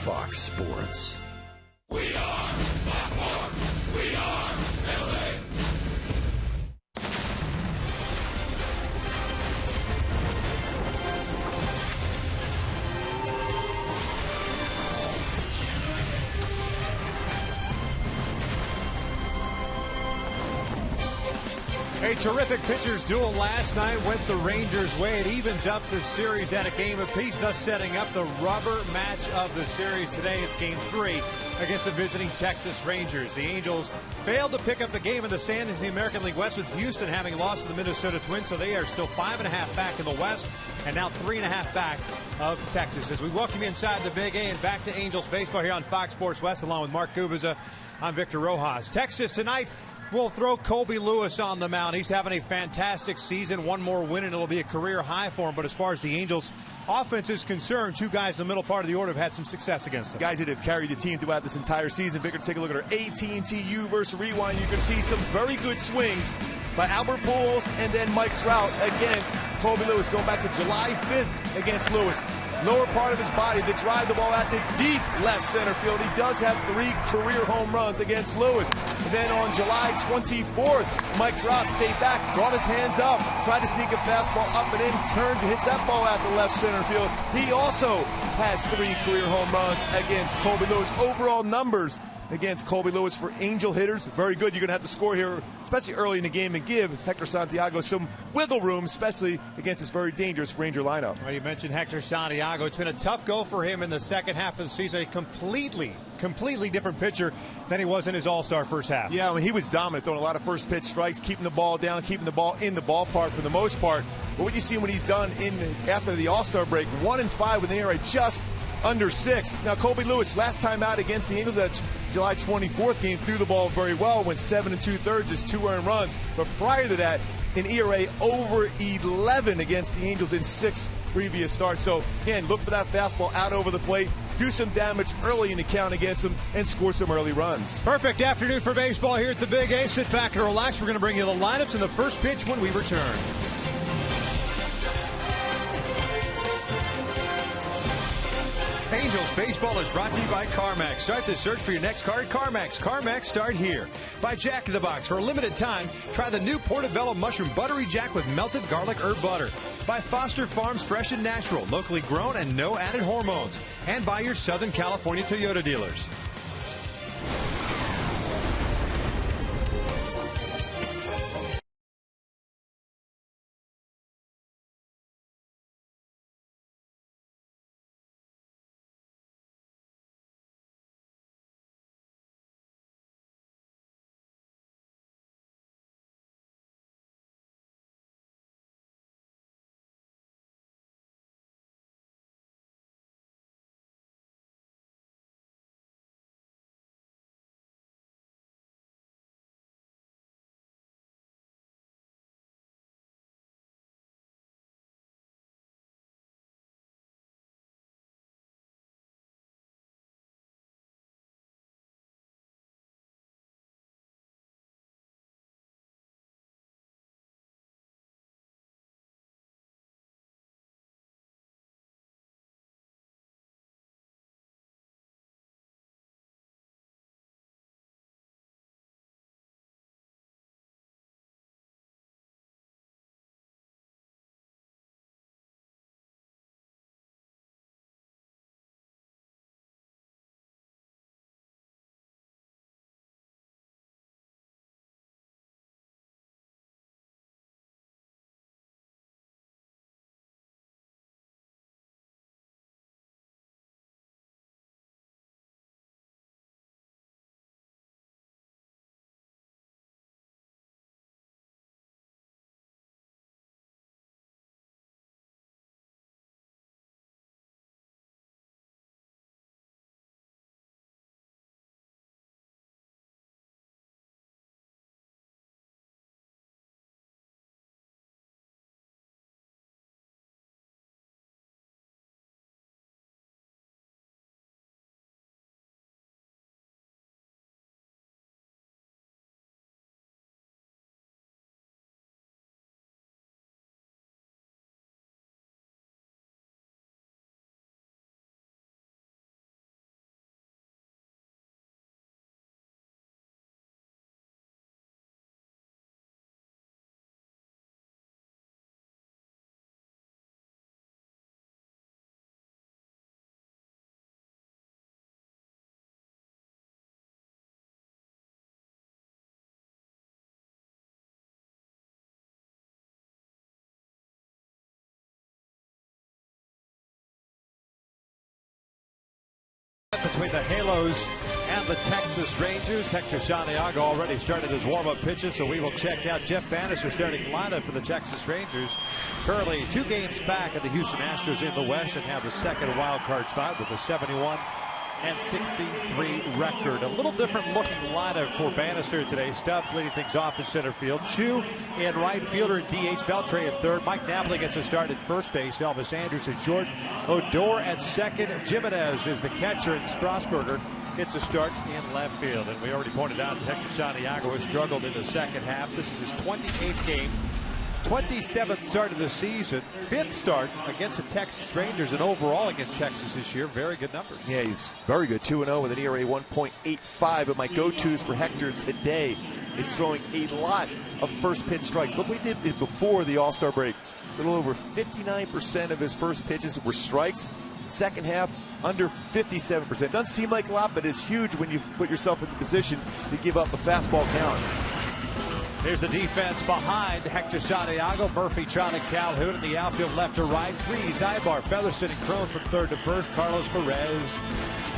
Fox Sports. We are Fox Sports. We are LA. A terrific pitchers duel last night went the Rangers' way. It evens up the series at a game apiece, thus setting up the rubber match of the series today. It's Game 3 against the visiting Texas Rangers. The Angels failed to pick up the game in the standings in the American League West, with Houston having lost to the Minnesota Twins, so they are still 5.5 back in the West and now 3.5 back of Texas. As we welcome you inside the Big A and back to Angels baseball here on Fox Sports West, along with Mark Gubiza, I'm Victor Rojas. Texas tonight will throw Colby Lewis on the mound. He's having a fantastic season. One more win and it'll be a career high for him. But as far as the Angels offense is concerned, two guys in the middle part of the order have had some success against them. Guys that have carried the team throughout this entire season. Victor, take a look at our AT&T U versus Rewind. You can see some very good swings by Albert Pujols and then Mike Trout against Colby Lewis, going back to July 5th against Lewis. Lower part of his body to drive the ball out to deep left center field. He does have 3 career home runs against Lewis. And then on July 24th, Mike Trout stayed back, brought his hands up, tried to sneak a fastball up and in, turns and hits that ball out to left center field. He also has 3 career home runs against Colby Lewis. Overall numbers against Colby Lewis for Angel hitters, very good. You're going to have to score here, especially early in the game, and give Hector Santiago some wiggle room, especially against this very dangerous Ranger lineup. Well, you mentioned Hector Santiago. It's been a tough go for him in the second half of the season. A completely different pitcher than he was in his all-star first half. Yeah, I mean, he was dominant, throwing a lot of first pitch strikes, keeping the ball down, keeping the ball in the ballpark for the most part. But what you see when he's done after the all-star break, 1-5 with an ERA just under 6. Now, Colby Lewis, last time out against the Angels at July 24th game, threw the ball very well, went 7 2/3, just 2 earned runs. But prior to that, an ERA over 11 against the Angels in 6 previous starts. So, again, look for that fastball out over the plate, do some damage early in the count against them, and score some early runs. Perfect afternoon for baseball here at the Big A. Sit back and relax. We're going to bring you the lineups in the first pitch when we return. Angels baseball is brought to you by CarMax. Start the search for your next car at CarMax. CarMax, start here. By Jack in the Box. For a limited time, try the new Portobello Mushroom Buttery Jack with melted garlic herb butter. By Foster Farms Fresh and Natural, locally grown and no added hormones. And by your Southern California Toyota dealers. the Halos and the Texas Rangers. Hector Santiago already started his warm-up pitches, so we will check out Jeff Bannister starting lineup for the Texas Rangers. Currently 2 games back of the Houston Astros in the West and have the second wild card spot with a 71 and 63 record. A little different looking lineup for Bannister today. Stubbs leading things off in center field. Chu in right fielder, DH Beltre at third. Mike Napoli gets a start at first base. Elvis Andrus at short. Odor at second. Jimenez is the catcher, and Strasburger gets a start in left field. And we already pointed out that Hector Santiago has struggled in the second half. This is his 28th game. 27th start of the season, 5th start against the Texas Rangers, and overall against Texas this year. Very good numbers. Yeah, he's very good, 2-0 with an ERA 1.85. But my go-tos for Hector today is throwing a lot of first pitch strikes. Look, we did it before the All-Star break. A little over 59% of his first pitches were strikes. Second half, under 57%. Doesn't seem like a lot, but it's huge when you put yourself in the position to give up a fastball count. Here's the defense behind Hector Santiago. Murphy, Tronic, Calhoun in the outfield left to right. Freeze, Ibar, Featherston, and Crone from third to first. Carlos Perez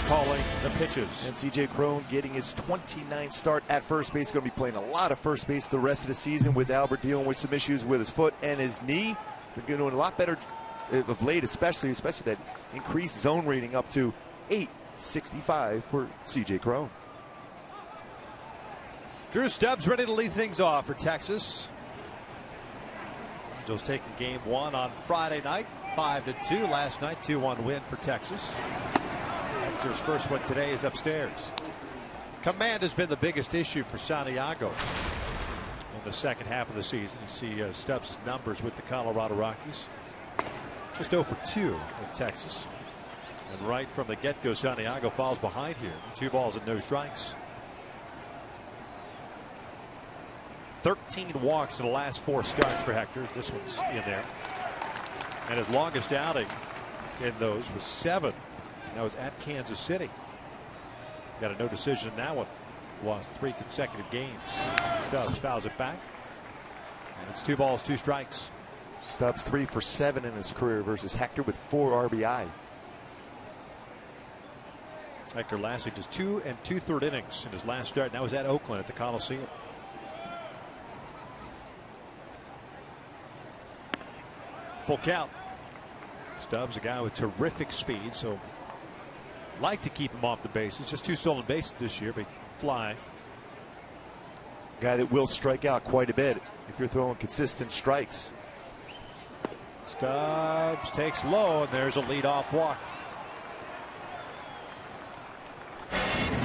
calling the pitches. And C.J. Crone getting his 29th start at first base. Going to be playing a lot of first base the rest of the season, with Albert dealing with some issues with his foot and his knee. Been doing a lot better of late, especially that increased zone rating up to 865 for C.J. Crone. Drew Stubbs ready to lead things off for Texas. Angels taking game 1 on Friday night, 5-2. Last night, 2-1 win for Texas. Hector's first one today is upstairs. Command has been the biggest issue for Santiago in the second half of the season. You see Stubbs' numbers with the Colorado Rockies. Just 0 for 2 in Texas. And right from the get-go, Santiago falls behind here. 2 balls and no strikes. 13 walks in the last 4 starts for Hector. This one's in there. And his longest outing in those was 7. That was at Kansas City. Got a no decision in that one. Lost 3 consecutive games. Stubbs fouls it back. And it's 2 balls, 2 strikes. Stubbs 3 for 7 in his career versus Hector with 4 RBI. Hector lastly just 2 2/3 innings in his last start. And that was at Oakland at the Coliseum. Full count. Stubbs, a guy with terrific speed, so like to keep him off the bases. Just 2 stolen bases this year, but flying. Guy that will strike out quite a bit if you're throwing consistent strikes. Stubbs takes low, and there's a leadoff walk.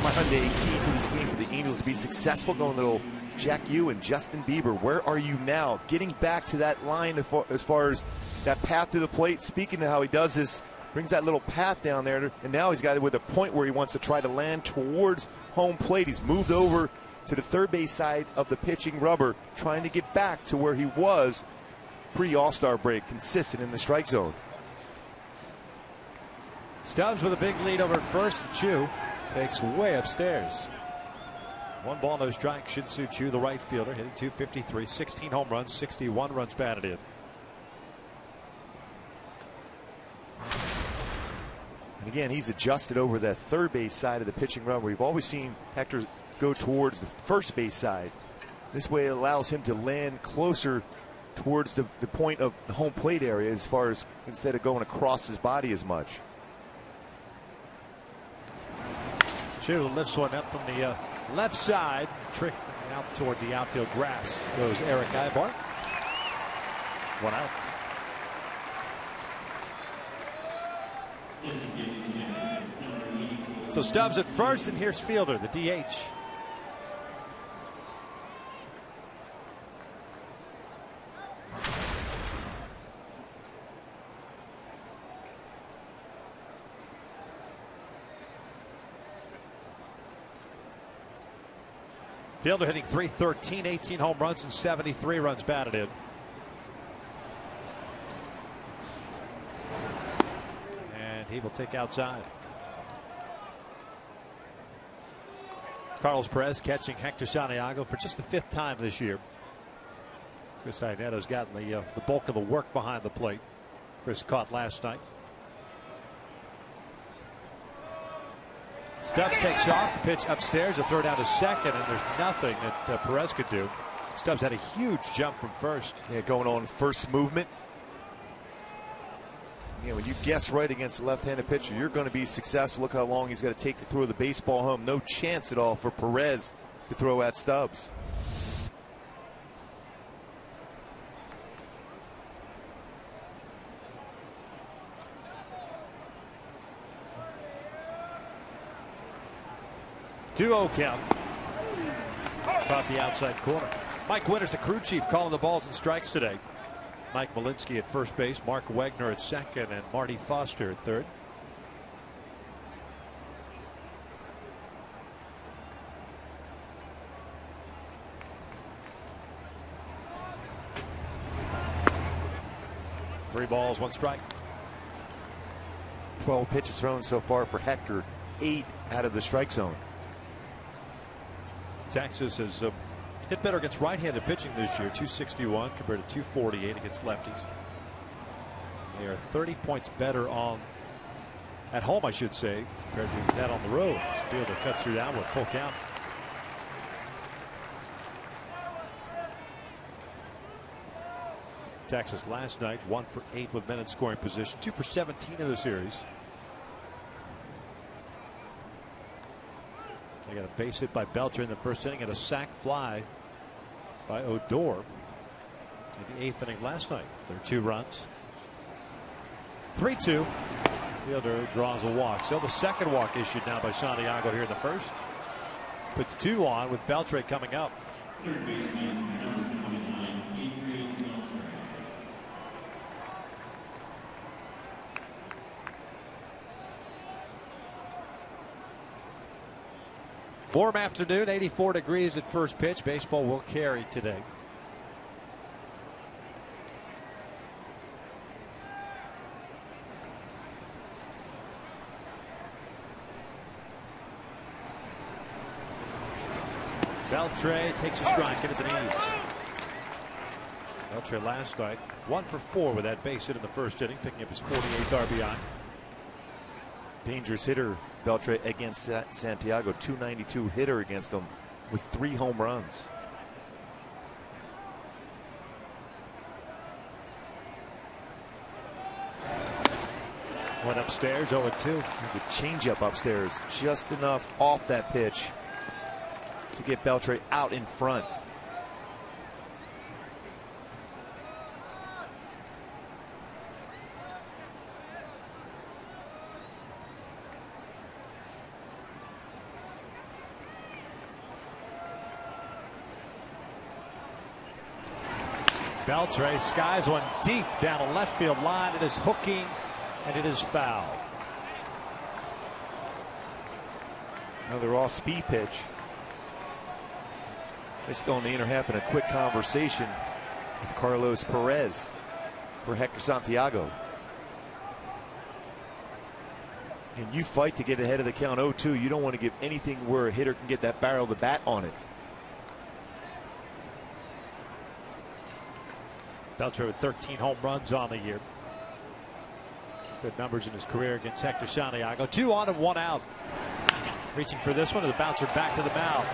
Monday, key to this game for the Angels to be successful, going a little Jack Yu and Justin Bieber. Where are you now? Getting back to that line as far as that path to the plate. Speaking of how he does this, brings that little path down there, and now he's got it with a point where he wants to try to land towards home plate. He's moved over to the third base side of the pitching rubber, trying to get back to where he was pre-All-Star break, consistent in the strike zone. Stubbs with a big lead over at first, and Chu takes way upstairs. 1 ball, no strike. Shin-Soo Choo, the right fielder, hitting .253, 16 home runs, 61 runs batted in. And again, he's adjusted over the third base side of the pitching run, where we've always seen Hector go towards the first base side. This way it allows him to land closer towards the point of the home plate area, as far as instead of going across his body as much. Chu lifts one up from the left side, trick out toward the outfield grass. Goes Eric Ibar. 1 out. So Stubbs at first, and here's Fielder, the DH. Fielder hitting .313, 18 home runs and 73 runs batted in. And he will take outside. Carlos Perez catching Hector Santiago for just the 5th time this year. Chris Ianeto's gotten the bulk of the work behind the plate. Chris caught last night. Stubbs takes off, the pitch upstairs, a throw down to second, and there's nothing that Perez could do. Stubbs had a huge jump from first. Yeah, going on first movement. Yeah, when you guess right against a left-handed pitcher, you're going to be successful. Look how long he's got to take to throw the baseball home. No chance at all for Perez to throw at Stubbs. Two-0 count. Caught the outside corner. Mike Winters, the crew chief, calling the balls and strikes today. Mike Malinsky at first base, Mark Wegner at second, and Marty Foster at third. Three balls, one strike. 12 pitches thrown so far for Hector, 8 out of the strike zone. Texas has hit better against right-handed pitching this year, 261 compared to 248 against lefties. They are 30 points better at home, I should say, compared to that on the road. Fielder cuts through down with full count. Texas last night 1 for 8 with men in scoring position, 2 for 17 in the series. They got a base hit by Belcher in the first inning and a sac fly by Odor in the 8th inning last night. There are 2 runs. 3-2. Fielder draws a walk. So the second walk issued now by Santiago here in the first. Puts 2 on with Beltre coming up. Third baseman, number 29, Adrian Beltre. Warm afternoon, 84 degrees at first pitch. Baseball will carry today. Beltre takes a strike into the knees. Beltre last night 1 for 4 with that base hit in the first inning, picking up his 48th RBI. Dangerous hitter, Beltre against Santiago, 292 hitter against him with 3 home runs. Went upstairs, 0-2. There's a changeup upstairs, just enough off that pitch to get Beltre out in front. Beltre skies one deep down a left field line. It is hooking and it is foul. Another off-speed pitch. They're still in the inner half in a quick conversation with Carlos Perez for Hector Santiago. And you fight to get ahead of the count 0-2. You don't want to give anything where a hitter can get that barrel of the bat on it. Beltre with 13 home runs on the year. Good numbers in his career against Hector Santiago. 2 on and 1 out. Reaching for this one, the bouncer back to the mound.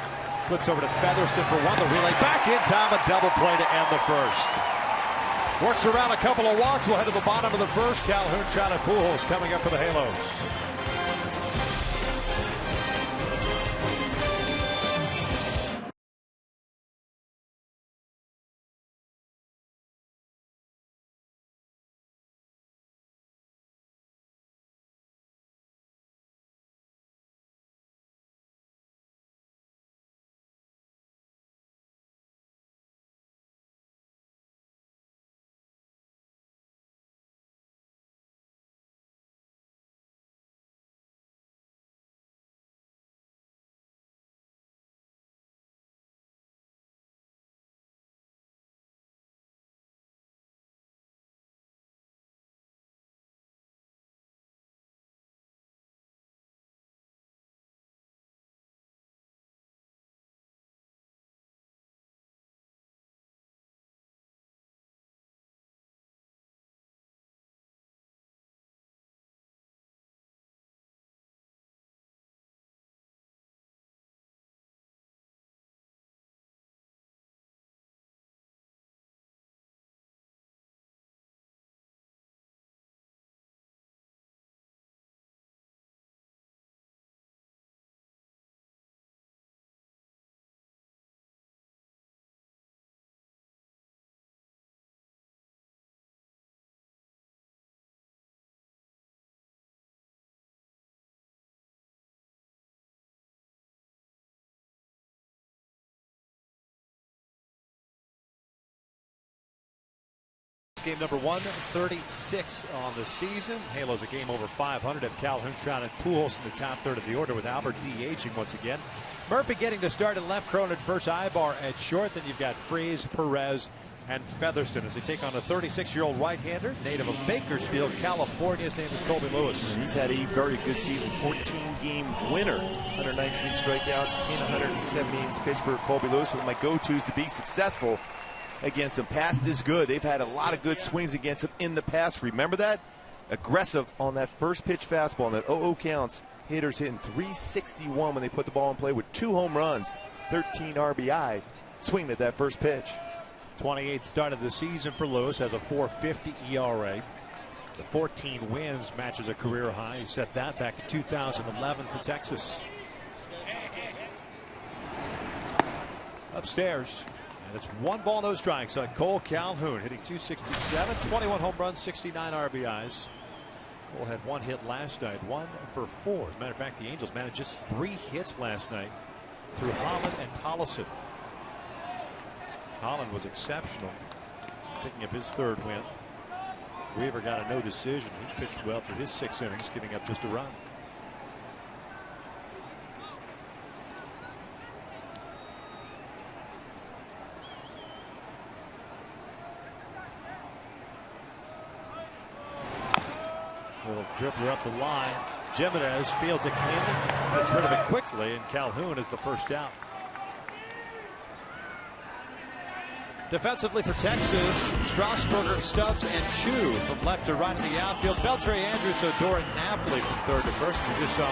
Flips over to Featherston for 1. The relay back in time. A double play to end the first. Works around a couple of walks. We'll head to the bottom of the first. Calhoun, Shot at Pujols coming up for the Halos. game number 136 on the season. Halos a game over 500. Have Calhoun, Trout, and Pujols in the top third of the order, with Albert DHing once again. Murphy getting to start in left, Cronin at first, Ibar at short. Then you've got Freese, Perez, and Featherston as they take on a 36-year-old right-hander, native of Bakersfield, California. His name is Colby Lewis. He's had a very good season, 14-game winner, 119 strikeouts in 170 innings pitched for Colby Lewis. One of my go-tos to be successful against him. Past is good. They've had a lot of good swings against him in the past. Remember that? Aggressive on that first pitch fastball, on that 0-0 counts. Hitters hitting 361 when they put the ball in play with 2 home runs, 13 RBI, swinging at that first pitch. 28th start of the season for Lewis, has a 4.50 ERA. The 14 wins matches a career high. He set that back in 2011 for Texas. Upstairs, and it's 1 ball, no strikes on Cole Calhoun, hitting .267, 21 home runs, 69 RBIs. Cole had 1 hit last night, 1 for 4. As a matter of fact, the Angels managed just 3 hits last night through Holland and Tollison. Holland was exceptional, picking up his 3rd win. Weaver got a no decision. He pitched well through his 6 innings, giving up just a run. Little dribbler up the line. Jimenez fields it cleanly, gets rid of it quickly, and Calhoun is the first out. Defensively for Texas, Strasburger, Stubbs, and Chu from left to right in the outfield. Beltre, Andrews, Odor, and Napoli from third to first. We just saw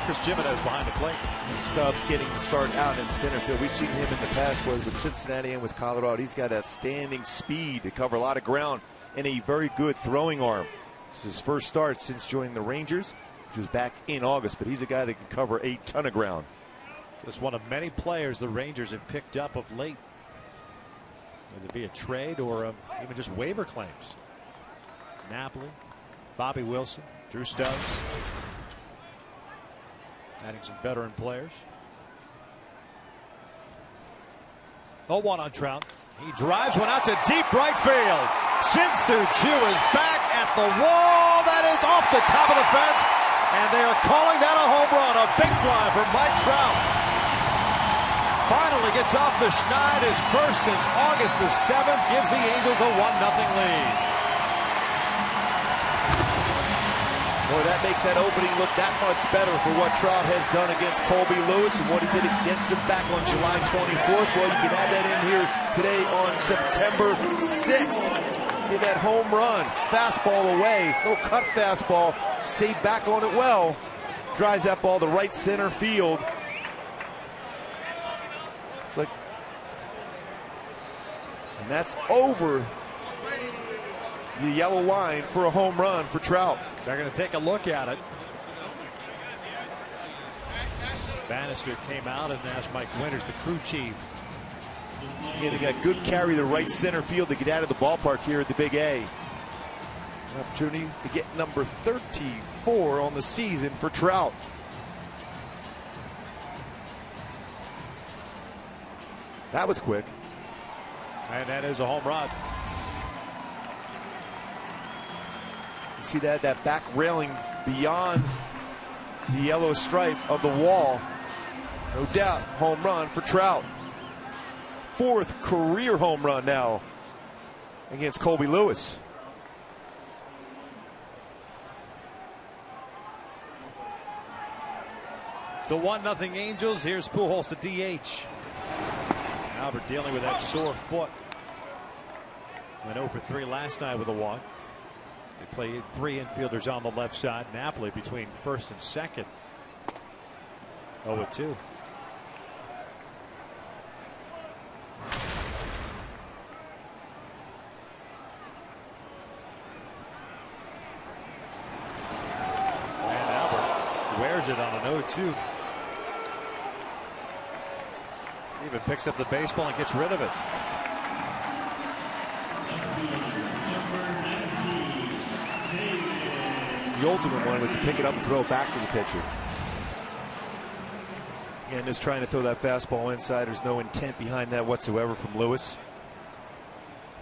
Chris Jimenez behind the plate. Stubbs getting the start out in center field. We've seen him in the past, whether with Cincinnati and with Colorado. He's got outstanding speed to cover a lot of ground and a very good throwing arm. This is his first start since joining the Rangers, which was back in August, but he's a guy that can cover a ton of ground. Just one of many players the Rangers have picked up of late. Whether it be a trade or even just waiver claims. Napoli, Bobby Wilson, Drew Stubbs. Adding some veteran players. 0-1 on Trout. He drives one out to deep right field. Shin-Soo Choo is back at the wall. That is off the top of the fence. And they are calling that a home run. A big fly for Mike Trout. Finally gets off the schneid. His first since August the 7th. Gives the Angels a 1-0 lead. Boy, that makes that opening look that much better for what Trout has done against Colby Lewis and what he did against him back on July 24th. Well, you can add that in here today on September 6th. Did that home run, fastball away, no cut fastball, stayed back on it well, drives that ball to right center field. It's like, and that's over the yellow line for a home run for Trout. They're going to take a look at it. Bannister came out and asked Mike Winters, the crew chief. Yeah, they got good carry to right center field to get out of the ballpark here at the Big A. An opportunity to get number 34 on the season for Trout. That was quick. And that is a home run. You see that back railing beyond the yellow stripe of the wall. No doubt, home run for Trout. 4th career home run now against Colby Lewis. So 1-0 Angels. Here's Pujols to DH. Albert dealing with that sore foot. Went 0 for 3 last night with a walk. They played 3 infielders on the left side. Napoli between first and second. 0-2. And Albert wears it on an 0-2. Even picks up the baseball and gets rid of it. The ultimate one was to pick it up and throw it back to the pitcher. Again, just trying to throw that fastball inside. There's no intent behind that whatsoever from Lewis.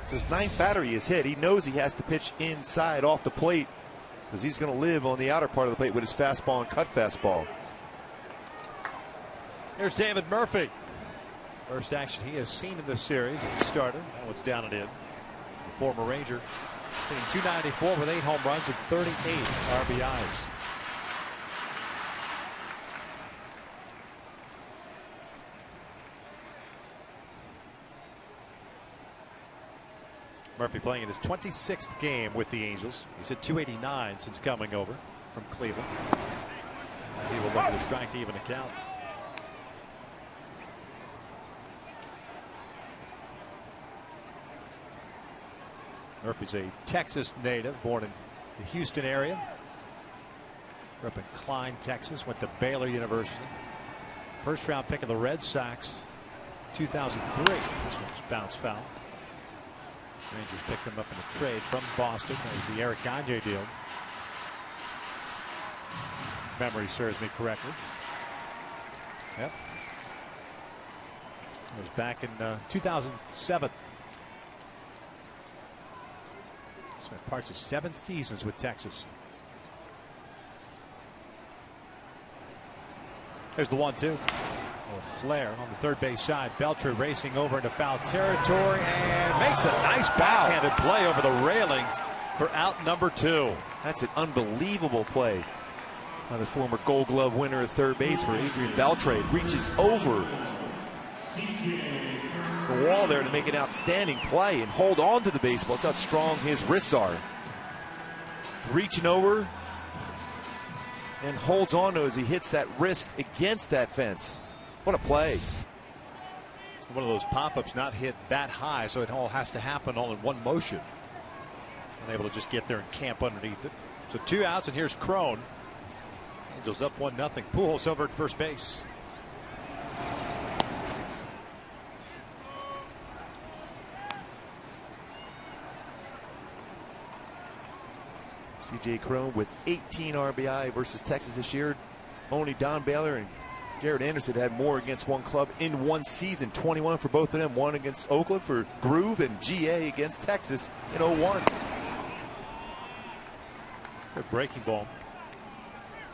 It's his 9th batter he has hit. He knows he has to pitch inside off the plate because he's going to live on the outer part of the plate with his fastball and cut fastball. Here's David Murphy. First action he has seen in this series as a starter. That one's down and in. The former Ranger hitting .294 with 8 home runs and 38 RBIs. Murphy playing in his 26th game with the Angels. He's hit .289 since coming over from Cleveland. And he will look at a strike to even a count. Murphy's a Texas native, born in the Houston area. Grew up in Klein, Texas. Went to Baylor University. First round pick of the Red Sox, 2003. This one's bounced foul. Rangers picked him up in a trade from Boston. That was the Eric Gagne deal. Memory serves me correctly. Yep. It was back in 2007. Spent parts of 7 seasons with Texas. There's the 1-2. Flare on the third base side. Beltre racing over into foul territory and makes a nice backhanded play over the railing for out number 2. That's an unbelievable play by the former Gold Glove winner at third base for Adrian Beltre. Reaches over the wall there to make an outstanding play and hold on to the baseball. That's how strong his wrists are. Reaching over and holds on to it as he hits that wrist against that fence. What a play. One of those pop-ups not hit that high, so it all has to happen all in one motion. Unable to just get there and camp underneath it. So 2 outs, and here's Crone. Angels up 1-0. Pujols over at first base. C.J. Crone with 18 RBI versus Texas this year. Only Don Baylor and Garrett Anderson had more against one club in one season. 21 for both of them. One against Oakland for Groove, and GA against Texas in 01. Good breaking ball.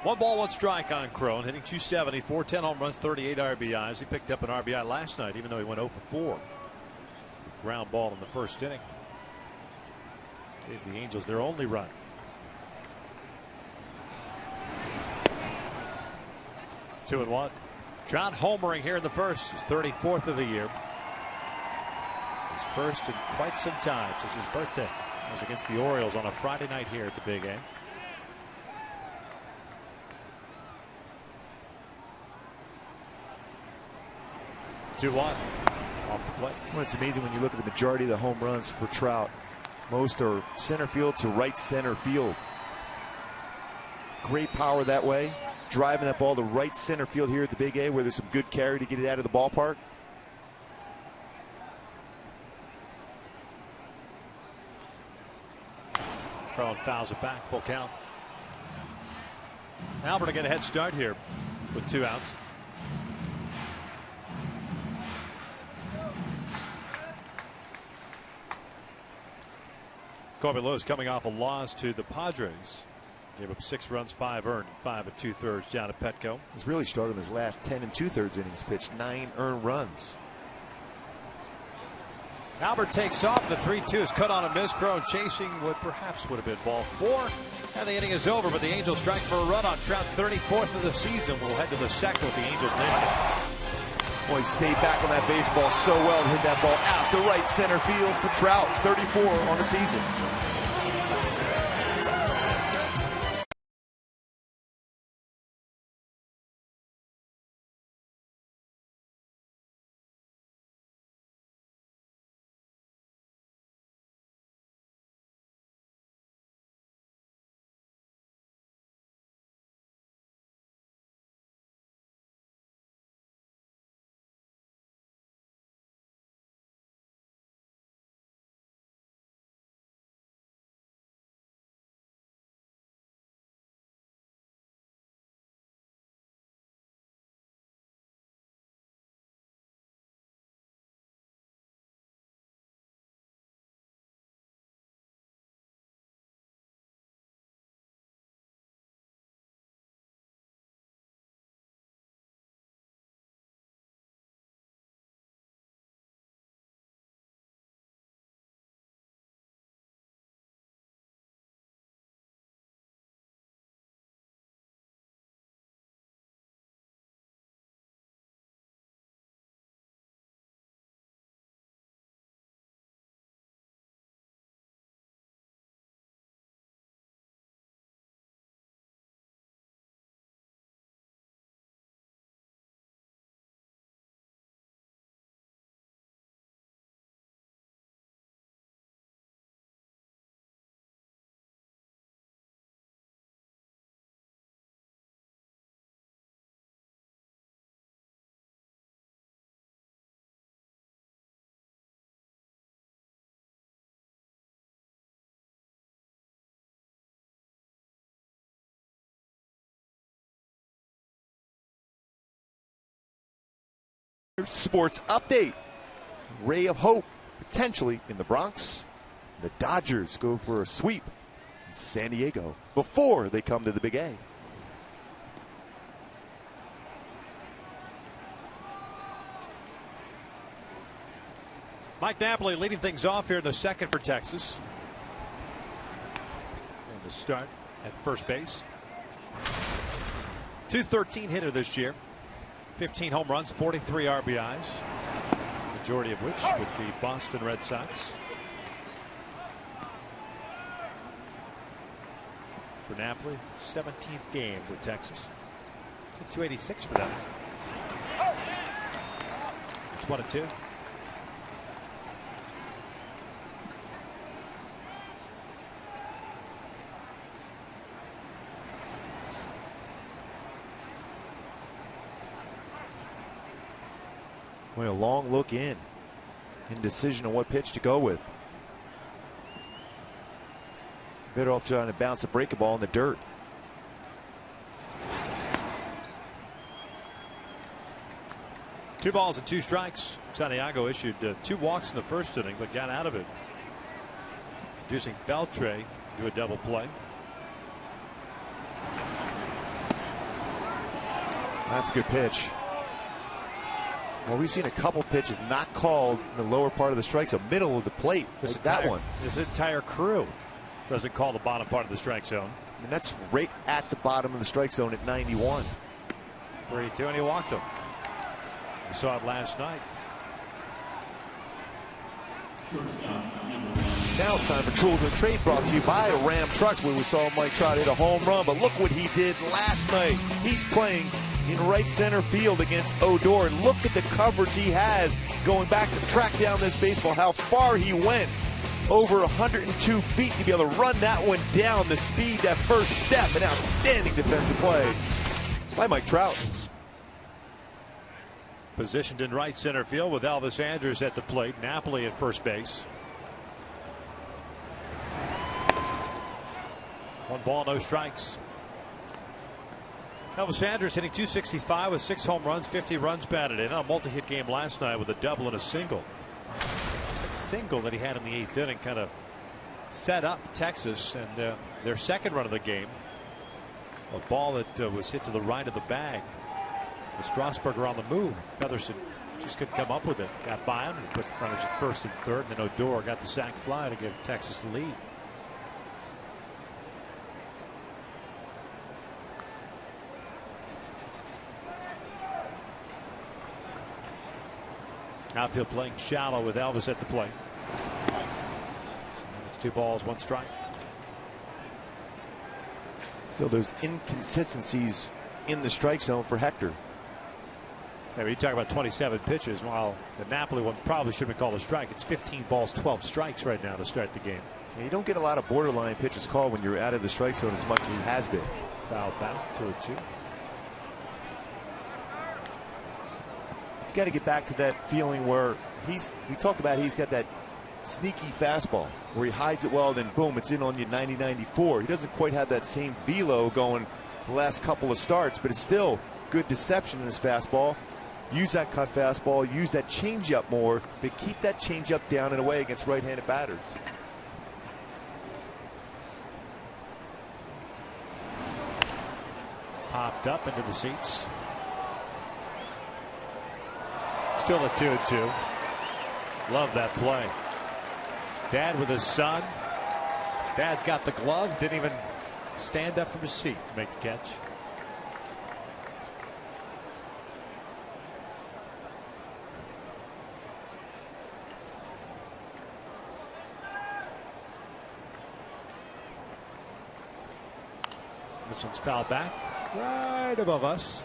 1 ball, 1 strike on Crone, hitting .274, 10 home runs, 38 RBIs. He picked up an RBI last night, even though he went 0 for 4. Ground ball in the first inning. Gave the Angels their only run. 2-1. John homering here in the first. His 34th of the year. His first in quite some time since his birthday. It was against the Orioles on a Friday night here at the Big A. Off the plate. Well, it's amazing when you look at the majority of the home runs for Trout. Most are center field to right center field. Great power that way. Driving that ball to right center field here at the Big A, where there's some good carry to get it out of the ballpark. Crone fouls it back, full count. Albert to get a head start here with 2 outs. Colby Lewis coming off a loss to the Padres. Gave up 6 runs, 5 earned, 5 2/3 down at Petco. He's really struggled in his last 10 2/3 innings pitched, 9 earned runs. Albert takes off. The 3-2 is cut on a miss. Crone chasing what perhaps would have been ball 4. And the inning is over, but the Angels strike for a run on Trout's 34th of the season. We'll head to the second with the Angels leading. Boy, he stayed back on that baseball so well to hit that ball out the right center field for Trout. 34 on the season. Sports update. Ray of hope potentially in the Bronx. The Dodgers go for a sweep in San Diego before they come to the Big A. Mike Napoli leading things off here in the second for Texas. And the start at first base. .213 hitter this year. 15 home runs, 43 RBIs. Majority of which with the Boston Red Sox. For Napoli, 17th game with Texas. .286 for them. It's 1-2. Well, a long look in. Indecision on what pitch to go with. Better off trying to bounce a breaking ball in the dirt. Two balls and two strikes. Santiago issued 2 walks in the first inning, but got out of it, inducing Beltre to a double play. That's a good pitch. Well, we've seen a couple pitches not called in the lower part of the strike zone, middle of the plate. That one. This entire crew doesn't call the bottom part of the strike zone. And that's right at the bottom of the strike zone at 91. 3-2, and he walked him. We saw it last night. Now it's time for Tools and Trade, brought to you by Ram Trucks, where we saw Mike Trout hit a home run. But look what he did last night. He's playing in right center field against Odor. And look at the coverage he has going back to track down this baseball, how far he went. Over 102 feet to be able to run that one down. The speed, that first step, an outstanding defensive play by Mike Trout. Positioned in right center field with Elvis Andrus at the plate. Napoli at first base. 1 ball, no strikes. Elvis Andrus hitting .265 with 6 home runs, 50 runs batted in. On a multi-hit game last night with a double and a single. That single that he had in the 8th inning kind of set up Texas and their second run of the game. A ball that was hit to the right of the bag. The Strasburger on the move. Featherston just couldn't come up with it. Got by him and put frontage at first and third. And then Odor got the sac fly to give Texas the lead. Outfield playing shallow with Elvis at the plate. It's 2 balls, 1 strike. So there's inconsistencies in the strike zone for Hector. Yeah, you talk about 27 pitches, while the Napoli one probably should have been called a strike. It's 15 balls, 12 strikes right now to start the game. Yeah, you don't get a lot of borderline pitches called when you're out of the strike zone as much as he has been. Foul back, 2-2. He's got to get back to that feeling where we talked about he's got that sneaky fastball where he hides it well, then boom, it's in on you 90-94. He doesn't quite have that same velo going the last couple of starts, but it's still good deception in his fastball. Use that cut fastball, use that changeup more, but keep that changeup down and away against right-handed batters. Popped up into the seats. Still a 2-2. Love that play. Dad with his son. Dad's got the glove. Didn't even stand up from his seat to make the catch. This one's fouled back right above us.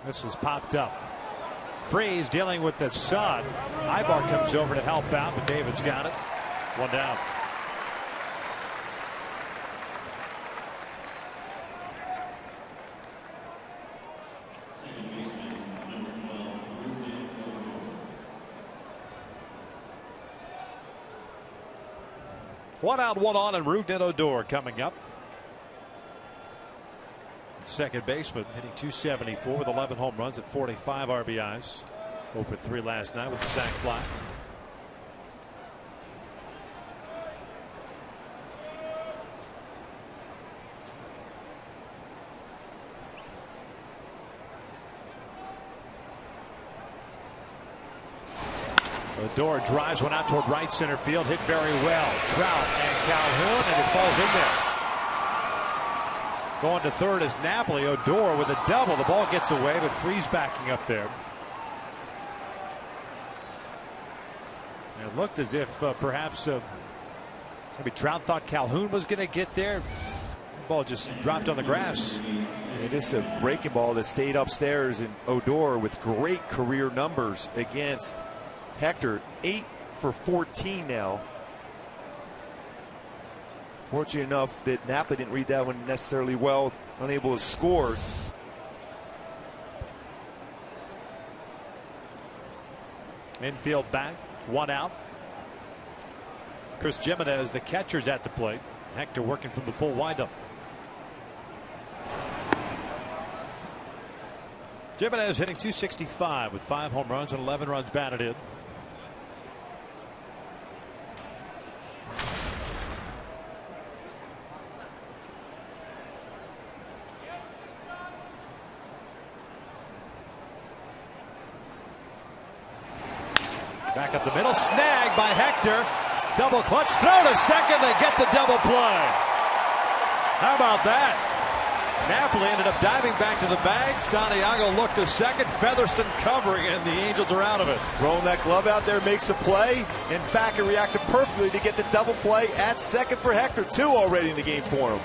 This is popped up. Freeze dealing with the sun. Ibar comes over to help out, but David's got it. 1 down. One out, one on, and Rougned Odor coming up. Second baseman hitting .274 with 11 home runs at 45 RBIs. Opened 3 last night with a sac fly. Odor drives one out toward right center field, hit very well. Trout and Calhoun, and it falls in there. Going to third is Napoli. Odor with a double. The ball gets away, but Freese backing up there. It looked as if perhaps maybe Trout thought Calhoun was going to get there. The ball just dropped on the grass. It is a breaking ball that stayed upstairs, and Odor with great career numbers against Hector, 8 for 14 now. Fortunate enough that Napa didn't read that one necessarily well, unable to score. Infield back, one out. Chris Jimenez, the catcher's at the plate. Hector working from the full windup. Jimenez hitting .265 with 5 home runs and 11 runs batted in. Back up the middle, snagged by Hector. Double clutch, throw to second. They get the double play. How about that? Napoli ended up diving back to the bag. Santiago looked to second. Featherston covering, and the Angels are out of it. Throwing that glove out there makes a play, and Backer reacted perfectly to get the double play at second for Hector. 2 already in the game for him.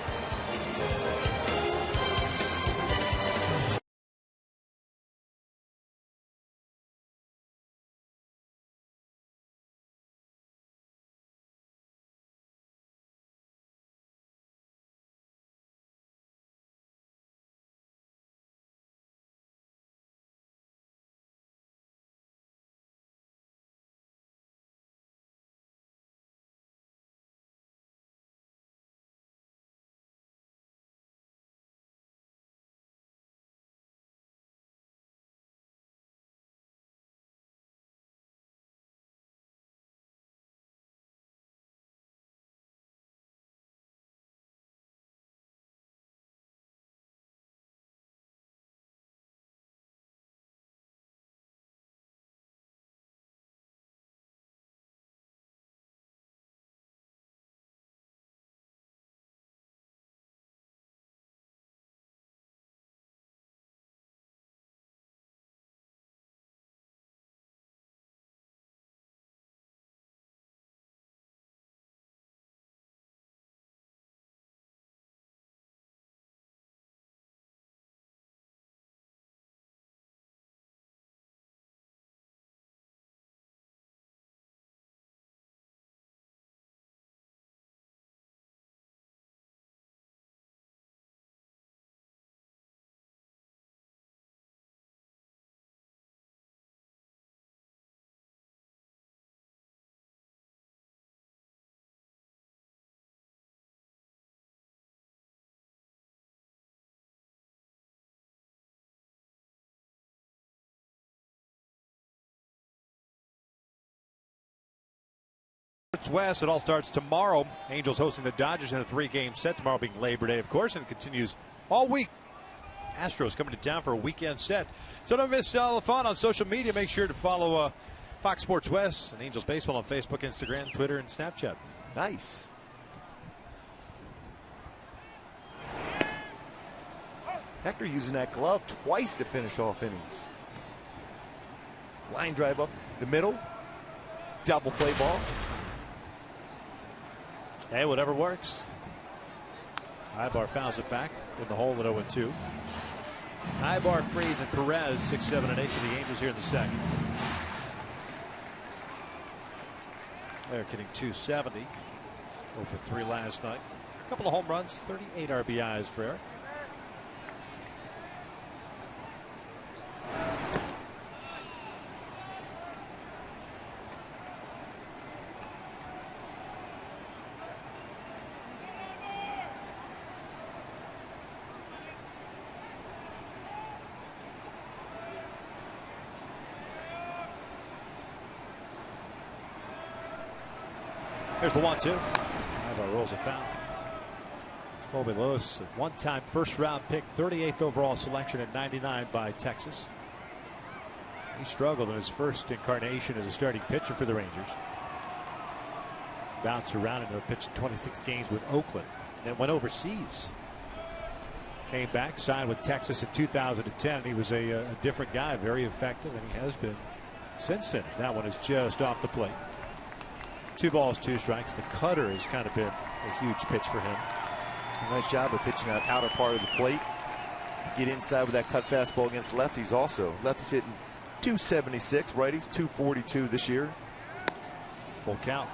West. It all starts tomorrow. Angels hosting the Dodgers in a 3-game set. Tomorrow being Labor Day, of course, and it continues all week. Astros coming to town for a weekend set. So don't miss all the fun on social media. Make sure to follow Fox Sports West and Angels Baseball on Facebook, Instagram, Twitter, and Snapchat. Nice. Hector using that glove twice to finish off innings. Line drive up the middle. Double play ball. Hey, whatever works. Ibar fouls it back in the hole at 0-2. Ibar, Freese, and Perez 6, 7, and 8 for the Angels here in the second. They're getting .270. 0 for 3 last night. A couple of home runs, 38 RBIs for Eric. There's the 1-2. Ibar rolls it foul. Colby Lewis, a one-time first-round pick, 38th overall selection in '99 by Texas. He struggled in his first incarnation as a starting pitcher for the Rangers. Bounced around into a pitch in 26 games with Oakland, and went overseas. Came back, signed with Texas in 2010, and he was a different guy, very effective, and he has been since then. That one is just off the plate. 2 balls, 2 strikes. The cutter has kind of been a huge pitch for him. A nice job of pitching that outer part of the plate. Get inside with that cut fastball against lefties also. Lefties hitting .276, righties .242 this year. Full count.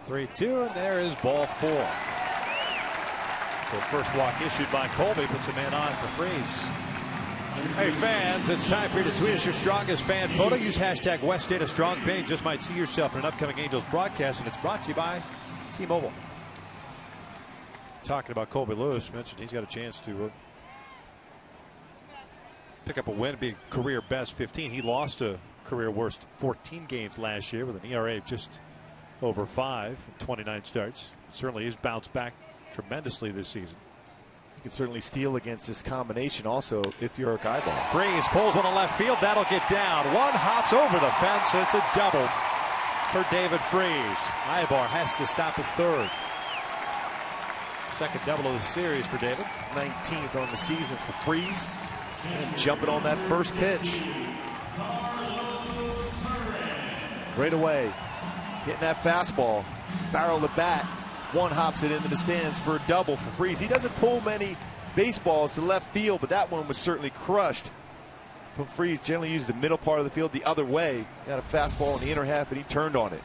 (3-2), and there is ball 4. So first walk issued by Colby puts a man on for Freese. Hey fans, it's time for you to tweet us your strongest fan photo. Use hashtag WestDataStrongFan. You just might see yourself in an upcoming Angels broadcast, and it's brought to you by T-Mobile. Talking about Colby Lewis, mentioned he's got a chance to pick up a win, be a career best 15. He lost a career worst 14 games last year with an ERA of just over 5 in 29 starts. Certainly has bounced back tremendously this season. You can certainly steal against this combination also if you're a guy ball. Freese pulls one to left field. That'll get down. One hops over the fence. It's a double for David Freese. Ibar has to stop at third. Second double of the series for David. 19th on the season for Freese. And jumping on that first pitch. Right away. Getting that fastball, barrel the bat, one hops it into the stands for a double for Freese. He doesn't pull many baseballs to left field, but that one was certainly crushed from Freese. Generally used the middle part of the field the other way. Got a fastball in the inner half, and he turned on it.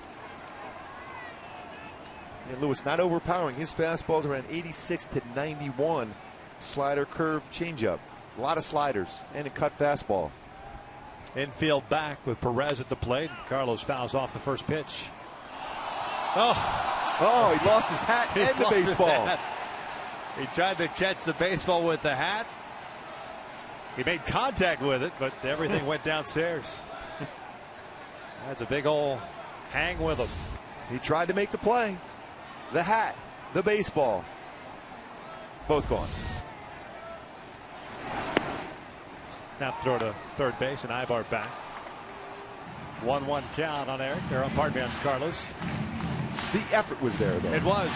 And Lewis not overpowering. His fastballs around 86 to 91. Slider, curve, changeup. A lot of sliders and a cut fastball. Infield back with Perez at the plate. Carlos fouls off the first pitch. Oh, he lost his hat and the baseball. He tried to catch the baseball with the hat. He made contact with it, but everything went downstairs. That's a big old hang with him. He tried to make the play. The hat, the baseball, both gone. Snap throw to third base, and Ibar back. 1-1 count on Eric, or pardon me, on Carlos. The effort was there, though. It was.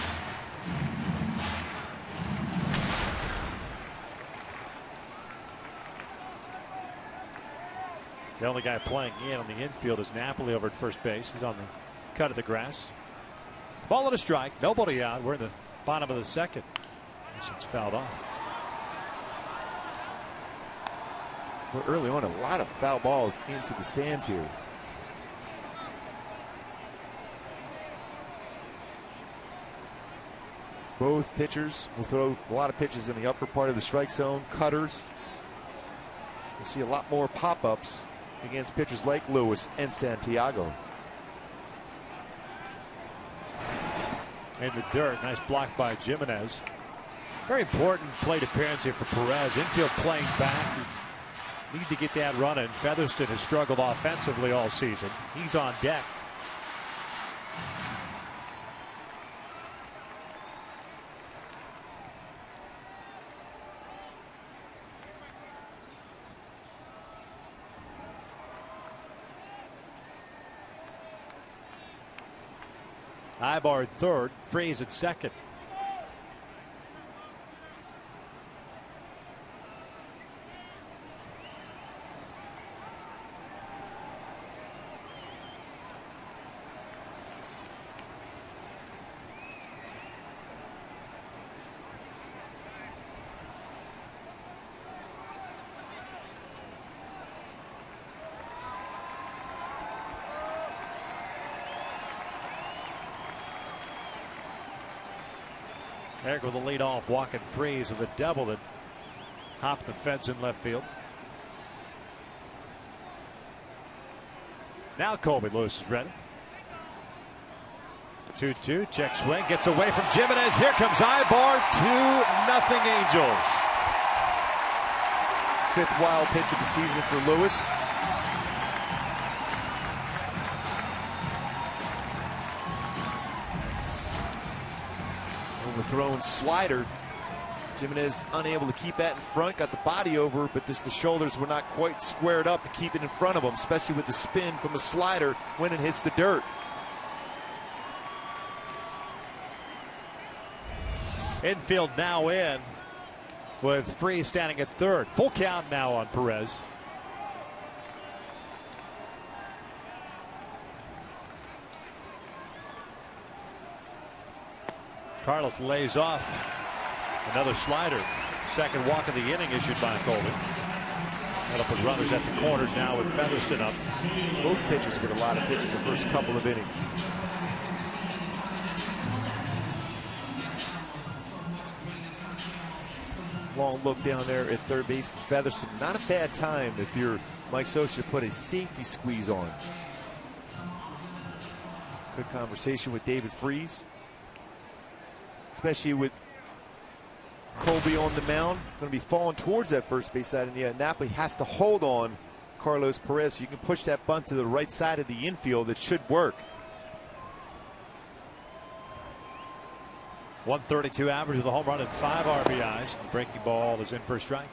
The only guy playing in on the infield is Napoli over at first base. He's on the cut of the grass. Ball and a strike. Nobody out. We're in the bottom of the second. This one's fouled off. Well, early on, a lot of foul balls into the stands here. Both pitchers will throw a lot of pitches in the upper part of the strike zone. Cutters. We'll see a lot more pop-ups against pitchers like Lewis and Santiago. In the dirt, nice block by Jimenez. Very important plate appearance here for Perez. Infield playing back. You need to get that running. Featherston has struggled offensively all season. He's on deck. Ibar third, Freese at second. Eric with a lead off, walking Freese with a double that hopped the fence in left field. Now Colby Lewis is ready. 2-2, check swing, gets away from Jimenez. Here comes Ibar, 2-0 Angels. Fifth wild pitch of the season for Lewis. Overthrown slider. Jimenez unable to keep that in front, got the body over, but the shoulders were not quite squared up to keep it in front of him, especially with the spin from the slider when it hits the dirt. Infield now in with Freese standing at third. Full count now on Perez. Carlos lays off. Another slider. Second walk of the inning issued by Colby. That'll put runners at the corners now with Featherston up. Both pitchers get a lot of pitches the first couple of innings. Long look down there at third base for Featherston. Not a bad time if you're Mike Scioscia to put a safety squeeze on. Good conversation with David Freese. Especially with Colby on the mound. Going to be falling towards that first base side, and yeah, Napoli has to hold on Carlos Perez so you can push that bunt to the right side of the infield. It should work. 132 average with a home run and 5 RBIs. The breaking ball is in for a strike.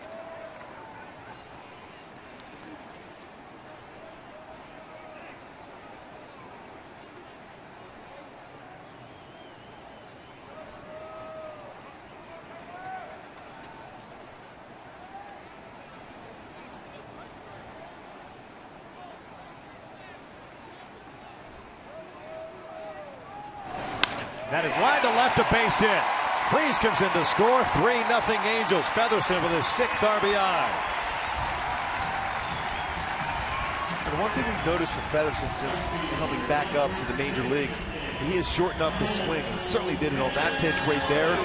That is line to left, a base hit. Freese comes in to score. 3-0 Angels. Featherston with his 6th RBI. And one thing we've noticed from Featherston since coming back up to the major leagues, he has shortened up his swing. He certainly did it on that pitch right there.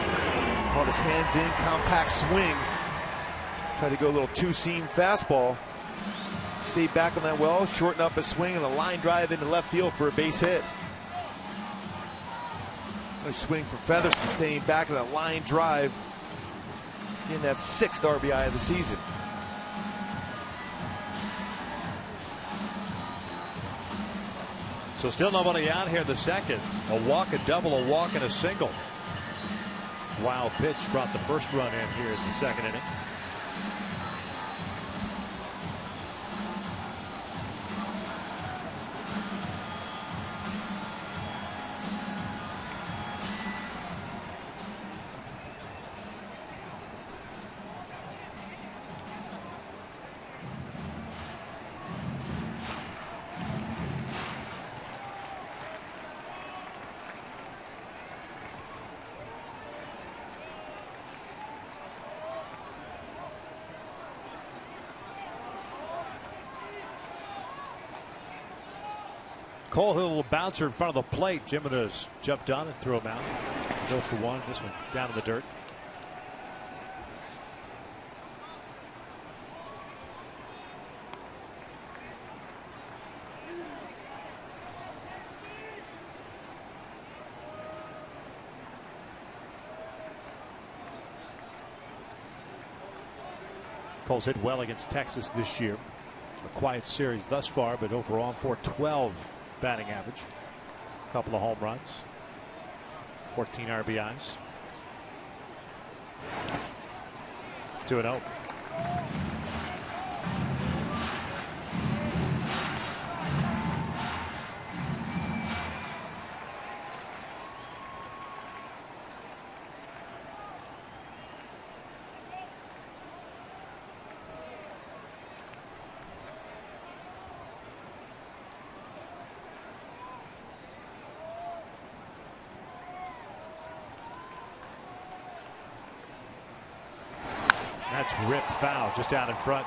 On his hands in, compact swing. Tried to go a little two-seam fastball. Stayed back on that well, shortened up his swing, and a line drive into left field for a base hit. Nice swing for Featherston, staying back in that line drive. Getting that 6th RBI of the season. So still nobody out here in the second. A walk, a double, a walk, and a single. Wild pitch brought the first run in here in the second inning. Cole hit a little bouncer in front of the plate. Jimenez jumped on and threw him out. Go for one. This one down in the dirt. Cole's hit well against Texas this year. A quiet series thus far, but overall .412 batting average. A couple of home runs. 14 RBIs. 2-0. That's ripped foul just out in front.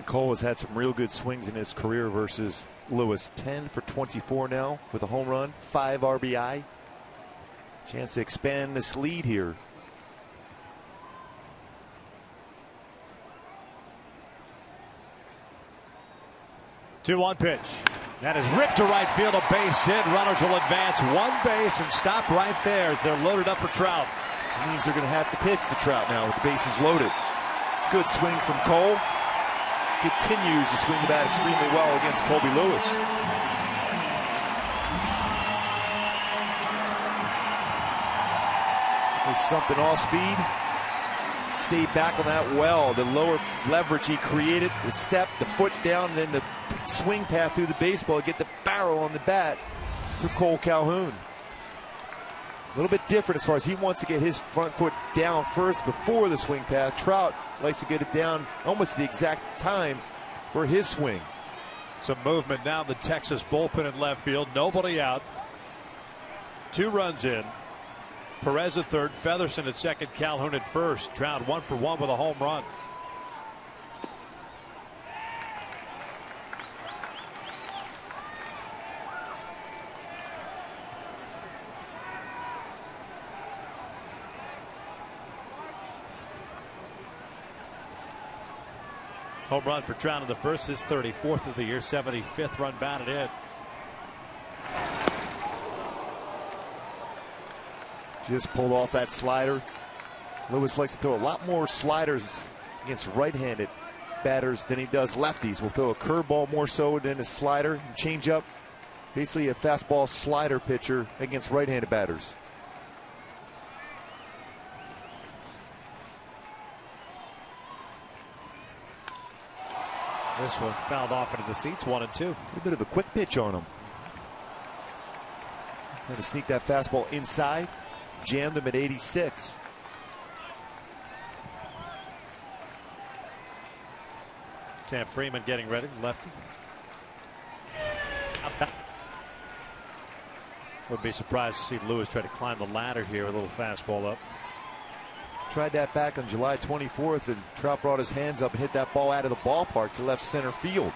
Cole has had some real good swings in his career versus Lewis. 10 for 24 now with a home run, 5 RBI. Chance to expand this lead here. 2-1 pitch. That is ripped to right field, a base hit. Runners will advance one base and stop right there as they're loaded up for Trout. It means they're going to have to pitch to Trout now with the bases loaded. Good swing from Cole. Continues to swing the bat extremely well against Colby Lewis. There's something off speed. Stayed back on that well. The lower leverage he created, the step, the foot down, and then the swing path through the baseball, get the barrel on the bat for Cole Calhoun. A little bit different as far as he wants to get his front foot down first before the swing path. Trout likes to get it down almost the exact time for his swing. Some movement now in the Texas bullpen in left field. Nobody out. 2 runs in. Perez at third, Featherston at second, Calhoun at first. Trout 1 for 1 with a home run. Home run for Trout in the first, his 34th of the year, 75th run batted in. Just pulled off that slider. Lewis likes to throw a lot more sliders against right-handed batters than he does lefties. Will throw a curveball more so than a slider and change up. Basically a fastball slider pitcher against right-handed batters. This one fouled off into the seats, 1-2. A little bit of a quick pitch on him. Trying to sneak that fastball inside. Jammed him at 86. Sam Freeman getting ready, lefty. Would be surprised to see Lewis try to climb the ladder here, a little fastball up. Tried that back on July 24th, and Trout brought his hands up and hit that ball out of the ballpark to left center field.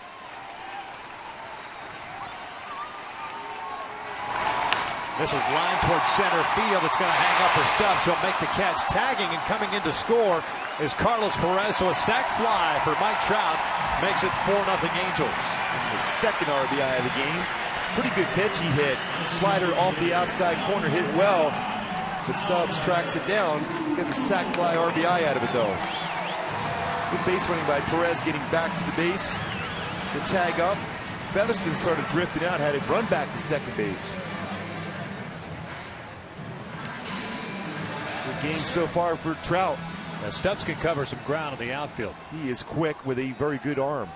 This is lined towards center field. It's going to hang up for Stubbs. He'll make the catch. Tagging and coming in to score is Carlos Perez. So a sac fly for Mike Trout makes it 4-0 Angels. The second RBI of the game. Pretty good pitch he hit. Slider off the outside corner, hit well. But Stubbs tracks it down. Gets a sac fly RBI out of it though. Good base running by Perez, getting back to the base. The tag up. Featherston started drifting out, had it run back to second base. Game so far for Trout. Now Stubbs can cover some ground in the outfield. He is quick with a very good arm.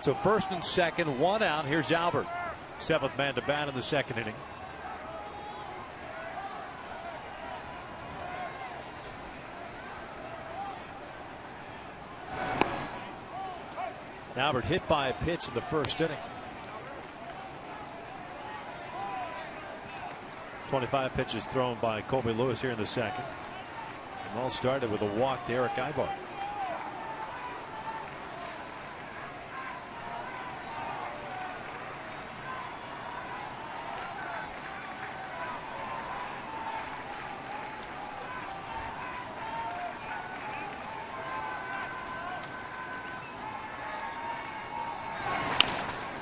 So first and second, 1 out. Here's Albert, 7th man to bat in the second inning. Albert hit by a pitch in the first inning. 25 pitches thrown by Colby Lewis here in the second. And all started with a walk to Eric Ibar.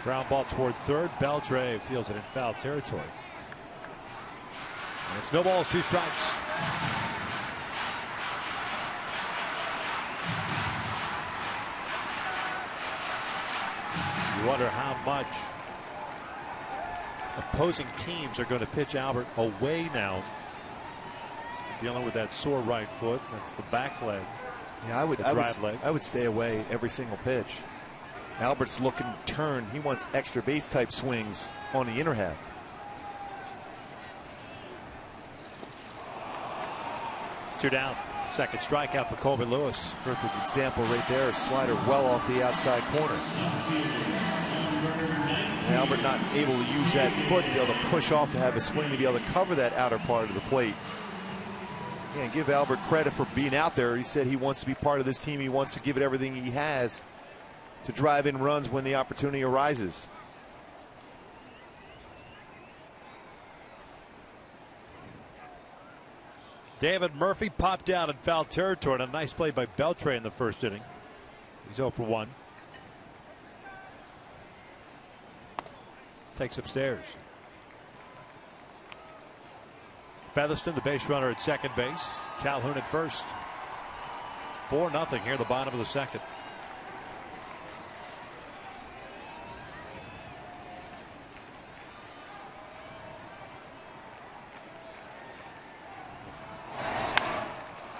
Ground ball toward third. Beltre feels it in foul territory. And it's no balls, 2 strikes. You wonder how much opposing teams are going to pitch Albert away now. Dealing with that sore right foot. That's the back leg. Yeah, I would stay away every single pitch. Albert's looking to turn. He wants extra base type swings on the inner half. Two down. Second strikeout for Colby Lewis. Perfect example right there. A slider well off the outside corner. And Albert not able to use that foot to be able to push off to have a swing to be able to cover that outer part of the plate. And give Albert credit for being out there. He said he wants to be part of this team. He wants to give it everything he has to drive in runs when the opportunity arises. David Murphy popped out in foul territory, and a nice play by Beltre in the first inning. He's 0 for 1. takes upstairs. Featherston, the base runner at second base. Calhoun at first. 4-0 here, the bottom of the second.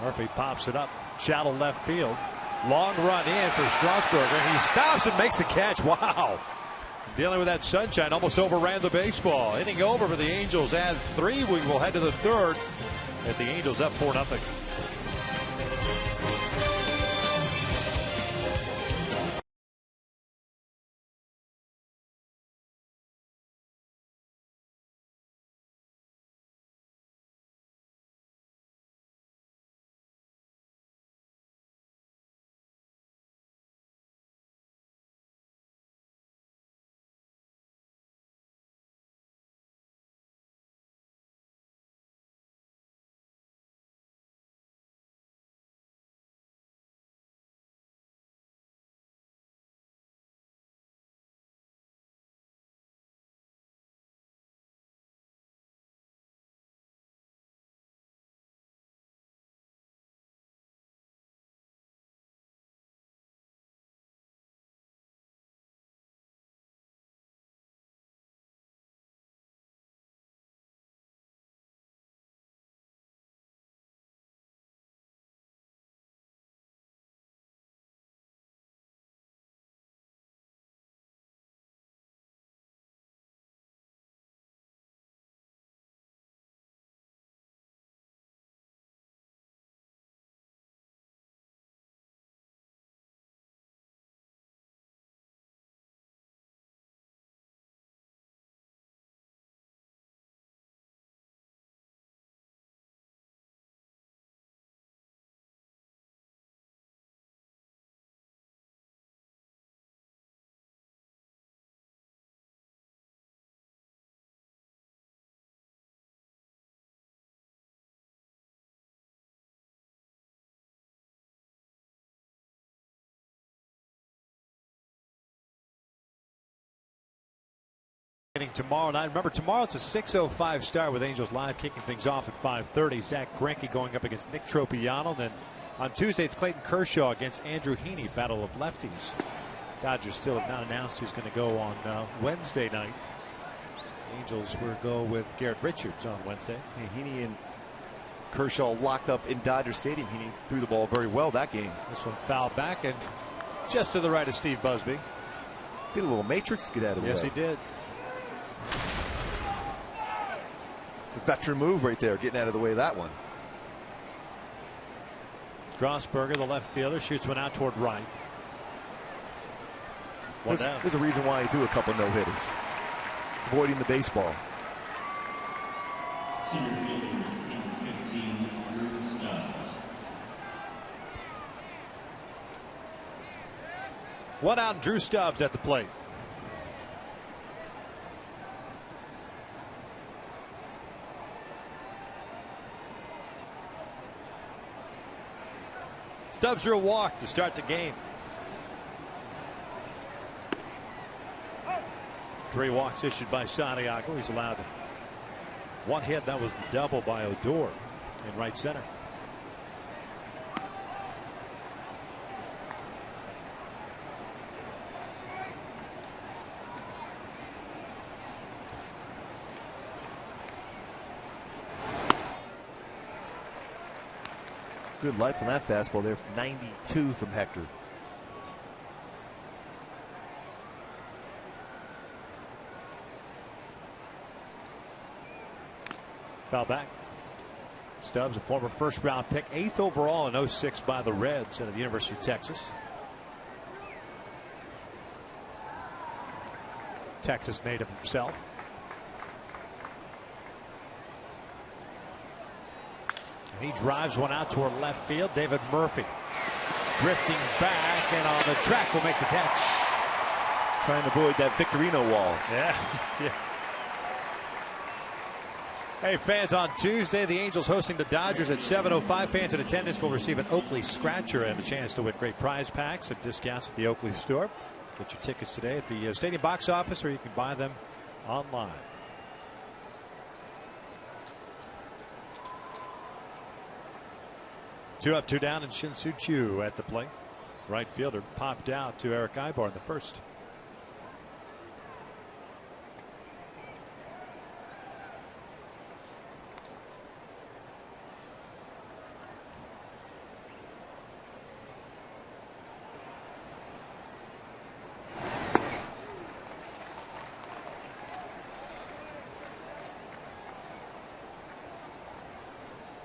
Murphy pops it up, shallow left field. Long run in for Strasburger. He stops and makes the catch. Wow. Dealing with that sunshine, almost overran the baseball. Inning over for the Angels. Add 3. We will head to the third. At the Angels up 4-0. Tomorrow night. Remember, tomorrow it's a 6:05 start with Angels Live kicking things off at 5:30. Zach Greinke going up against Nick Tropiano. Then on Tuesday it's Clayton Kershaw against Andrew Heaney. Battle of lefties. Dodgers still have not announced who's going to go on Wednesday night. Angels will go with Garrett Richards on Wednesday. Hey, Heaney and Kershaw locked up in Dodger Stadium. Heaney threw the ball very well that game. This one fouled back and just to the right of Steve Busby. Did a little matrix get out of the way. Yes, he did. It's a veteran move right there, getting out of the way of that one. Strasburger, the left fielder, shoots one out toward right. There's a reason why he threw a couple no-hitters. Avoiding the baseball. Center fielder, number 15, Drew Stubbs. One out, Drew Stubbs at the plate. Stubbs drew a walk to start the game. 3 walks issued by Santiago. He's allowed 1 hit. That was the double by Odor in right center. Good life on that fastball there. 92 from Hector. Foul back. Stubbs, a former first-round pick, 8th overall in '06 by the Reds out of the University of Texas. Texas native himself. And he drives one out toward left field. David Murphy drifting back and on the track will make the catch. Trying to avoid that Victorino wall. Yeah. Yeah. Hey, fans, on Tuesday, the Angels hosting the Dodgers at 7:05. Fans in attendance will receive an Oakley scratcher and a chance to win great prize packs and discounts at the Oakley store. Get your tickets today at the stadium box office, or you can buy them online. Two up, two down, and Shin-Soo Choo at the plate. Right fielder popped out to Eric Ibar in the first.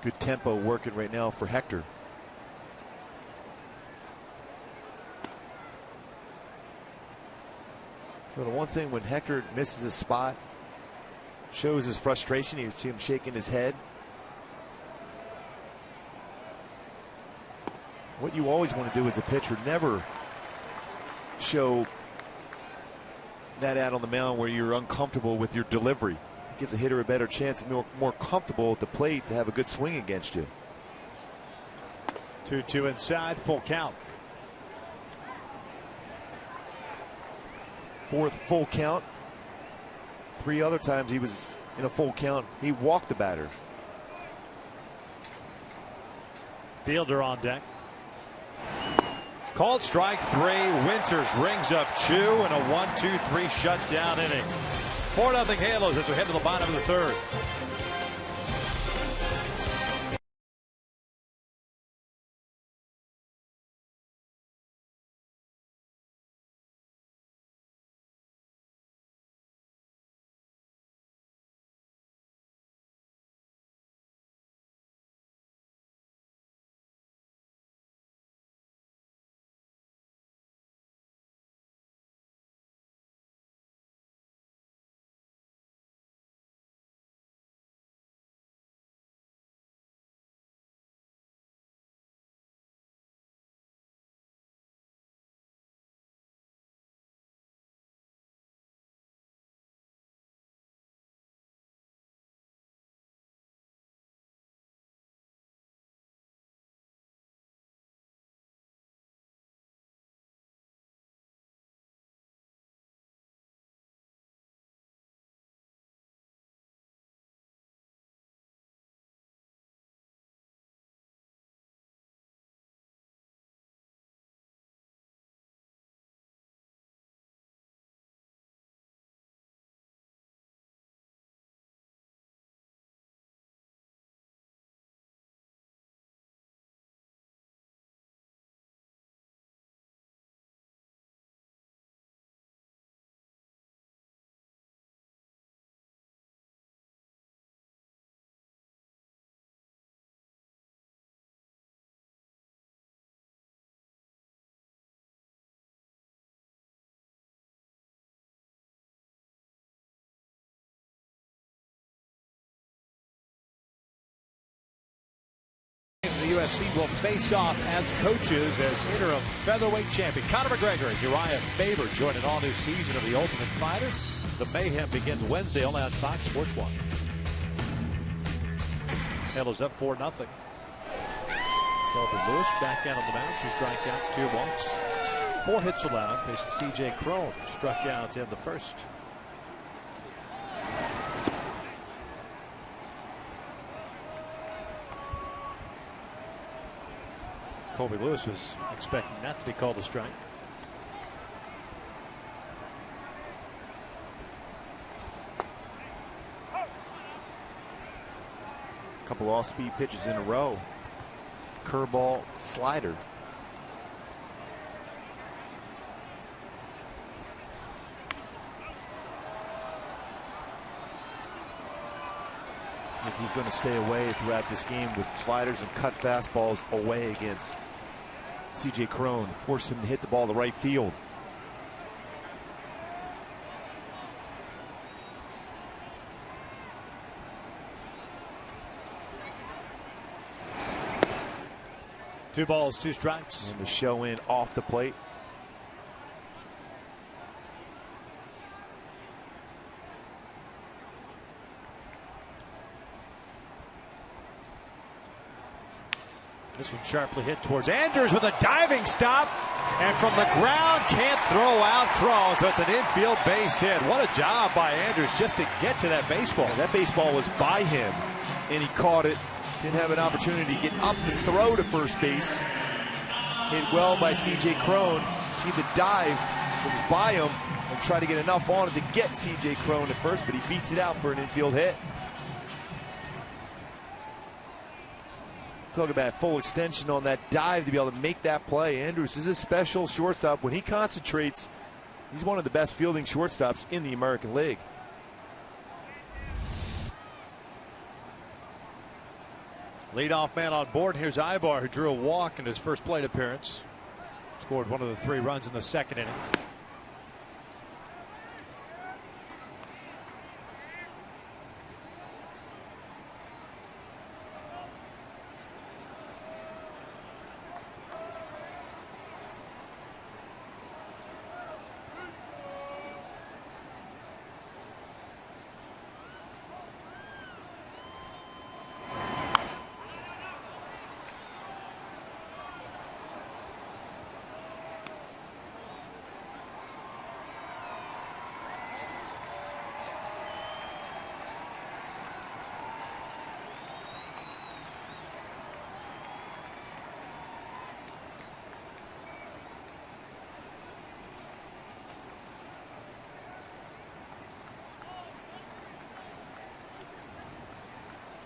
Good tempo working right now for Hector. So the one thing when Hector misses a spot, shows his frustration. You see him shaking his head. What you always want to do as a pitcher, never show that out on the mound where you're uncomfortable with your delivery. It gives the hitter a better chance, more comfortable at the plate to have a good swing against you. 2-2 inside, full count. Fourth full count. 3 other times he was in a full count. He walked the batter. Fielder on deck. Called strike 3. Winters rings up Choo and a 1-2-3 shutdown inning. 4-0 Halos as we head to the bottom of the third. The UFC will face off as coaches as interim featherweight champion Conor McGregor and Uriah Faber join an all-new season of The Ultimate Fighter. The mayhem begins Wednesday only on Fox Sports 1. Halos up 4-0. Colby Lewis back out on the mound. 2 strikeouts, 2 walks. 4 hits allowed, facing C.J. Crone, struck out in the first. Colby Lewis was expecting that to be called a strike. Couple off-speed pitches in a row. Curveball, slider. I think he's going to stay away throughout this game with sliders and cut fastballs away against C.J. Crone. Force him to hit the ball to right field. Two balls, 2 strikes. And the show in off the plate. This one sharply hit towards Anders with a diving stop. And from the ground, can't throw out throw. So it's an infield base hit. What a job by Anders just to get to that baseball. Yeah, that baseball was by him, and he caught it. Didn't have an opportunity to get up and throw to first base. Hit well by C.J. Cron. See the dive was by him and try to get enough on it to get C.J. Cron at first, but he beats it out for an infield hit. Talk about full extension on that dive to be able to make that play. Andrews is a special shortstop. When he concentrates, he's one of the best fielding shortstops in the American League. Leadoff man on board. Here's Ibar, who drew a walk in his first plate appearance. Scored one of the 3 runs in the second inning.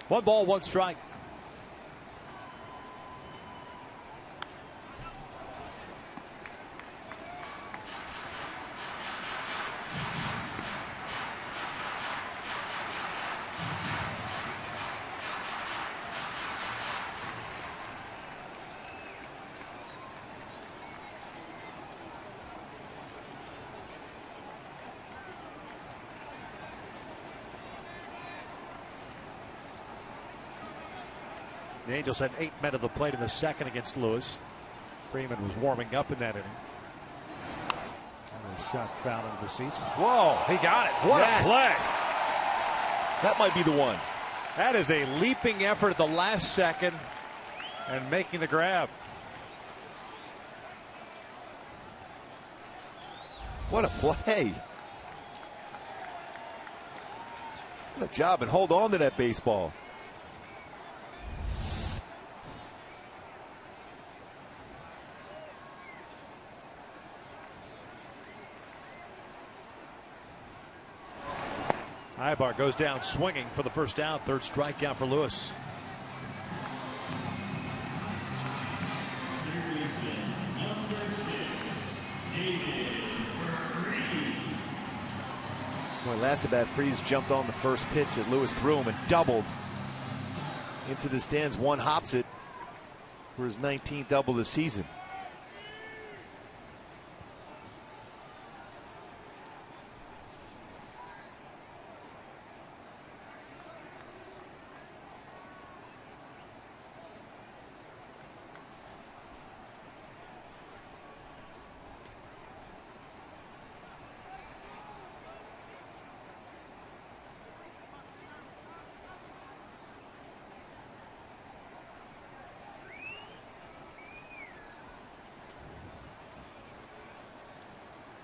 One ball, one strike. The Angels had 8 men at the plate in the second against Lewis. Freeman was warming up in that inning. And a shot foul into the seats. Whoa, he got it. What a play. That might be the one. That is a leaping effort at the last second and making the grab. What a play. What a job, and hold on to that baseball. Ibar goes down swinging for the first down. 3rd strikeout for Lewis. Boy, last at bat, Freese jumped on the first pitch that Lewis threw him and doubled into the stands. One hops it for his 19th double this season.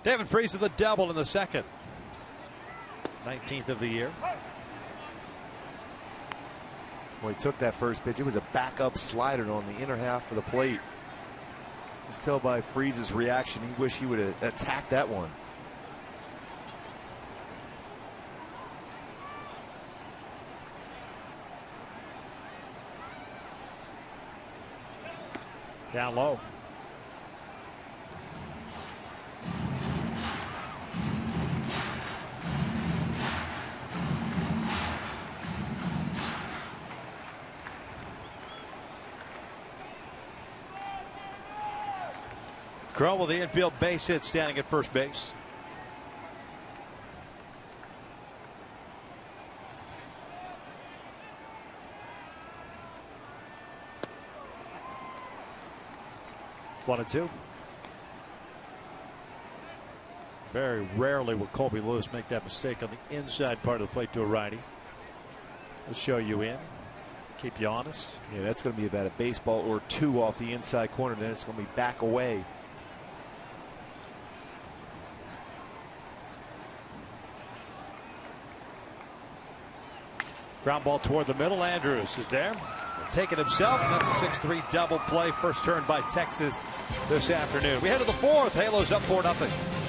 Devin Freese with a double in the second. 19th of the year. Well, he took that first pitch. It was a backup slider on the inner half of the plate. Let's tell by Freese's reaction, he wished he would have attacked that one. Down low. Cron with the infield base hit, standing at first base. One and two. Very rarely will Colby Lewis make that mistake on the inside part of the plate to a righty. We'll show you in. Keep you honest. Yeah, that's going to be about a baseball or two off the inside corner. Then it's going to be back away. Ground ball toward the middle. Andrews is there. Take it himself, and that's a 6-3 double play. First turn by Texas this afternoon. We head to the fourth. Halos up 4-0.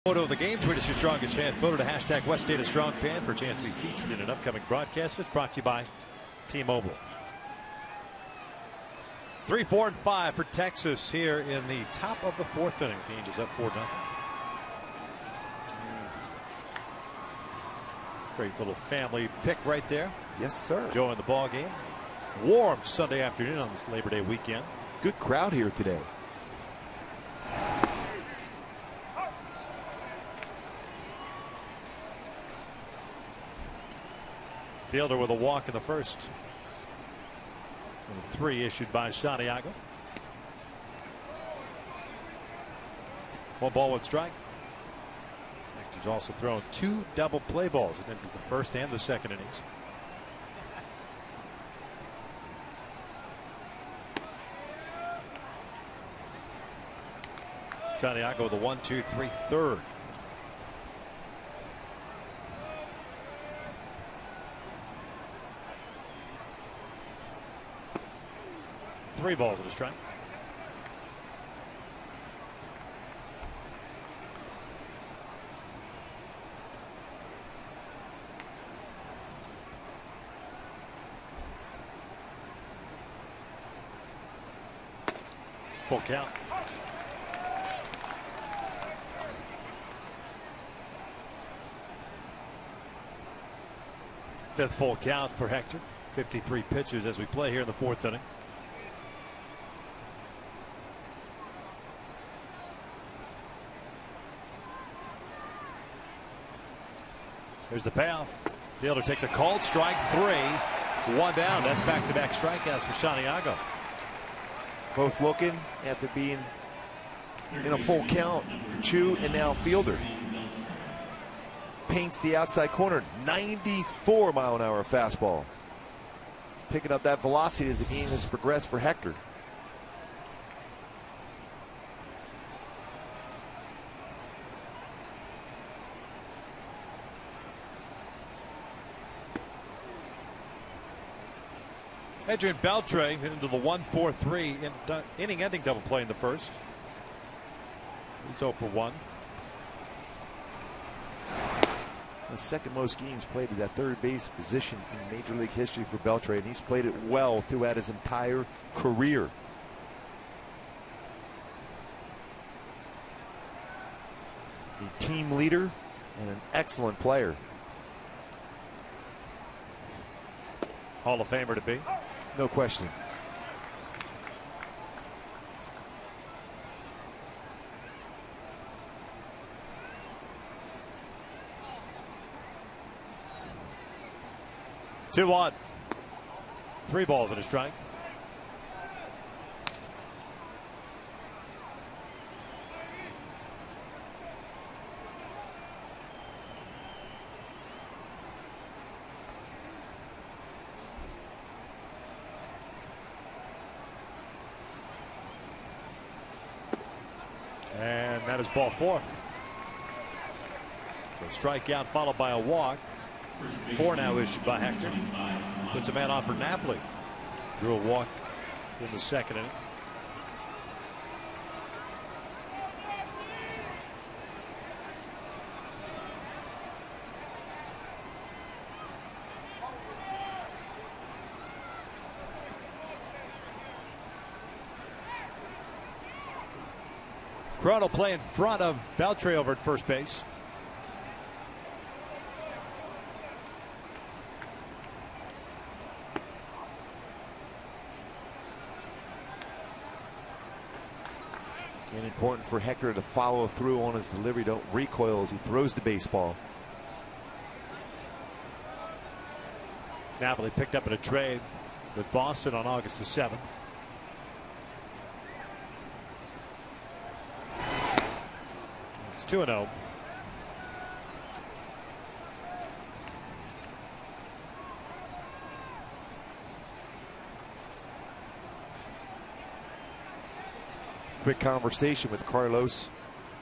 Photo of the game. Tweet us your strongest fan photo to hashtag West Data Strong Fan for a chance to be featured in an upcoming broadcast. It's brought to you by T-Mobile. 3, 4, and 5 for Texas here in the top of the fourth inning. Angels up 4-0. Great little family pick right there. Yes, sir. Enjoying the ball game. Warm Sunday afternoon on this Labor Day weekend. Good crowd here today. Fielder with a walk in the first. And 3 issued by Santiago. 1 ball, 1 strike. He's also thrown 2 double play balls into the first and the second innings. Santiago with a 1-2-3 third. Three balls and a strike. Full count. Fifth full count for Hector. 53 pitches as we play here in the fourth inning. There's the payoff. Fielder takes a called strike, 3. 1 down. That's back-to-back strikeouts for Santiago. Both looking after being in a full count. Chu and now Fielder. Paints the outside corner. 94-mile-an-hour fastball. Picking up that velocity as the game has progressed for Hector. Adrian Beltre hit into the 1-4-3 inning-ending double play in the first. He's 0 for 1. The second most games played at that third base position in Major League history for Beltre, and he's played it well throughout his entire career. a team leader and an excellent player. Hall of Famer to be. No question. Two on. 3 balls and a strike. And that is ball 4. So strikeout followed by a walk. 4 now issued by Hector. Puts a man on for Napoli. Drew a walk in the second inning. Cron will play in front of Beltre over at first base. And important for Hector to follow through on his delivery. Don't recoil as he throws the baseball. Napoli picked up in a trade with Boston on August the 7th. It's 2-0. Quick conversation with Carlos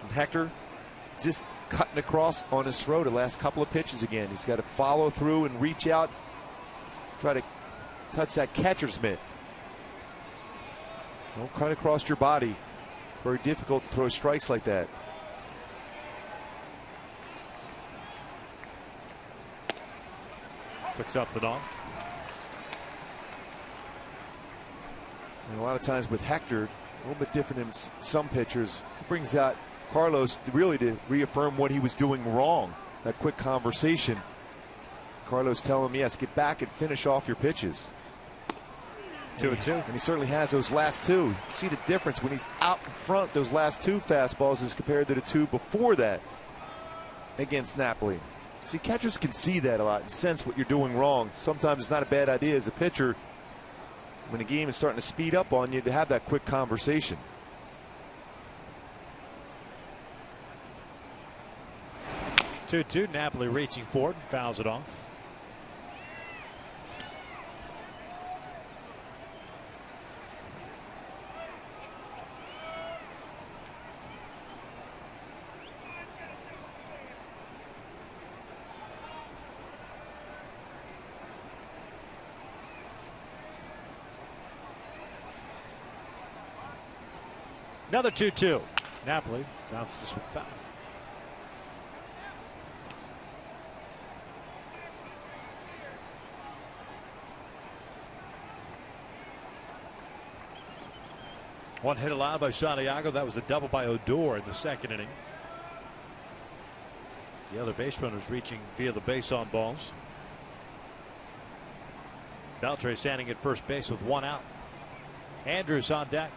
and Hector. Just cutting across on his throw the last couple of pitches again. He's got to follow through and reach out. Try to touch that catcher's mitt. Don't cut across your body. Very difficult to throw strikes like that. Took something off. And a lot of times with Hector, a little bit different than some pitchers, brings out Carlos to reaffirm what he was doing wrong. That quick conversation. Carlos telling him, yes, get back and finish off your pitches. 2-2. And he certainly has those last 2. See the difference when he's out in front, those last 2 fastballs as compared to the 2 before that against Napoli. See, catchers can see that a lot and sense what you're doing wrong. Sometimes it's not a bad idea as a pitcher, when the game is starting to speed up on you, to have that quick conversation. Napoli reaching forward and fouls it off. Another 2-2. Napoli bounces this one foul. One hit allowed by Santiago. That was a double by Odor in the second inning. The other base runners reaching via the base on balls. Beltre standing at first base with 1 out. Andrews on deck.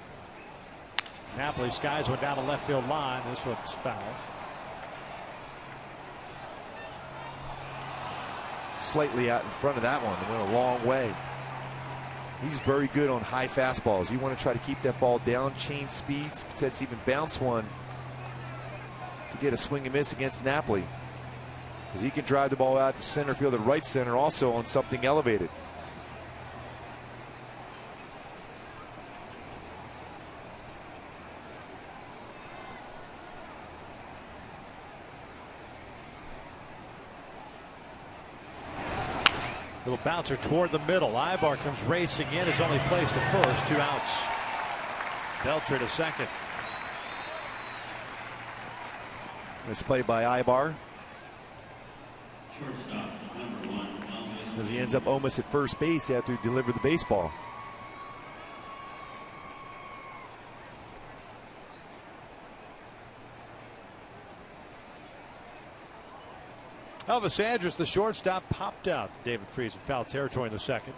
Napoli skies one down the left field line. This one's foul. Slightly out in front of that one. It went a long way. He's very good on high fastballs. You want to try to keep that ball down, change speeds, potentially even bounce one to get a swing and miss against Napoli. Because he can drive the ball out to center field and right center also on something elevated. Little bouncer toward the middle. Ibar comes racing in. Is only placed to first. 2 outs. Beltre to second. This play by Ibar. Shortstop, number 1, As he ends up almost at first base after he delivered the baseball. Elvis Andrus, the shortstop, popped out. David Freese in foul territory in the second.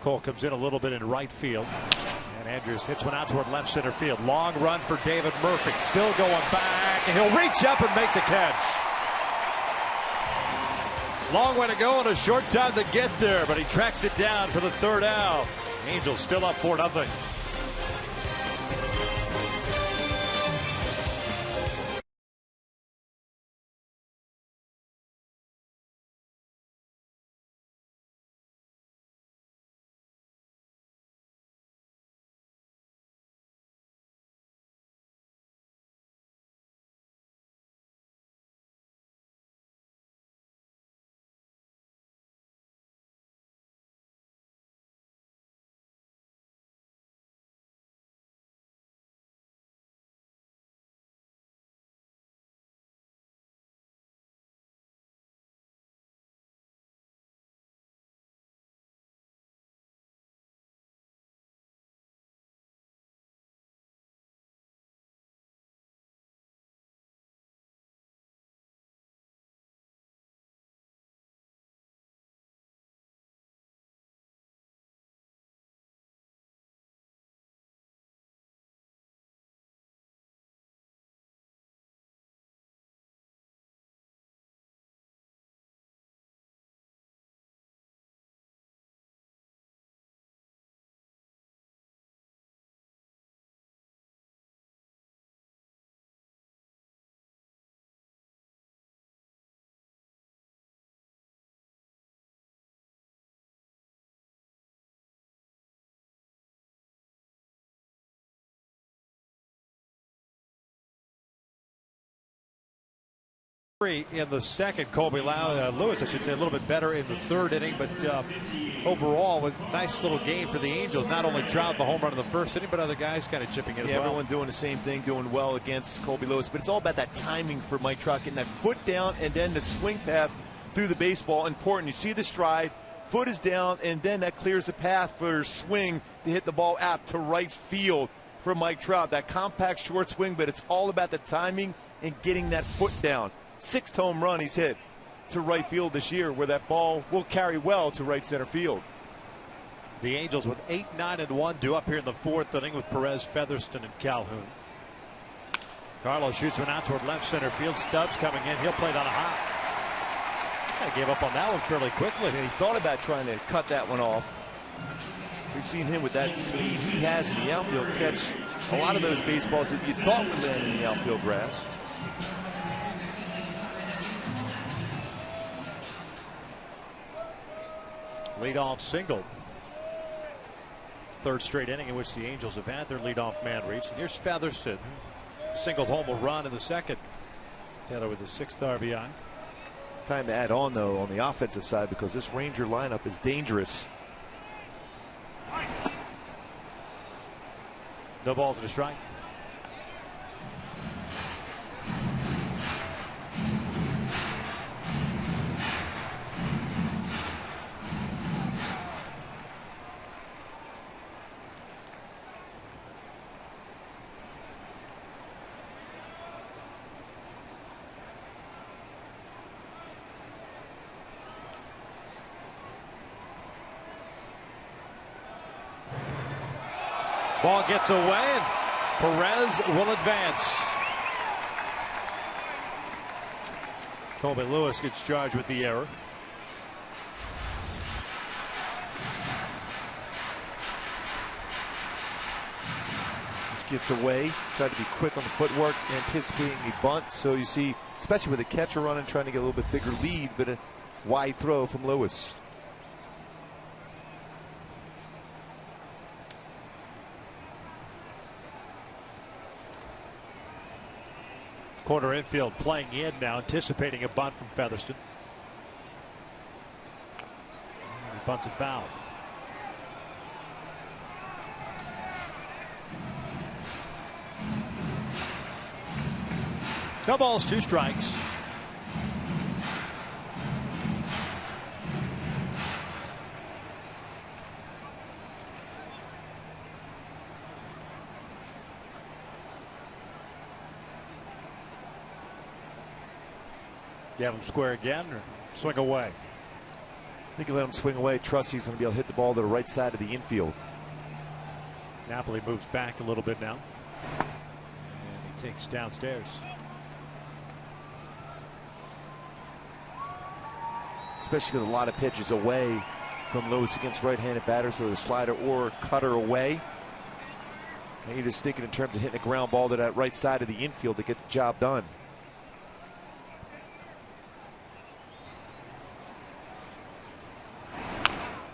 Cole comes in a little bit in right field. And Andrus hits one out toward left center field. Long run for David Murphy. Still going back. And he'll reach up and make the catch. Long way to go and a short time to get there. But he tracks it down for the third out. Angels still up 4-0. In the second, Colby Lewis, I should say, a little bit better in the third inning, but overall, with a nice little game for the Angels. Not only Trout the home run in the first inning, but other guys kind of chipping in as well. Everyone doing the same thing, doing well against Colby Lewis, but it's all about that timing for Mike Trout, getting that foot down and then the swing path through the baseball. Important. You see the stride, foot is down, and then that clears the path for swing to hit the ball out to right field for Mike Trout. That compact short swing, but it's all about the timing and getting that foot down. 6th home run he's hit to right field this year, where that ball will carry well to right center field. The Angels with 8-9-1 due up here in the 4th inning with Perez, Featherston, and Calhoun. Carlos shoots one out toward left center field. Stubbs coming in. He'll play it on a hop. Kind of gave up on that one fairly quickly. And he thought about trying to cut that one off. We've seen him with that speed he has in the outfield catch a lot of those baseballs that you thought would land in the outfield grass. Leadoff single. 3rd straight inning in which the Angels have had their leadoff man reach. And here's Featherston. Singled home a run in the second. Taylor with the 6th RBI. Time to add on, though, on the offensive side, because this Ranger lineup is dangerous. No balls and a strike. Ball gets away, and Perez will advance. Colby Lewis gets charged with the error. Just gets away, tried to be quick on the footwork, anticipating the bunt. So you see, especially with a catcher running, trying to get a little bit bigger lead, but a wide throw from Lewis. Corner infield playing in now, anticipating a bunt from Featherston. He bunts it foul. No balls, 2 strikes. You have him square again or swing away? I think you let him swing away. Trust he's going to be able to hit the ball to the right side of the infield. Napoli moves back a little bit now. And he takes downstairs. Especially because a lot of pitches away from Lewis against right-handed batters with a slider or a cutter away. And you're just thinking in terms of hitting a ground ball to that right side of the infield to get the job done.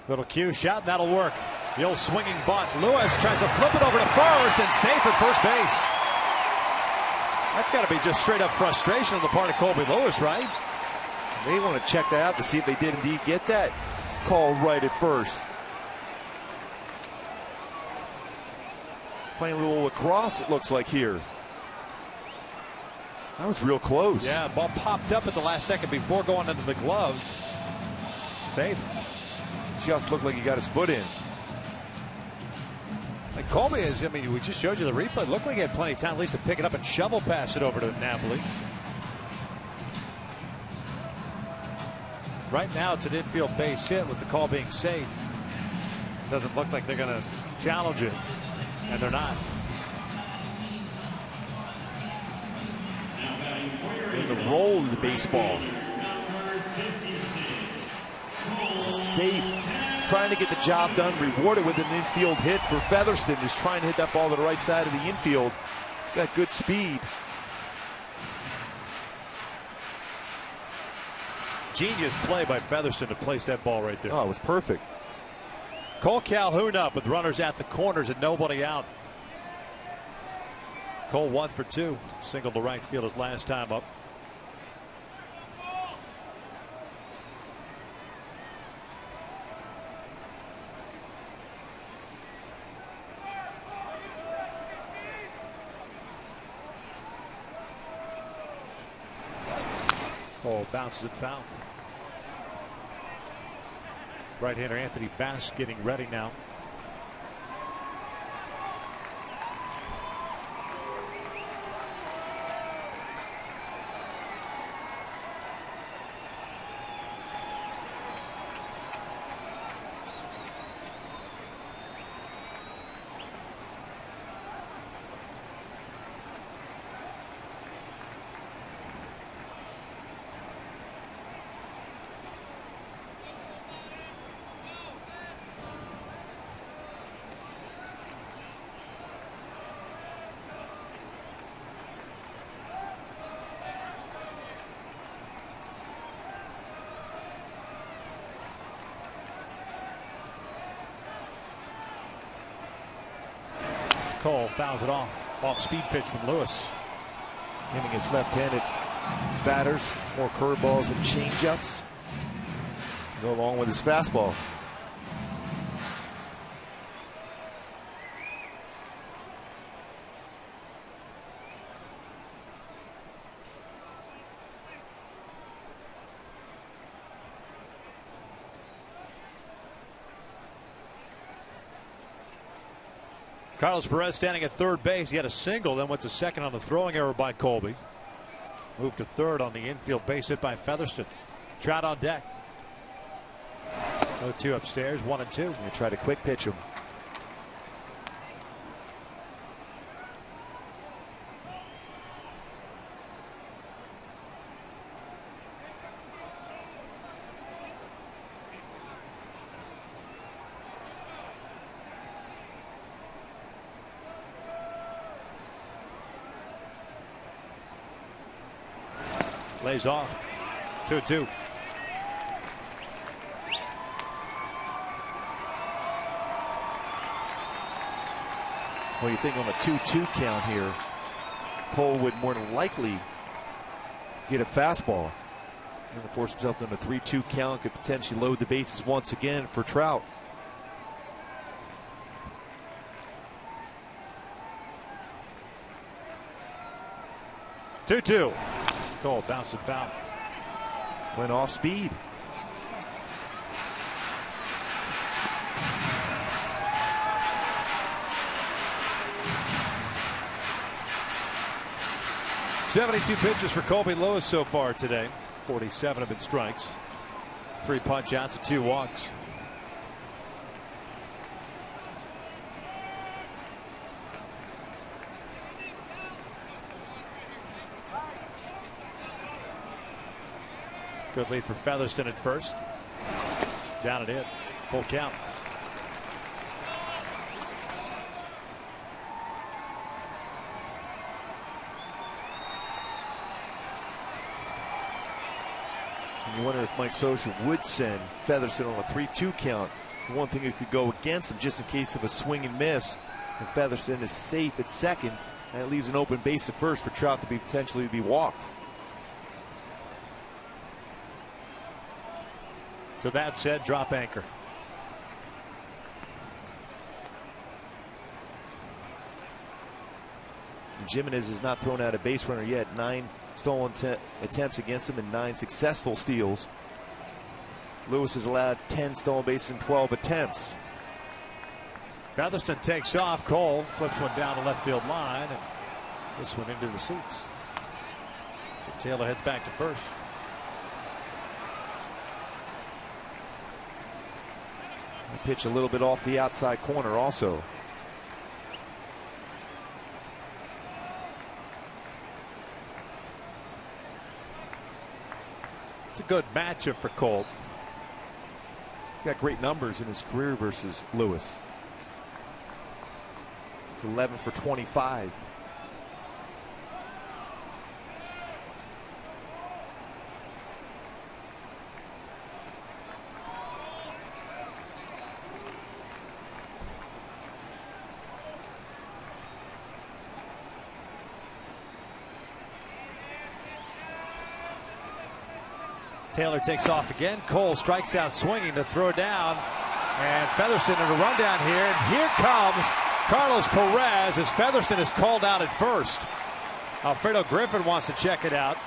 Little cue shot, and that'll work. The old swinging bunt. Lewis tries to flip it over to first and safe at first base. That's got to be just straight up frustration on the part of Colby Lewis, right? They want to check that out to see if they did indeed get that call right at first. Playing a little lacrosse, it looks like here. That was real close. Yeah, ball popped up at the last second before going into the glove. Safe. Just looked like he got his foot in. Like Colby is, I mean, we just showed you the replay. It looked like he had plenty of time at least to pick it up and shovel pass it over to Napoli. Right now it's an infield base hit with the call being safe. Doesn't look like they're going to challenge it, and they're not. The roll of the baseball. It's safe. Trying to get the job done, rewarded with an infield hit for Featherston, who's trying to hit that ball to the right side of the infield. He's got good speed. Genius play by Featherston to place that ball right there. Oh, it was perfect. Cole Calhoun up with runners at the corners and nobody out. Cole 1 for 2. Single to right field his last time up. Cole bounces it foul. Right-hander Anthony Bass getting ready now. Cole fouls it off. Off-speed pitch from Lewis. Giving his left-handed batters more curveballs and change-ups. Go along with his fastball. Carlos Perez standing at third base. He had a single, then went to second on the throwing error by Colby. Moved to third on the infield base hit by Featherston. Trout on deck. 0-2 upstairs, 1-2. They try to quick pitch him. Lays off. 2-2. Well, you think on a 2-2 count here, Cole would more than likely get a fastball. And force himself into a 3-2 count, could potentially load the bases once again for Trout. Two-two. Cole bounced it foul. Went off speed. .72 pitches for Colby Lewis so far today. 47 have been strikes. 3 punch outs and 2 walks. Good lead for Featherston at first. Down and in. Full count. And you wonder if Mike Scioscia would send Featherston on a 3-2 count. One thing that could go against him just in case of a swing and miss. And Featherston is safe at second. And it leaves an open base at first for Trout to be potentially be walked. So that said, drop anchor. Jimenez has not thrown out a base runner yet. 9 stolen attempts against him and 9 successful steals. Lewis has allowed 10 stolen bases in 12 attempts. Featherston takes off. Cole flips one down the left field line, and this one into the seats. So Taylor heads back to first. A pitch a little bit off the outside corner also. It's a good matchup for Cole. He's got great numbers in his career versus Lewis. It's 11 for 25. Taylor takes off again. Cole strikes out swinging to throw down. And Featherston in a rundown here. And here comes Carlos Perez as Featherston is called out at first. Alfredo Griffin wants to check it out,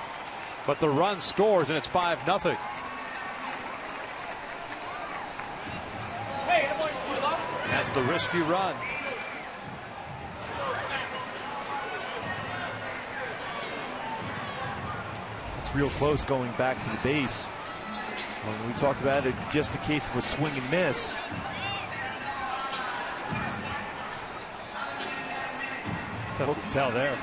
but the run scores and it's 5-0. That's the risky run. Real close going back to the base. When we talked about it, just the case of a swing and miss. Tough to tell there.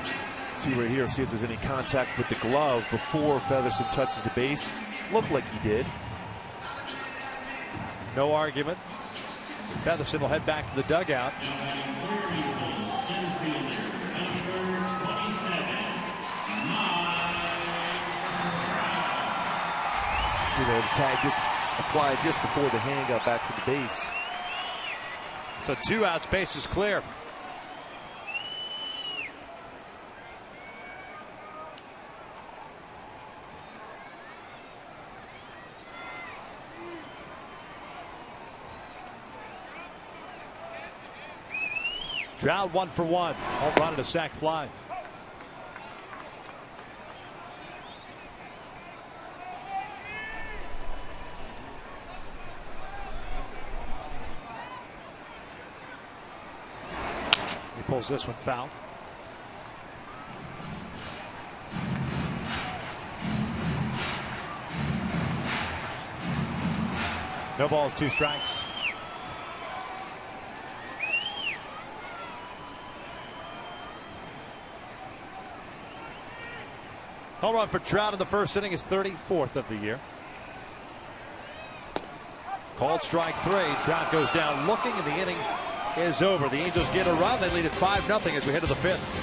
See right here, see if there's any contact with the glove before Featherston touches the base. Looked like he did. No argument. Featherston will head back to the dugout. See there, the tag just applied just before the hand got back to the base. So 2 outs, base is clear. Trout 1 for 1. Home run and a sac fly. Pulls this one foul. No balls, 2 strikes. Home run for Trout in the first inning, his 34th of the year. Called strike 3. Trout goes down looking, and the inning is over. The Angels get a run. They lead at 5-0 as we head to the 5th.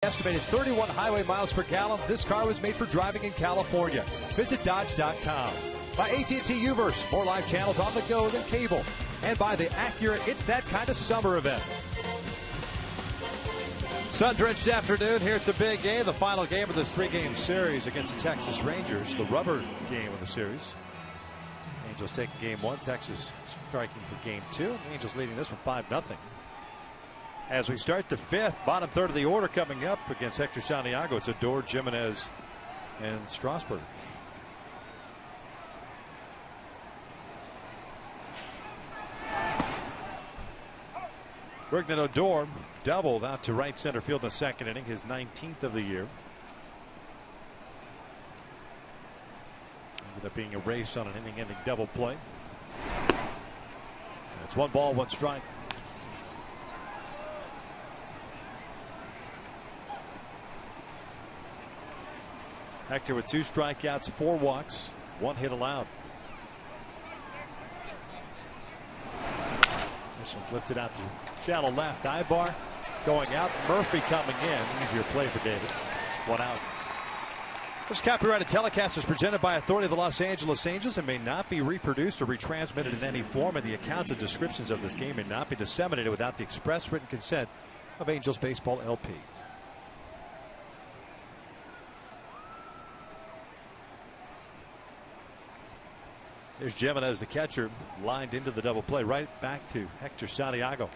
Estimated 31 highway miles per gallon. This car was made for driving in California. Visit Dodge.com. By AT&T Uverse, more live channels on the go than cable. And by the Accurate It's That Kind of Summer event. Sun-drenched afternoon here at the Big A, the final game of this three-game series against the Texas Rangers, the rubber game of the series. Angels taking game one, Texas striking for game two. The Angels leading this one 5-0. As we start the fifth, bottom third of the order coming up against Hector Santiago. It's Adore, Jimenez, and Strasburg. Rougned Odor doubled out to right center field in the second inning, his 19th of the year. Ended up being erased on an inning-ending double play. That's 1 ball, 1 strike. Hector with 2 strikeouts, 4 walks, 1 hit allowed. This one's lifted out to shallow left. Ibar going out. Murphy coming in. Easier play for David. 1 out. This copyrighted telecast is presented by authority of the Los Angeles Angels and may not be reproduced or retransmitted in any form, and the accounts and descriptions of this game may not be disseminated without the express written consent of Angels Baseball LP. There's Jimenez, the catcher, lined into the double play, right back to Hector Santiago.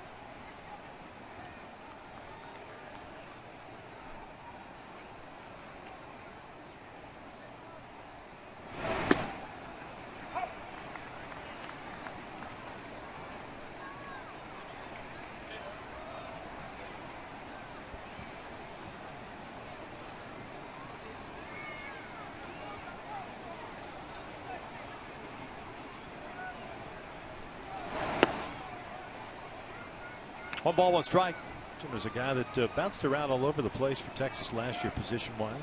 One ball, 1 strike. Jim is a guy that bounced around all over the place for Texas last year, position-wise.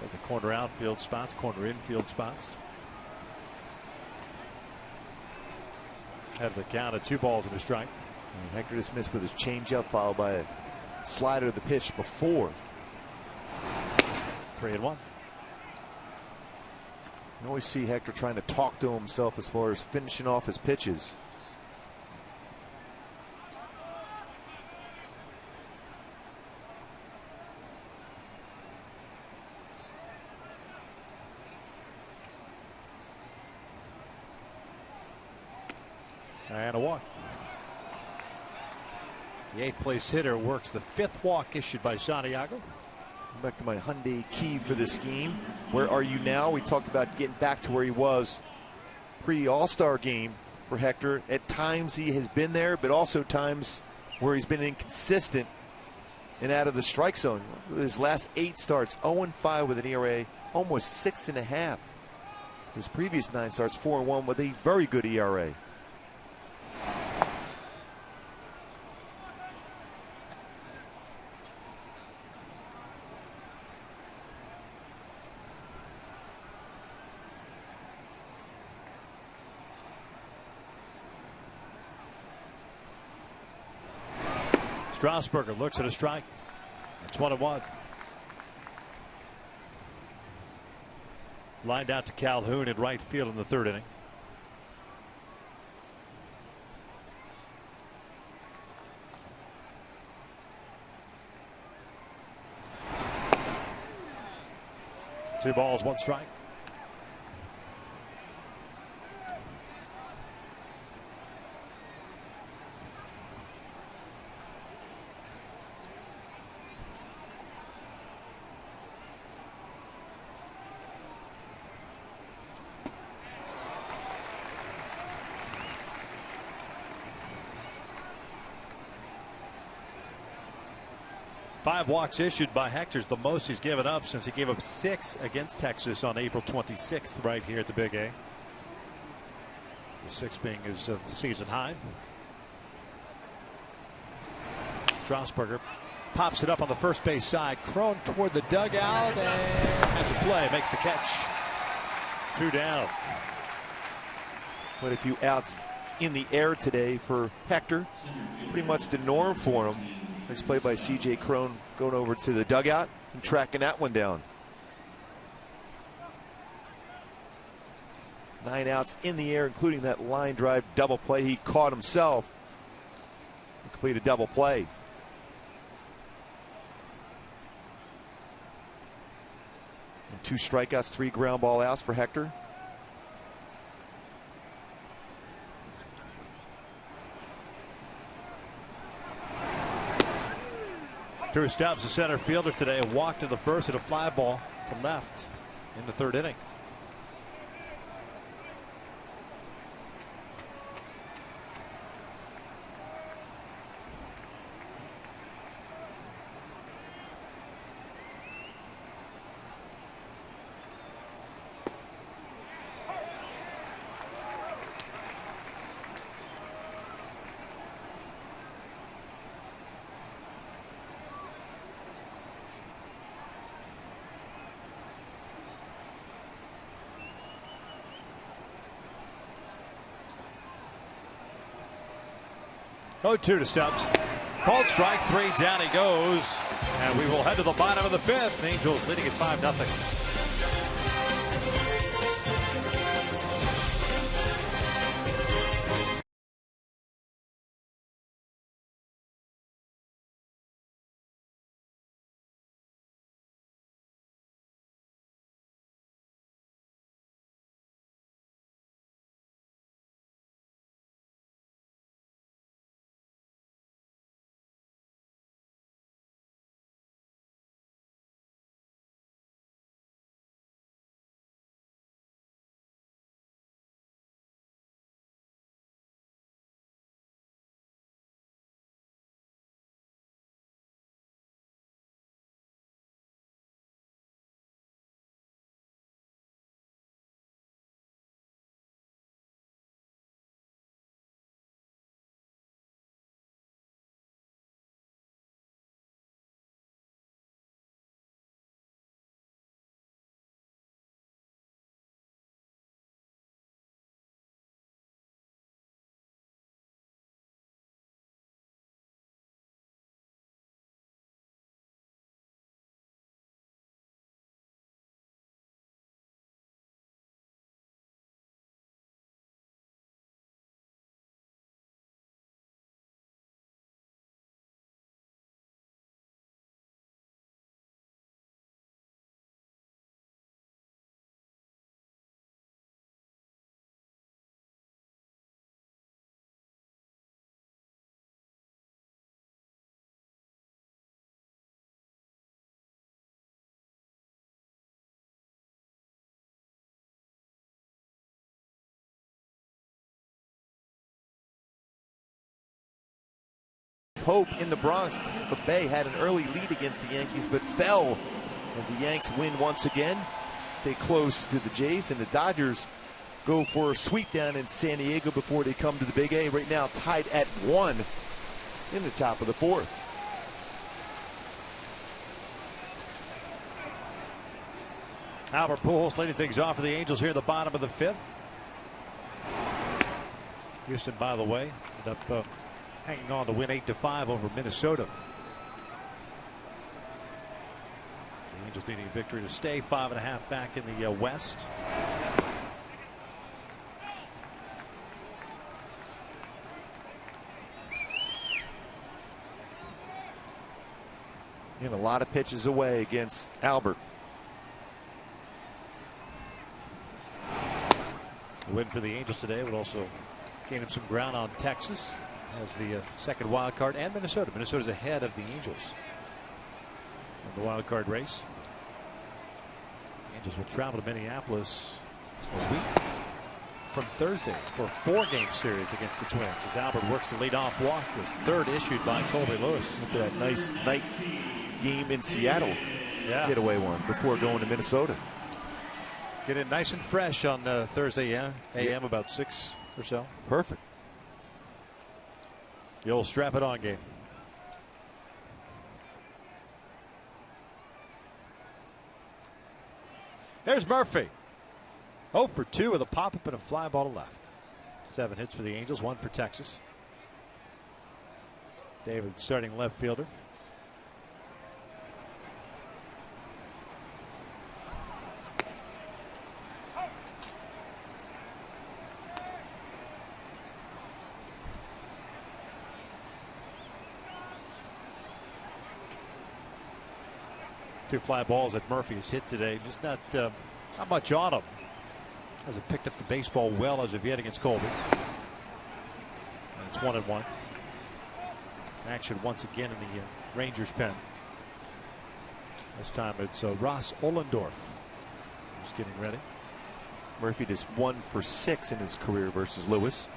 Had the corner outfield spots, corner infield spots. Had the count of 2 balls and a strike. And Hector dismissed with his changeup, followed by a slider to the pitch before. 3-1. You always see Hector trying to talk to himself as far as finishing off his pitches. And a walk. The 8th place hitter works the 5th walk issued by Santiago. Back to my Hyundai key for this game. Where are you now? We talked about getting back to where he was pre-All-Star game for Hector. At times he has been there, but also times where he's been inconsistent and out of the strike zone. His last 8 starts, 0-5 with an ERA, almost 6.5. His previous 9 starts, 4-1 with a very good ERA. Strasburger looks at a strike. It's 1-1. Lined out to Calhoun in right field in the 3rd inning. Two balls, 1 strike. Five walks issued by Hector's the most he's given up since he gave up 6 against Texas on April 26th right here at the Big A. The 6 being his season high. Strasburger pops it up on the first base side. Crone toward the dugout and has a play, makes the catch. 2 down. But a few outs in the air today for Hector. Pretty much the norm for him. Nice play by C.J. Cron going over to the dugout and tracking that one down. 9 outs in the air, including that line drive double play he caught himself. Complete a double play. And 2 strikeouts, 3 ground ball outs for Hector. Drew Stubbs, the center fielder today, walked in the first and a fly ball to left in the 3rd inning. Oh, 2 to Stubbs. Called strike 3. Down he goes. And we will head to the bottom of the 5th. Angels leading at 5-0. Hope in the Bronx. Tampa Bay had an early lead against the Yankees, but fell as the Yanks win once again. Stay close to the Jays, and the Dodgers go for a sweep down in San Diego before they come to the Big A. Right now tied at 1 in the top of the 4th. Albert Pujols leading things off for the Angels here at the bottom of the 5th. Houston, by the way, ended up hanging on to win 8-5 over Minnesota. The Angels needing a victory to stay 5.5 back in the West. And a lot of pitches away against Albert. A win for the Angels today would also gain him some ground on Texas as the second wild card, and Minnesota. Minnesota's ahead of the Angels in the wild card race. The Angels will travel to Minneapolis a week from Thursday for a 4-game series against the Twins as Albert works the leadoff walk, his 3rd issued by Colby Lewis. Into that nice night game in Seattle. Getaway one before going to Minnesota. Get in nice and fresh on Thursday a.m. about 6 or so. Perfect. The old strap it on game. There's Murphy. 0 for 2 with a pop up and a fly ball to left. 7 hits for the Angels, 1 for Texas. David, starting left fielder. Two fly balls that Murphy has hit today. Just not much on him. Hasn't picked up the baseball well as of yet against Colby. And it's 1-1. Action once again in the Rangers pen. This time it's Ross Ollendorf who's getting ready. Murphy just 1 for 6 in his career versus Lewis.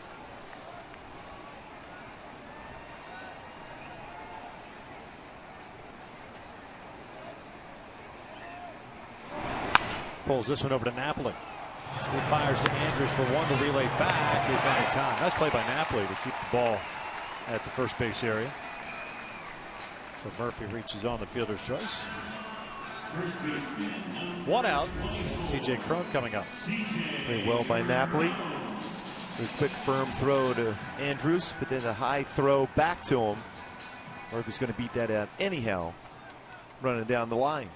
Pulls this one over to Napoli. He fires to Andrews for one. The relay back is not in time. That's play by Napoli to keep the ball at the first base area. So Murphy reaches on the fielder's choice. One out. C.J. Cron coming up. Played well by Napoli. A quick firm throw to Andrews, but then a high throw back to him. Murphy's going to beat that out anyhow, running down the line.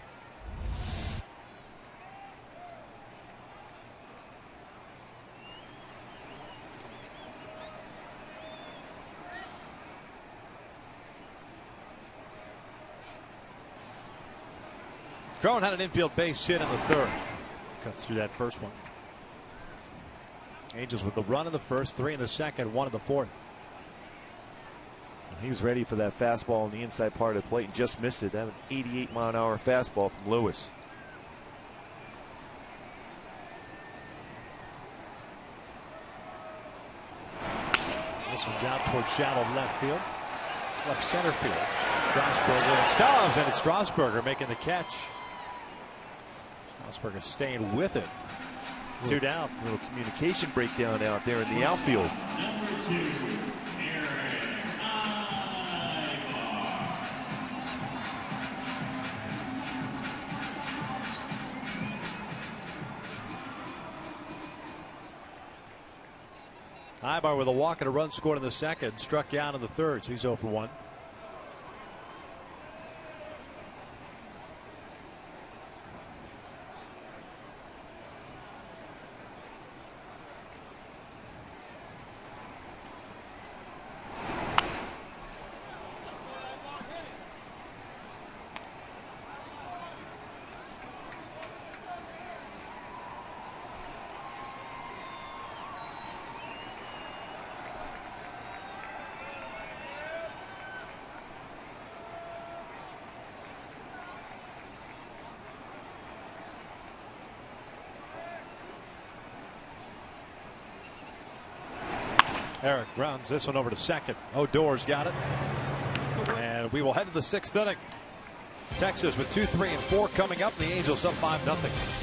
Cron had an infield base hit in the third. Cuts through that first one. Angels with the run in the first, 3 in the second, 1 in the fourth. He was ready for that fastball on the inside part of the plate and just missed it. That was an 88-mile-an-hour fastball from Lewis. This one's out towards shallow left field. Left center field. Strasburger and Stubbs, and it's Strasburger making the catch. Strasburger staying with it. 2 down. A little communication breakdown out there in the outfield. Ibar with a walk and a run scored in the second. Struck out in the third, so he's 0 for 1. Eric runs this one over to second. Odor's got it. And we will head to the 6th inning. Texas with 2, 3, and 4 coming up. The Angels up 5-0.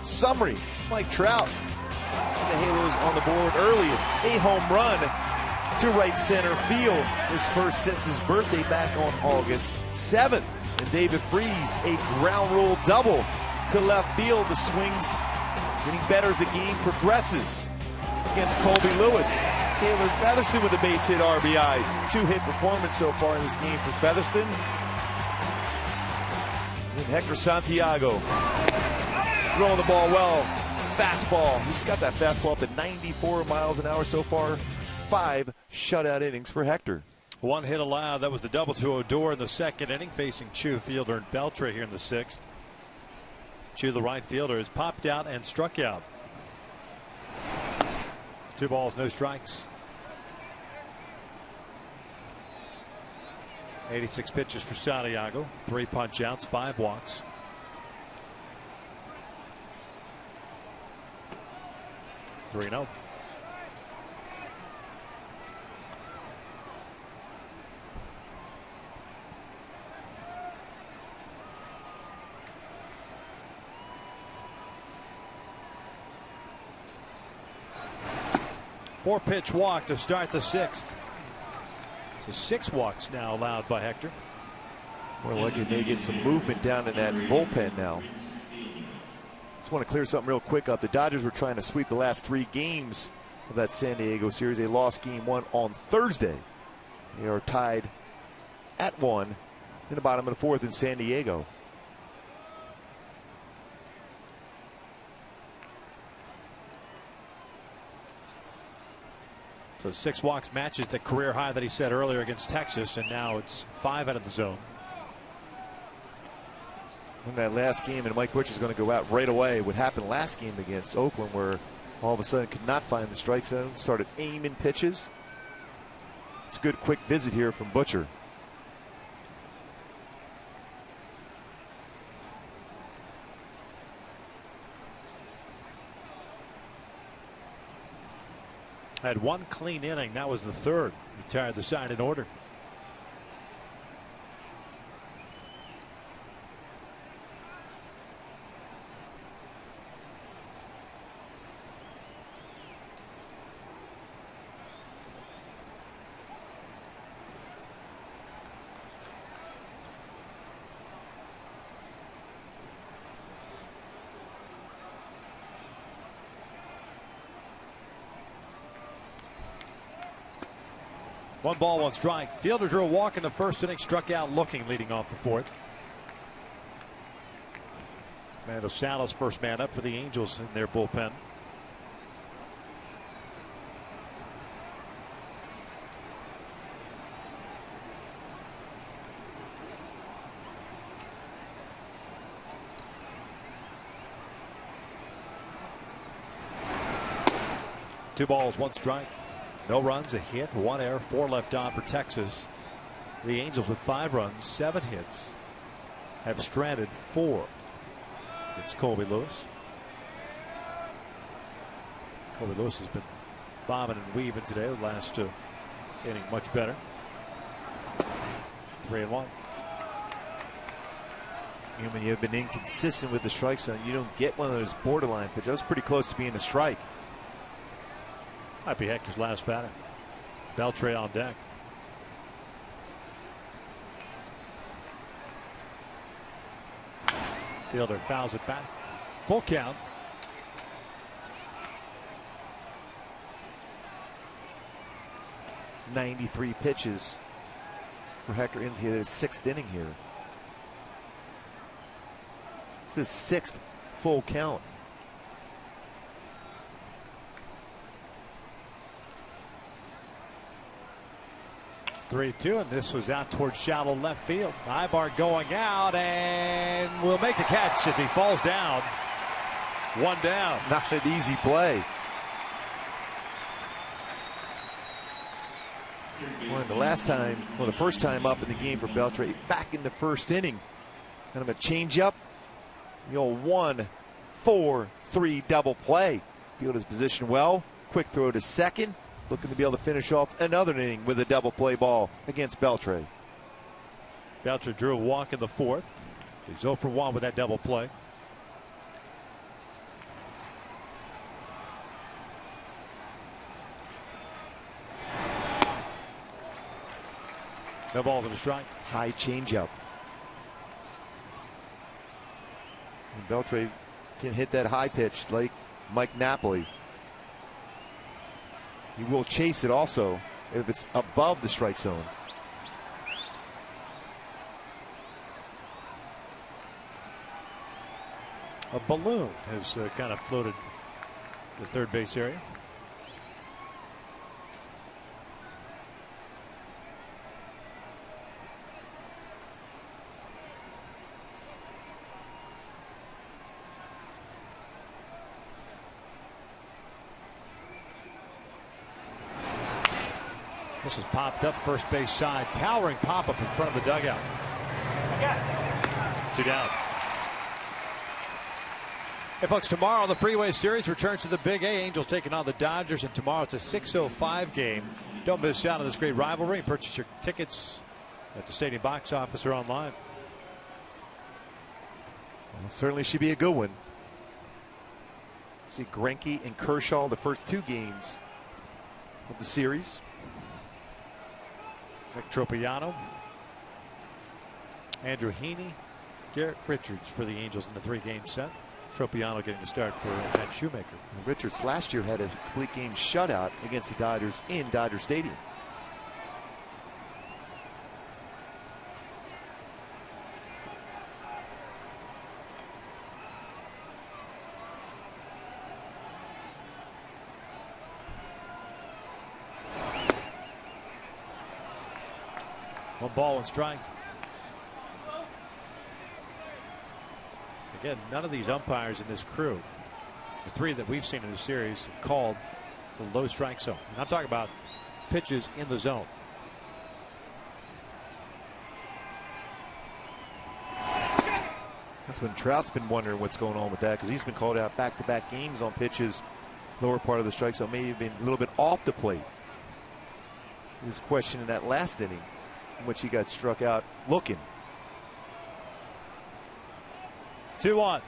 summary. Mike Trout, the Halos on the board early. A home run to right center field. His first since his birthday back on August 7th. And David Freese, a ground rule double to left field. The swings getting better as the game progresses against Colby Lewis. Taylor Featherston with a base hit RBI. 2-hit performance so far in this game for Featherston. And Hector Santiago throwing the ball well. Fastball. He's got that fastball up to 94 miles an hour so far. 5 shutout innings for Hector. 1 hit allowed. That was the double to Odor in the second inning, facing Chu, Fielder, and Beltre here in the 6th. Chu, the right fielder, has popped out and struck out. 2 balls, no strikes. 86 pitches for Santiago. 3 punch outs, 5 walks. Three-0. Four-pitch walk to start the 6th. So 6 walks now allowed by Hector. More likely they get some movement down in that bullpen now. Just want to clear something real quick up. The Dodgers were trying to sweep the last 3 games of that San Diego series. They lost game 1 on Thursday. They are tied at 1 in the bottom of the 4th in San Diego. So 6 walks matches the career high that he set earlier against Texas, and now it's 5 out of the zone. In that last game, and Mike Butcher's going to go out right away. What happened last game against Oakland, where all of a sudden could not find the strike zone, started aiming pitches. It's a good quick visit here from Butcher. Had 1 clean inning. That was the 3rd. Retired the side in order. One ball, 1 strike. Fielder drew a walk in the 1st inning, struck out looking, leading off the 4th. Mando Salas, first man up for the Angels in their bullpen. Two balls, 1 strike. No runs, a hit, 1 error, 4 left on for Texas. The Angels with 5 runs, 7 hits, have stranded 4 against Colby Lewis. Colby Lewis has been bobbing and weaving today. The last inning much better. 3-1. When you've been inconsistent with the strike zone, you don't get one of those borderline pitches. That was pretty close to being a strike. Might be Hector's last batter. Beltre on deck. Fielder fouls it back. Full count. .93 pitches for Hector into his 6th inning here. It's his 6th full count. (3-2), and this was out towards shallow left field. Ibar going out and will make the catch as he falls down. 1 down. Not an easy play. Well, the first time up in the game for Beltre, back in the 1st inning. Kind of a changeup. The old 1-4-3 double play. Field is positioned well. Quick throw to second. Looking to be able to finish off another inning with a double play ball against Beltre. Beltre drew a walk in the 4th. He's 0 for 1 with that double play. No balls and a strike. High changeup. And Beltre can hit that high pitch like Mike Napoli. He will chase it also if it's above the strike zone. A balloon has kind of floated the third base area. This is popped up first base side. Towering pop up in front of the dugout. 2 down. Hey folks, tomorrow the Freeway Series returns to the Big A. Angels taking on the Dodgers, and tomorrow it's a 6:05 game. Don't miss out on this great rivalry. Purchase your tickets at the stadium box office or online. Well, certainly should be a good one. See Greinke and Kershaw the first 2 games of the series. Nick Tropiano, Andrew Heaney, Garrett Richards for the Angels in the 3-game set. Tropiano getting the start for Ben Shoemaker. And Richards last year had a complete game shutout against the Dodgers in Dodger Stadium. One ball, 1 strike. Again, none of these umpires in this crew, the 3 that we've seen in the series, have called the low strike zone. And I'm talking about pitches in the zone. That's when Trout's been wondering what's going on with that, because he's been called out back-to-back games on pitches lower part of the strike zone, maybe been a little bit off the plate. He was questioning that last inning in which he got struck out looking. 2-1.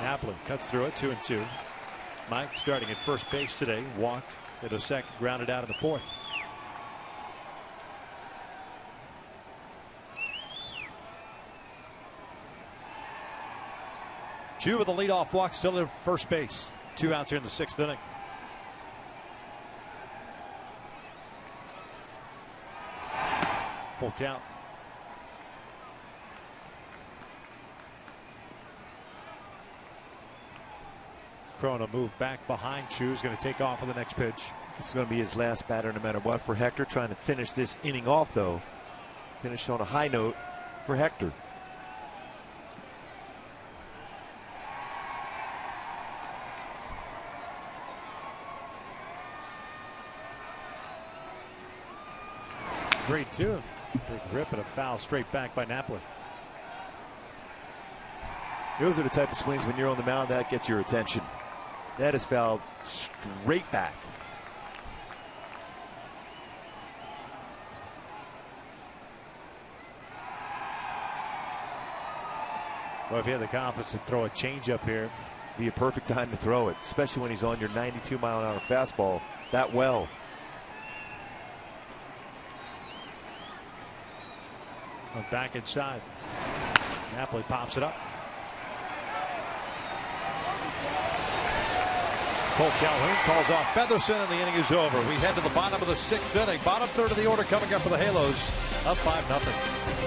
Napoli cuts through it, 2-2. Mike starting at first base today, walked at a second, grounded out in the 4th. Chu with the leadoff walk, still in first base. 2 outs here in the 6th inning. Full count. Corona move back behind Chu. Is going to take off on the next pitch. This is going to be his last batter no matter what for Hector. Trying to finish this inning off, though. Finish on a high note for Hector. Great too. Big rip and a foul straight back by Napoli. Those are the type of swings when you're on the mound that gets your attention. That is fouled straight back. Well, if he had the confidence to throw a changeup here, be a perfect time to throw it, especially when he's on your 92-mile-an-hour fastball that well. Back inside. Napoli pops it up. Cole Calhoun calls off Featherston, and the inning is over. We head to the bottom of the 6th inning. Bottom third of the order coming up for the Halos. Up 5-0.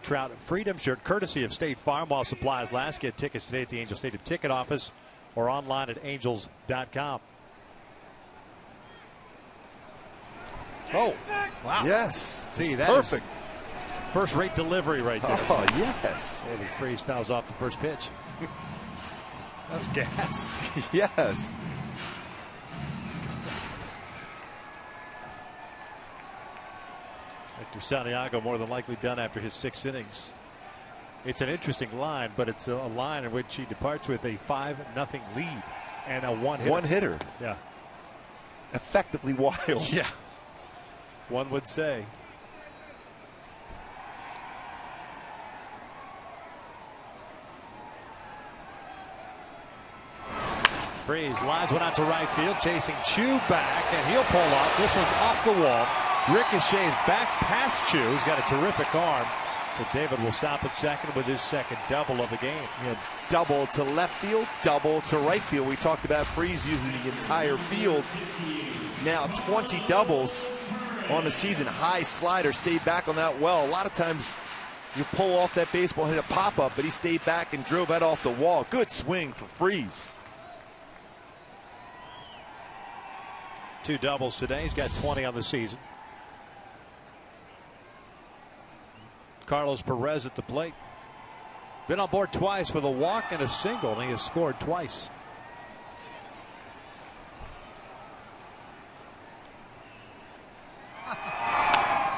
Trout Freedom shirt courtesy of State Farm while supplies last. Get tickets today at the Angels Stadium ticket office or online at angels.com. Oh, wow. Yes. See, that perfect. First-rate delivery right there. Oh, yes. David Freese fouls off the first pitch. That was gas. Yes. Hector Santiago more than likely done after his 6 innings. It's an interesting line, but it's a line in which he departs with a 5-0 lead and a one-hitter. One-hitter. Yeah. Effectively wild. Yeah. One would say. Freese lines one out to right field, chasing Chu back, and he'll pull up. This one's off the wall. Ricochets back past Chu. He's got a terrific arm. So David will stop at second with his second double of the game. Yeah, double to left field, double to right field. We talked about Freese using the entire field. Now 20 doubles on the season. High slider, stayed back on that well. A lot of times you pull off that baseball, hit a pop-up, but he stayed back and drove that off the wall. Good swing for Freese. 2 doubles today. He's got 20 on the season. Carlos Perez at the plate. Been on board twice with a walk and a single, and he has scored twice.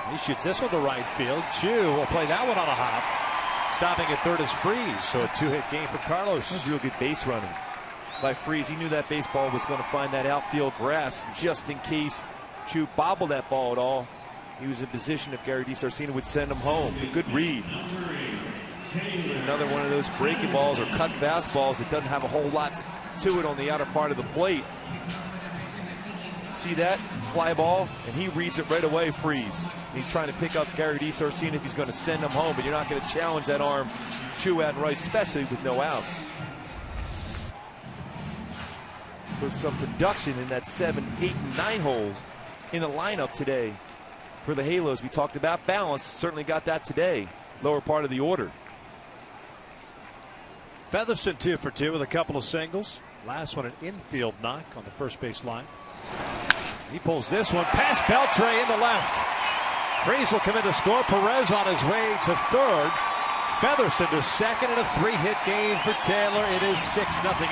He shoots this one to right field. Chu will play that one on a hop. Stopping at third is Freese, so a 2-hit game for Carlos. That was real good base running by Freese. He knew that baseball was going to find that outfield grass just in case Chu bobbled that ball at all. He was in position if Gary DiSarcina would send him home. A good read. Another one of those breaking balls or cut fastballs that doesn't have a whole lot to it on the outer part of the plate. See that fly ball, and he reads it right away. Freese. He's trying to pick up Gary DiSarcina if he's going to send him home, but you're not going to challenge that arm Chu out and right, especially with no outs. With some production in that 7, 8, and 9 holes in the lineup today for the Halos. We talked about balance, certainly got that today. Lower part of the order. Featherston 2 for 2 with a couple of singles. Last one an infield knock on the first base line. He pulls this one past Beltre in the left. Freese will come in to score. Perez on his way to third. Featherston to second in a 3-hit game for Taylor. It is 6-0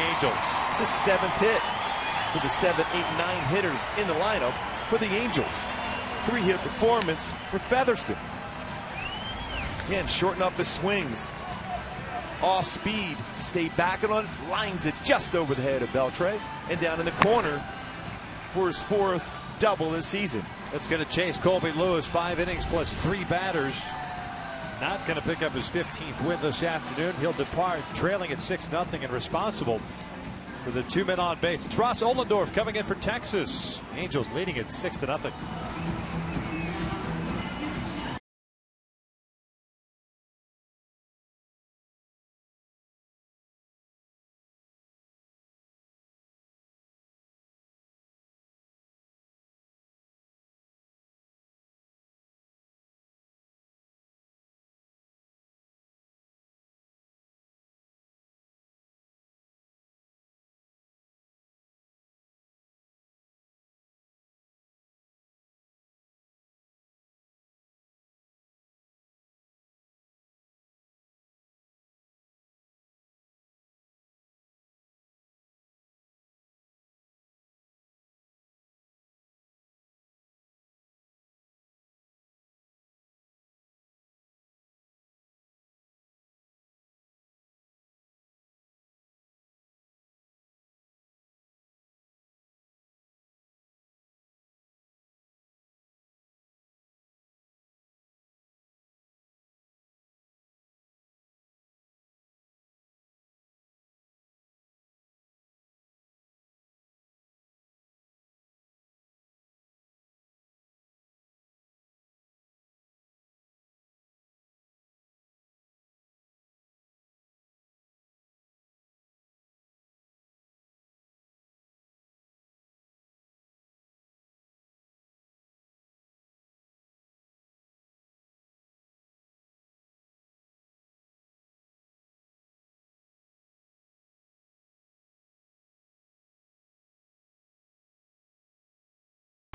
Angels. It's a 7th hit for the 7, 8, 9 hitters in the lineup for the Angels. 3-hit performance for Featherston. Again, shorten up his swings. Off speed, stayed back on it, lines it just over the head of Beltre, and down in the corner for his 4th double this season. That's going to chase Colby Lewis. 5 innings plus 3 batters. Not going to pick up his 15th win this afternoon. He'll depart trailing at 6-0 and responsible for the 2 men on base. It's Ross Ohlendorf coming in for Texas. Angels leading at 6-0.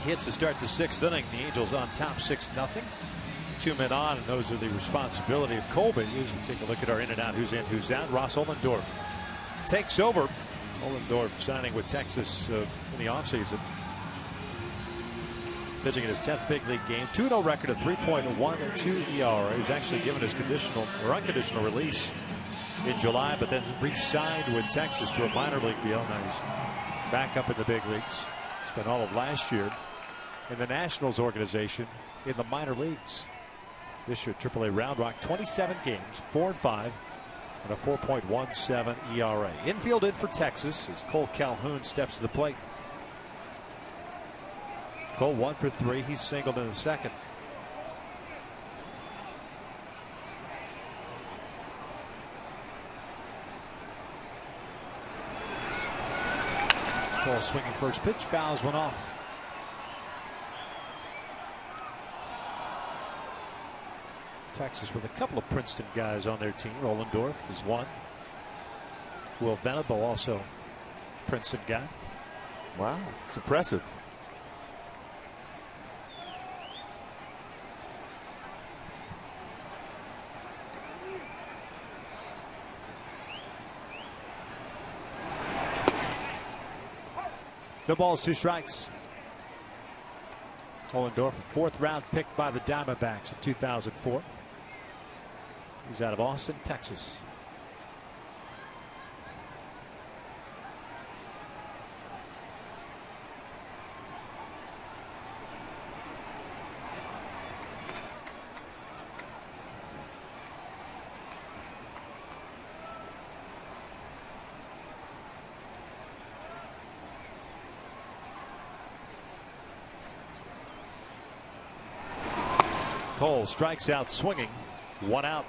hits to start the 6th inning. The Angels on top 6-0. 2 men on, and those are the responsibility of Colby. As we take a look at our in and out, who's in, who's out. Ross Ollendorf takes over. Ollendorf signing with Texas in the offseason. Pitching in his 10th big league game. 2-0 record of 3.12 ERA. He was actually given his conditional or unconditional release in July, but then re-signed with Texas to a minor league deal. Now he's back up in the big leagues. Spent all of last year in the Nationals organization in the minor leagues. This year, AAA Round Rock, 27 games, 4-5, and a 4.17 ERA. Infield in for Texas as Cole Calhoun steps to the plate. Cole 1 for 3. He's singled in the 2nd. Cole swinging first pitch, fouls one off. Texas with a couple of Princeton guys on their team. Ollendorf is one. Will Venable also Princeton guy. Wow, it's impressive. No balls, 2 strikes. Ollendorf, 4th round pick by the Diamondbacks in 2004. He's out of Austin, Texas. Cole strikes out swinging. 1 out.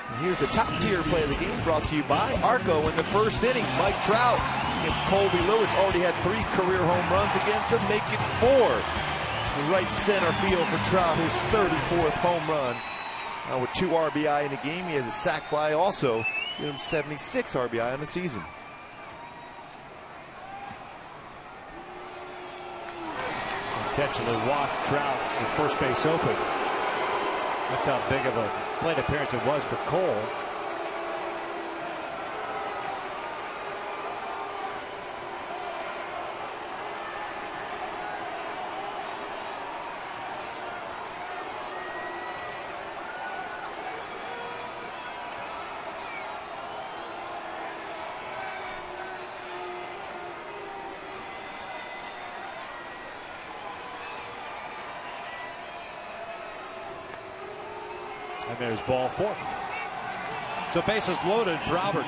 And here's the top tier play of the game brought to you by Arco in the 1st inning. Mike Trout against Colby Lewis. Already had 3 career home runs against him, make it 4. The right center field for Trout, his 34th home run. Now with 2 RBI in the game, he has a sac fly also. Give him 76 RBI on the season. Intentionally walked Trout to first base open. That's how big of a plate appearance it was for Cole. And there's ball 4. So bases loaded for Albert.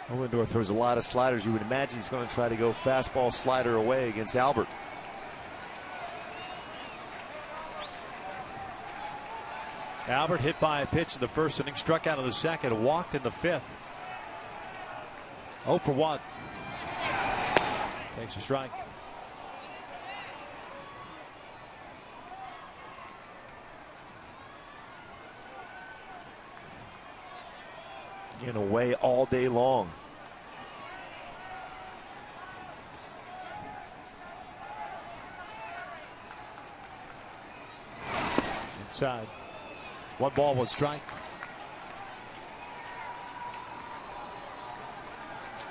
Ollendorf throws a lot of sliders. You would imagine he's going to try to go fastball slider away against Albert. Albert hit by a pitch in the 1st inning, struck out in the 2nd, walked in the 5th. 0 for 1. Takes a strike. In away all day long. Inside. 1 ball, 1 strike.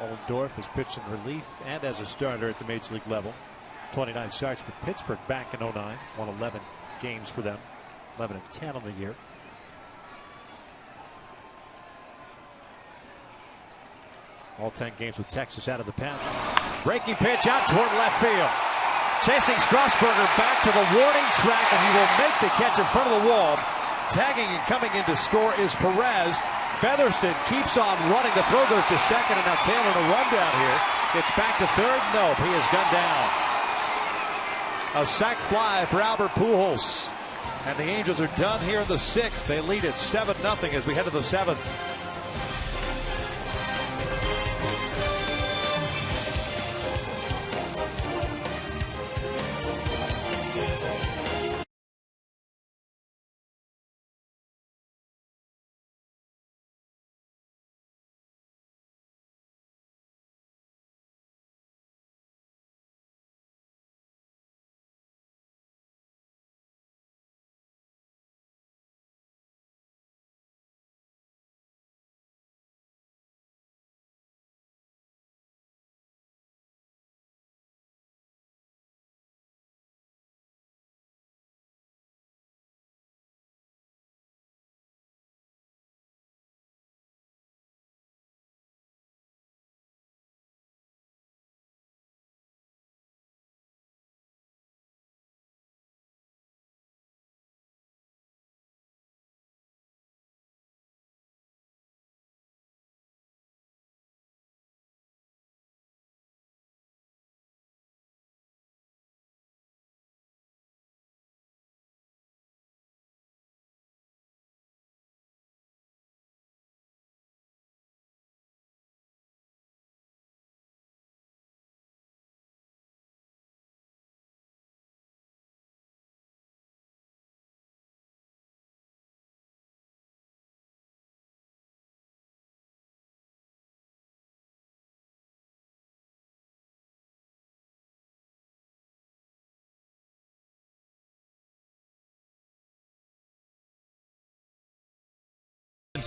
Ollendorf has pitched in relief and as a starter at the major league level. 29 starts for Pittsburgh back in 09. Won 11 games for them. 11-10 on the year. All 10 games with Texas out of the pen. Breaking pitch out toward left field. Chasing Strasburger back to the warning track, and he will make the catch in front of the wall. Tagging and coming in to score is Perez. Featherston keeps on running. The throw goes to second, and now Taylor in a run down here. Gets back to third. Nope, he is gunned down. A sac fly for Albert Pujols. And the Angels are done here in the 6th. They lead it 7-0 as we head to the 7th.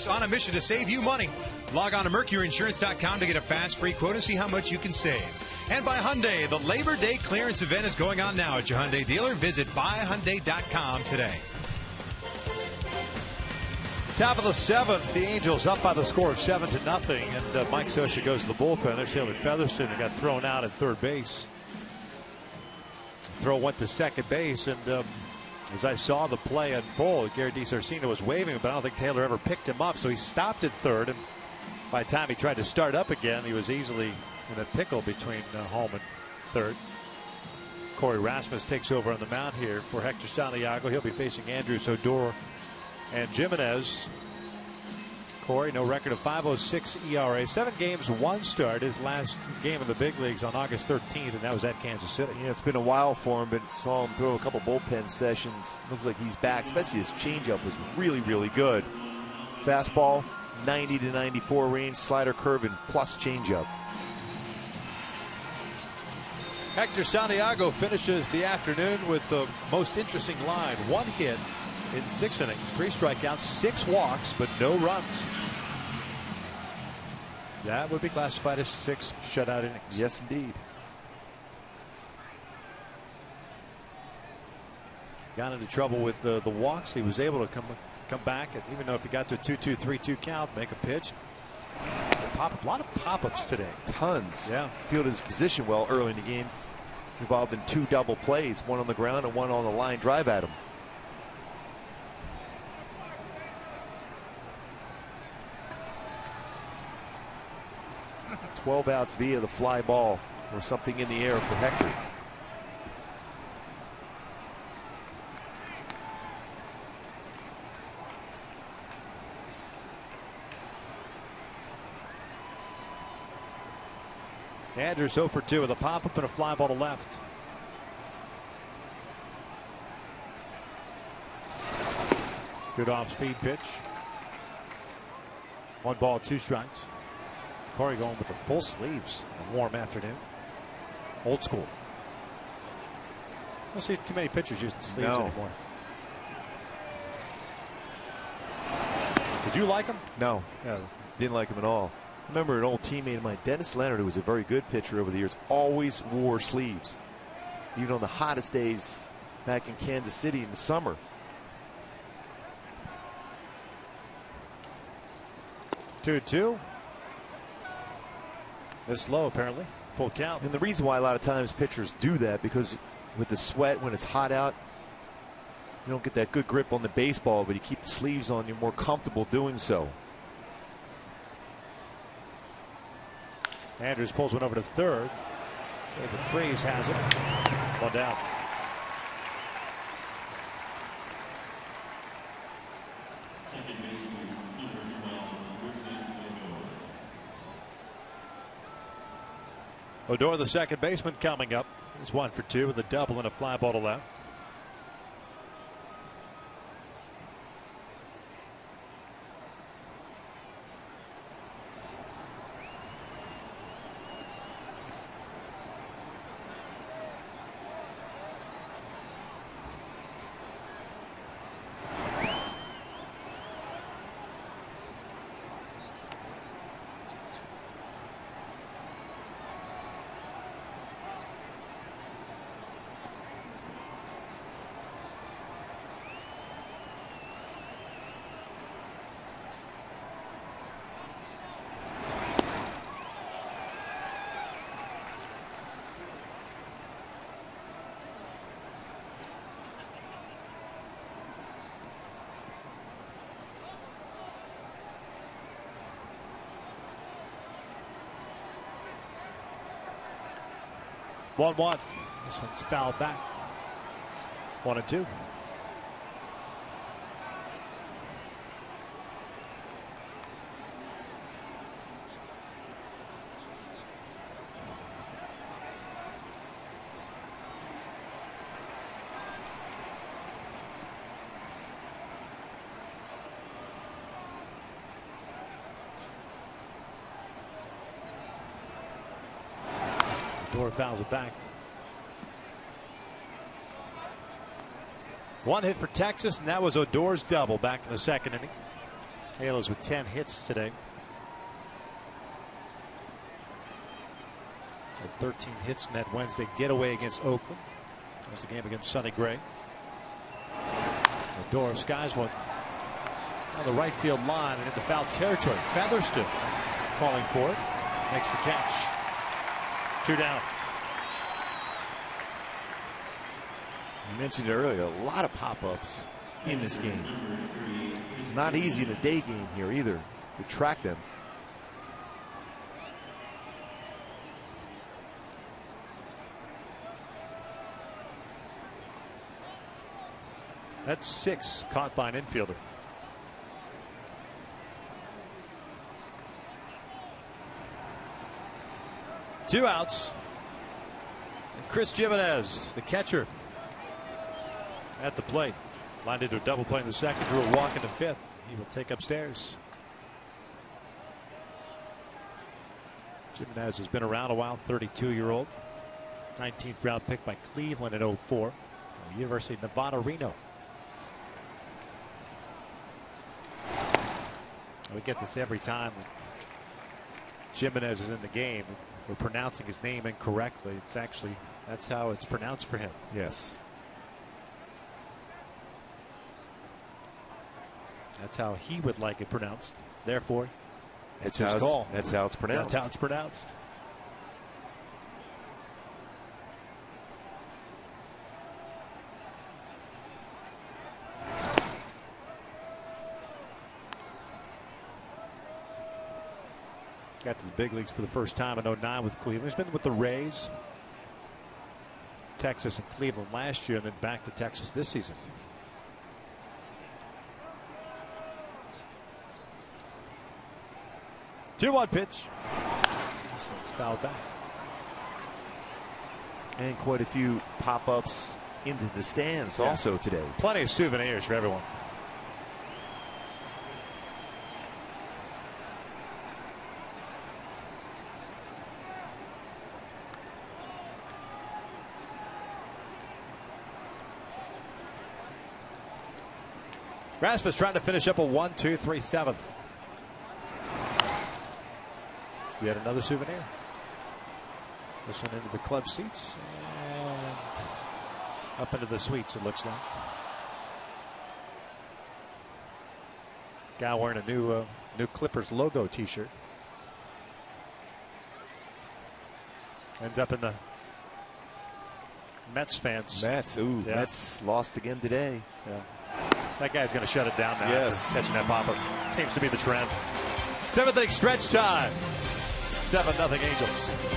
On a mission to save you money. Log on to MercuryInsurance.com to get a fast, free quote and see how much you can save. And by Hyundai, the Labor Day clearance event is going on now at your Hyundai dealer. Visit buyhyundai.com today. Top of the 7th, the Angels up by the score of 7-0, and Mike Scioscia goes to the bullpen. There's Taylor Featherston, who got thrown out at third base. Throw went to second base, and as I saw the play unfold, Gary DiSarcina was waving, but I don't think Taylor ever picked him up, so he stopped at third, and by the time he tried to start up again, he was easily in a pickle between home and third. Corey Rasmus takes over on the mound here for Hector Santiago. He'll be facing Andrew Sodor and Jimenez. Corey, no record of .506 ERA, 7 games, 1 start. His last game in the big leagues on August 13th, and that was at Kansas City. Yeah, it's been a while for him, but saw him throw a couple bullpen sessions. Looks like he's back, especially his changeup was really, really good. Fastball, 90 to 94 range, slider, curve, and plus changeup. Hector Santiago finishes the afternoon with the most interesting line. 1 hit in 6 innings, 3 strikeouts, 6 walks, but no runs. That would be classified as 6 shutout innings. Yes, indeed. Got into trouble with the walks. He was able to come back, and even though if he got to a 2-2, 3-2 count, make a pitch. A lot of pop-ups today. Tons. Yeah. Fielded his position well early in the game. He's involved in 2 double plays, 1 on the ground and 1 on the line drive at him. 12 outs via the fly ball or something in the air for Hector. Andrews 0 for 2 with a pop-up and a fly ball to left. Good off-speed pitch. 1 ball, 2 strikes. Corey going with the full sleeves. A warm afternoon. Old school. I don't see too many pitchers using sleeves anymore. Did you like him? No. Yeah, didn't like him at all. I remember an old teammate of mine, Dennis Leonard, who was a very good pitcher over the years, always wore sleeves. Even on the hottest days back in Kansas City in the summer. 2-2. This low, apparently. Full count. And the reason why a lot of times pitchers do that, because with the sweat, when it's hot out, you don't get that good grip on the baseball, but you keep the sleeves on, you're more comfortable doing so. Andrews pulls one over to third. David Freese has it. One down. Second baseman, number 12, Odor, the second baseman, coming up. He's 1 for 2 with a double and a fly ball to left. One. This one's fouled back. 1-2. Odor fouls it back. One hit for Texas, and that was Odor's double back in the second inning. Halos with 10 hits today. Had 13 hits in that Wednesday getaway against Oakland. That was the game against Sonny Gray. Odor skies one on the right field line and into foul territory. Featherston calling for it. Makes the catch. 2 down. You mentioned it earlier, a lot of pop-ups in this game. Not easy in a day game here either to track them. That's 6 caught by an infielder. Two outs. And Chris Jimenez, the catcher, at the plate. Lined into a double play in the second, drew a walk into fifth. He will take upstairs. Jimenez has been around a while, 32-year-old. 19th round pick by Cleveland in 04. University of Nevada, Reno. We get this every time Jimenez is in the game. We're pronouncing his name incorrectly. It's actually, that's how it's pronounced for him. Yes. That's how he would like it pronounced. Therefore, That's his how call. That's how it's pronounced. That's how it's pronounced. Got to the big leagues for the first time in 09 with Cleveland. He's been with the Rays, Texas, and Cleveland last year, and then back to Texas this season. Two-one pitch. This one's fouled back. And quite a few pop-ups into the stands also today. Plenty of souvenirs for everyone. Rasmus trying to finish up a 1-2-3 7th. Yet another souvenir. This one into the club seats and up into the suites, it looks like. Guy wearing a new Clippers logo t-shirt. Ends up in the Mets fans. Mets, ooh, Yeah. Mets lost again today. Yeah. That guy's going to shut it down now. Yes. After catching that pop-up. Seems to be the trend. 7th inning stretch time. 7-0 Angels.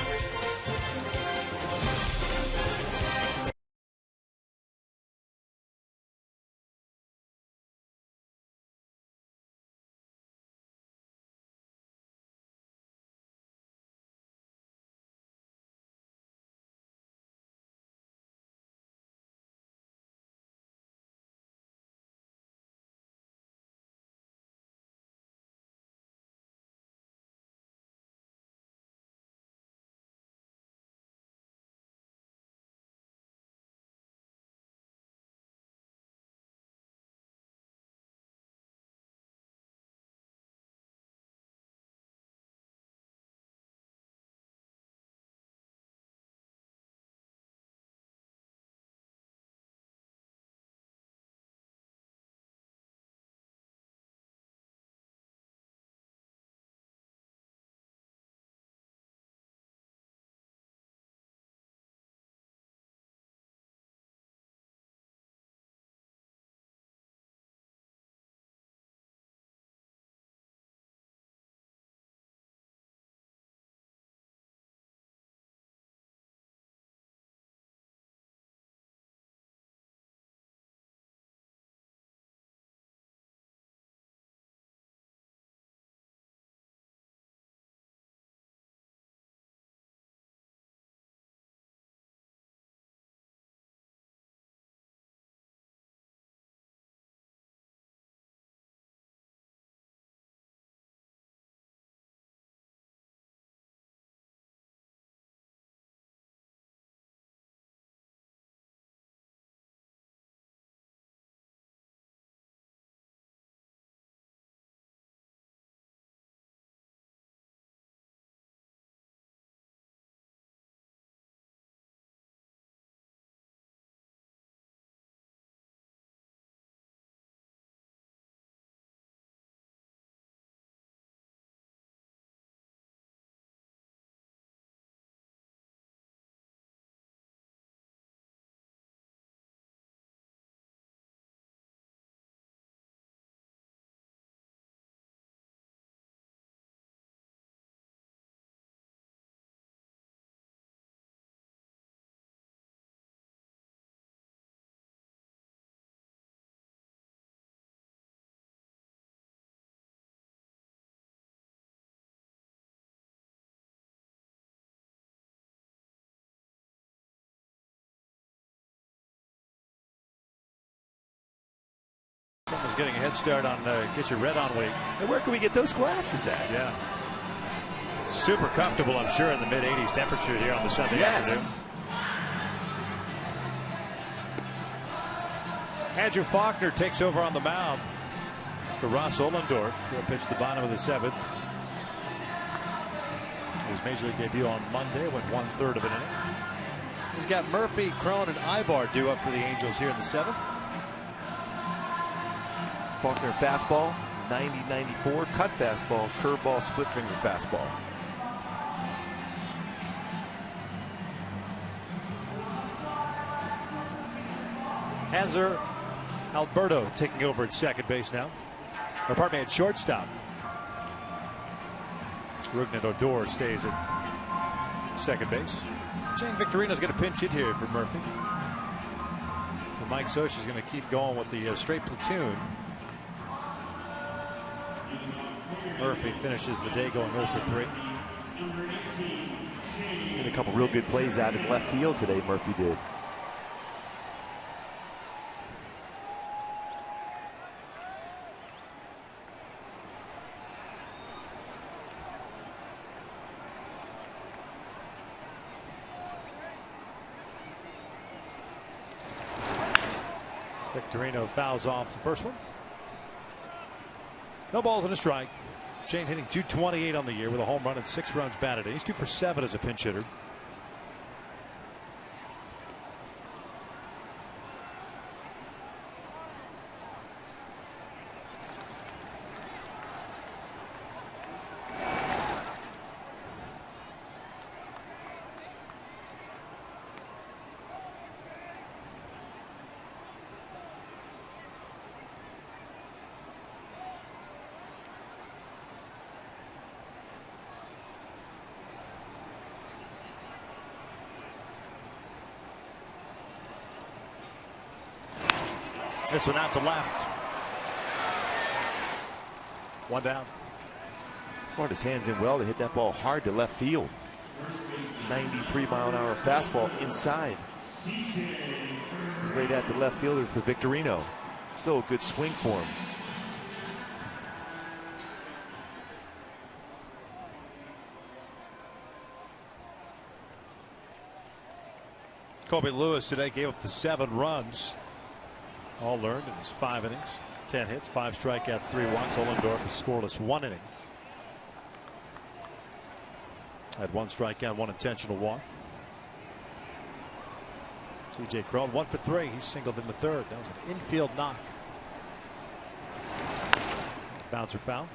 Someone's getting a head start on Get Your Red On Week. And where can we get those glasses at? Yeah. Super comfortable, I'm sure, in the mid-80s temperature here on the Sunday afternoon. Andrew Faulkner takes over on the mound for Ross Ohlendorf. He'll pitch the bottom of the 7th. His major league debut on Monday, went 1/3 of an inning. He's got Murphy, Cron, and Ibar due up for the Angels here in the 7th. Faulkner fastball, 90-94, cut fastball, curveball, split finger fastball. Hanser Alberto taking over at second base now. Or pardon me, at shortstop. Rugnet Odor stays at second base. Shane Victorino's going to pinch hit here for Murphy. And Mike Scioscia's going to keep going with the straight platoon. Murphy finishes the day going 0 for 3. And a couple real good plays out in left field today, Murphy did. Victorino fouls off the first one. No balls and a strike. Shane hitting .228 on the year with a home run and 6 runs batted. He's 2 for 7 as a pinch hitter. This one out to left. One down. Brought his hands in well to hit that ball hard to left field. 93-mile-an-hour fastball inside. Right at the left fielder for Victorino. Still a good swing for him. Kobe Lewis today gave up the 7 runs. All earned in his 5 innings. 10 hits, 5 strikeouts, 3 walks. Ohlendorf is scoreless 1 inning. Had 1 strikeout, 1 intentional walk. C.J. Cron 1 for 3. He singled in the 3rd. That was an infield knock. Bouncer foul.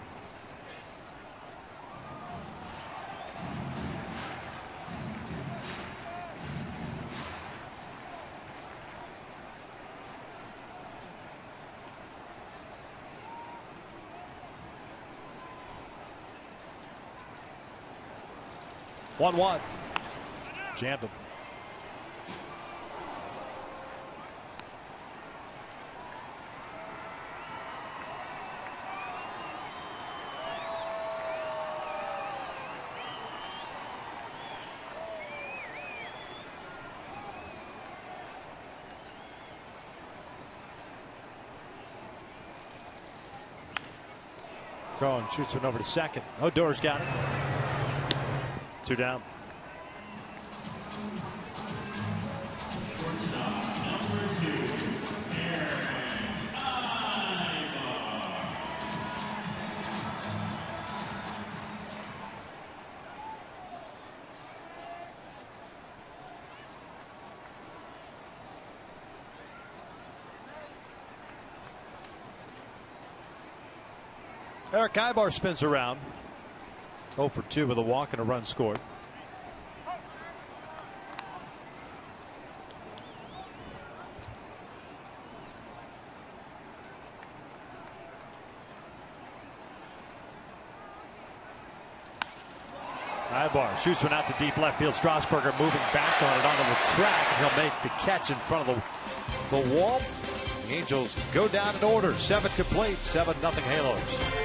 One. Jammed him. Cohen shoots one over to second. Odor's got it. 2 down. Eric Ibar spins around. 0 for 2 with a walk and a run scored. Ibar shoots one out to deep left field. Strasburger moving back on it onto the track, and he'll make the catch in front of the wall. The Angels go down in order. 7 complete, 7-0 Halos.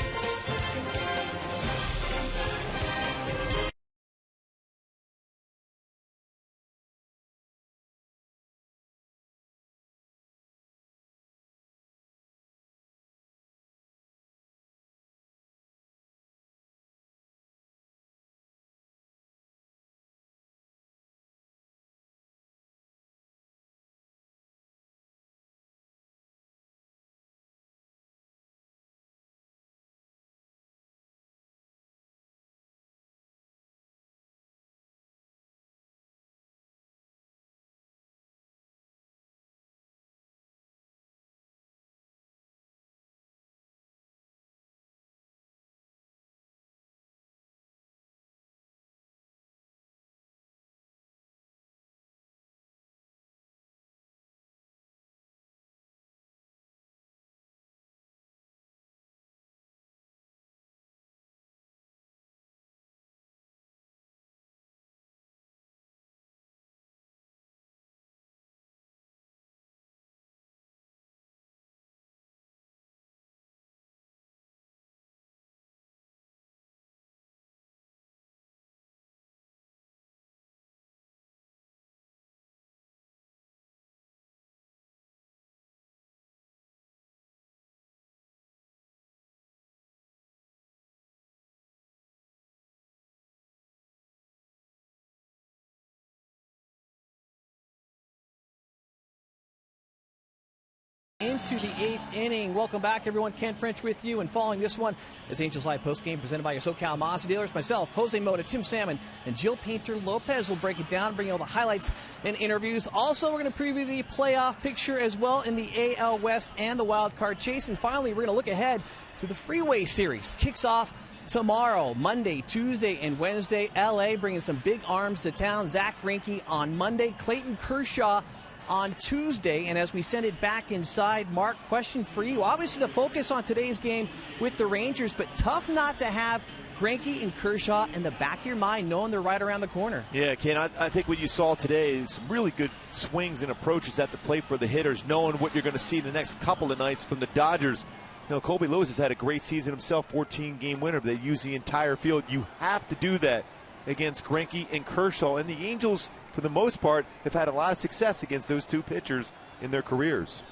Into the 8th inning. Welcome back, everyone. Ken French with you. And following this one is Angels Live postgame presented by your SoCal Mazda dealers. Myself, Jose Mota, Tim Salmon, and Jill Painter-Lopez will break it down, bring you all the highlights and interviews. Also, we're going to preview the playoff picture as well in the AL West and the wild card chase. And finally, we're going to look ahead to the Freeway Series. Kicks off tomorrow, Monday, Tuesday, and Wednesday. LA bringing some big arms to town. Zach Greinke on Monday. Clayton Kershaw on Tuesday. And as we send it back inside, Mark, question for you. Obviously the focus on today's game with the Rangers, but tough not to have Greinke and Kershaw in the back of your mind, knowing they're right around the corner. Yeah, Ken, I think what you saw today is some really good swings and approaches at the plate for the hitters, knowing what you're going to see the next couple of nights from the Dodgers. You know, Colby Lewis has had a great season himself, 14-game winner, but they use the entire field. You have to do that against Greinke and Kershaw. And the Angels, for the most part, have had a lot of success against those two pitchers in their careers.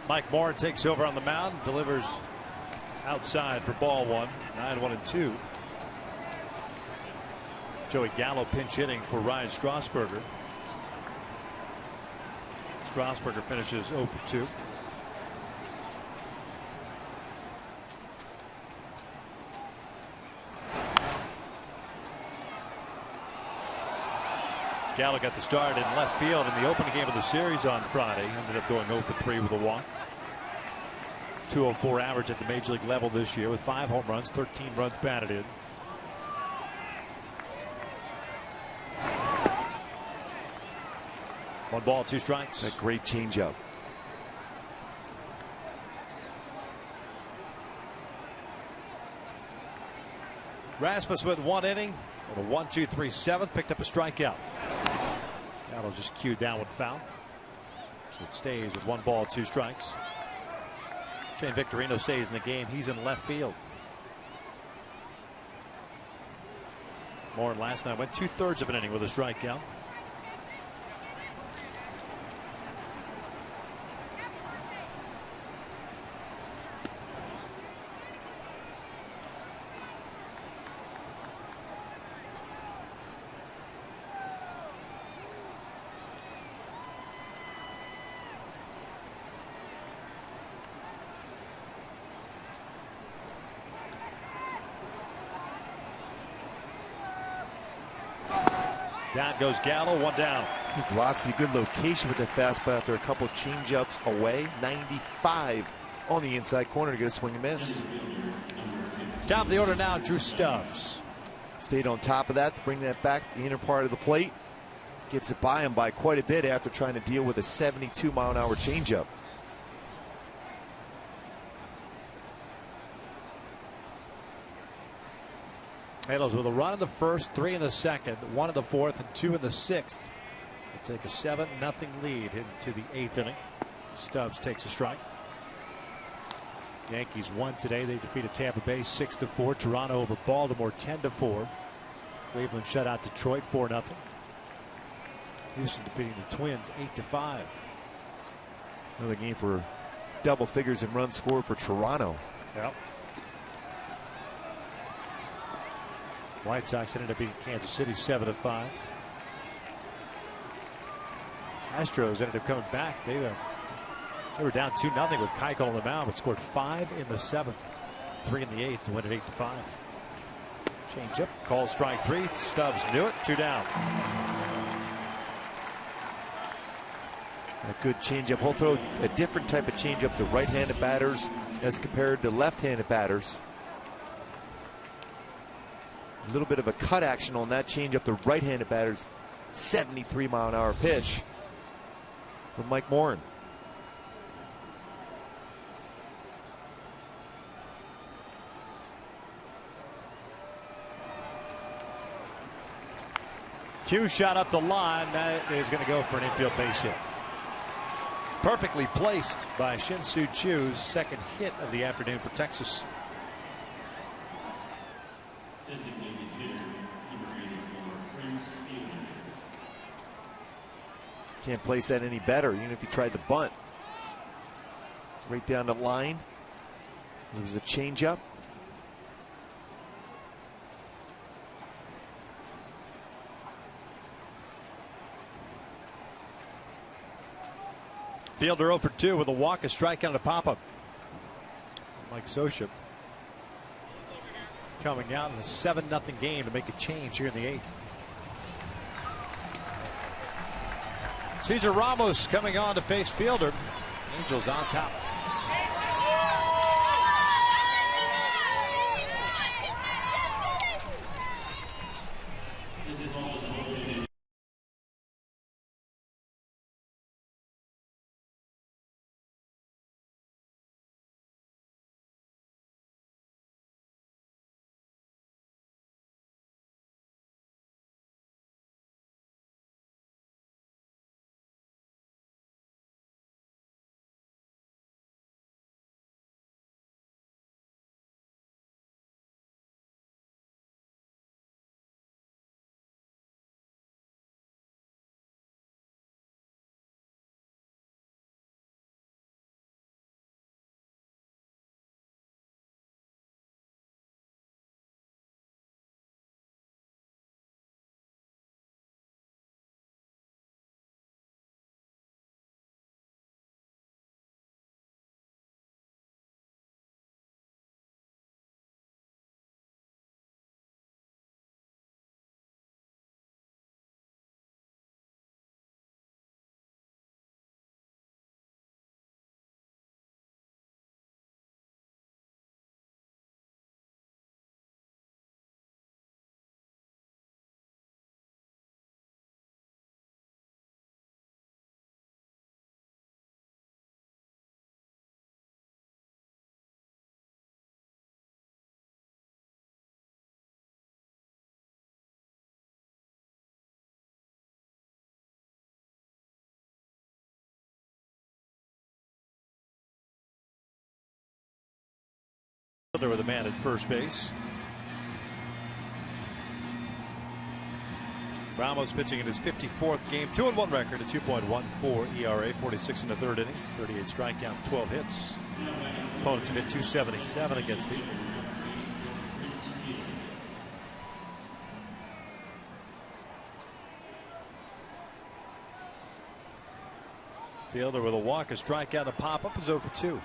Mike Moore takes over on the mound, delivers outside for ball one, 9-1-2. Joey Gallo pinch hitting for Ryan Strasburger. Strasburger finishes 0 for 2. Gallo got the start in left field in the opening game of the series on Friday. Ended up going 0 for 3 with a walk. 204 average at the major league level this year with 5 home runs, 13 runs batted in. One ball, 2 strikes. A great changeup. Rasmus went 1 inning with a 1-2-3 7th, picked up a strikeout. That'll just cue downward foul. So it stays at 1 ball, 2 strikes. Shane Victorino stays in the game. He's in left field. Moore last night went 2/3 of an inning with a strikeout. Down goes Gallo, 1 down. Good velocity, good location with the fastball after a couple of changeups away. 95 on the inside corner to get a swing and miss. Top of the order now, Drew Stubbs. Stayed on top of that to bring that back the inner part of the plate. Gets it by him by quite a bit after trying to deal with a 72-mile-an-hour changeup. Halos with a run in the first, 3 in the second, 1 in the fourth, and 2 in the sixth. They'll take a 7-0 lead into the 8th inning. Stubbs takes a strike. Yankees won today. They defeated Tampa Bay 6-4. Toronto over Baltimore 10-4. Cleveland shut out Detroit 4-0. Houston defeating the Twins 8-5. Another game for double figures in runs scored for Toronto. Yep. White Sox ended up beating Kansas City 7-5. Astros ended up coming back. They were down 2-0 with Keuchel on the mound, but scored 5 in the 7th, 3 in the 8th to win it 8-5. Change up, called strike 3. Stubbs knew it. 2 down. A good changeup. He'll throw a different type of changeup to right-handed batters as compared to left-handed batters. A little bit of a cut action on that changeup. The right-handed batter's 73-mile-an-hour pitch from Mike Morin. Q shot up the line. That is going to go for an infield base hit. Perfectly placed by Shin-Soo Chu's second hit of the afternoon for Texas. Designated hitter, number 84, Prince Fielder. Can't place that any better, even if he tried to bunt. Right down the line. It was a changeup. Fielder 0 for 2 with a walk, a strikeout, and a pop-up. Mike Socha coming out in a 7-0 game to make a change here in the 8th. Cesar Ramos coming on to face Fielder. Angels on top. With a man at first base. Ramos pitching in his 54th game, 2-1 record, a 2.14 ERA, 46 in the third innings, 38 strikeouts, 12 hits. Opponents have hit 277 against him. Fielder with a walk, a strikeout, a pop up is over 2.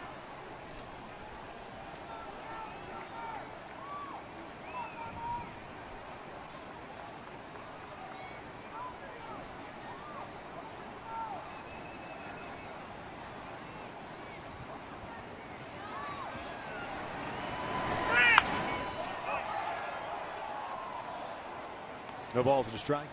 No balls and a strike.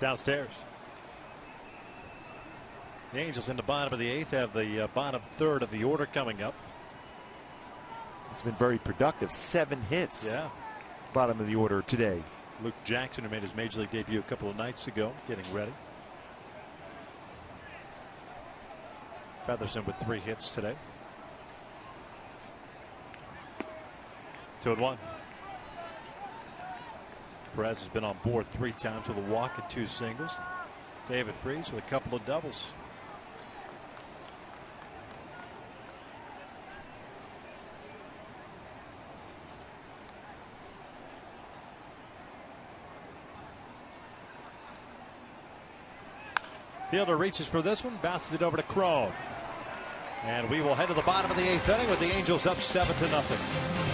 Downstairs. The Angels in the bottom of the 8th have the bottom third of the order coming up. It's been very productive. 7 hits. Yeah. Bottom of the order today. Luke Jackson, who made his major league debut a couple of nights ago, getting ready. Featherston with 3 hits today. 2-1. Perez has been on board 3 times with a walk and 2 singles. David Freese with a couple of doubles. Fielder reaches for this one, bounces it over to Crone. And we will head to the bottom of the 8th inning with the Angels up 7-0.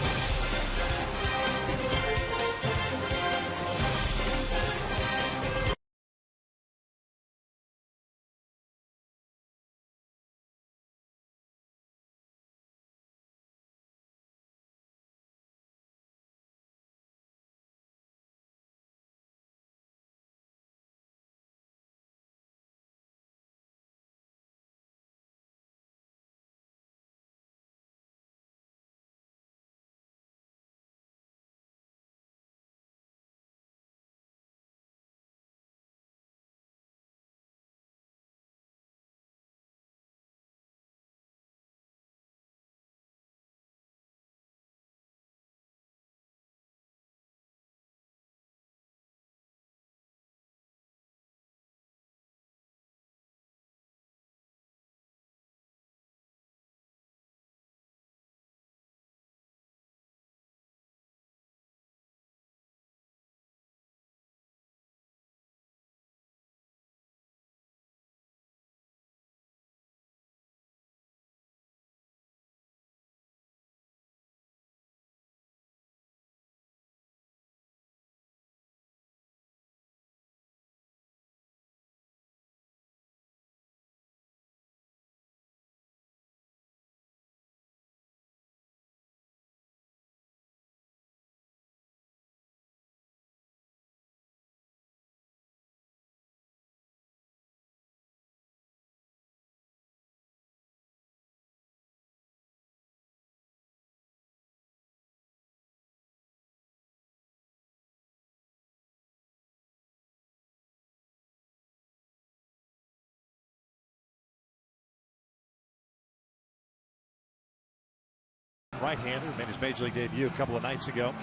Right-hander made his major league debut a couple of nights ago.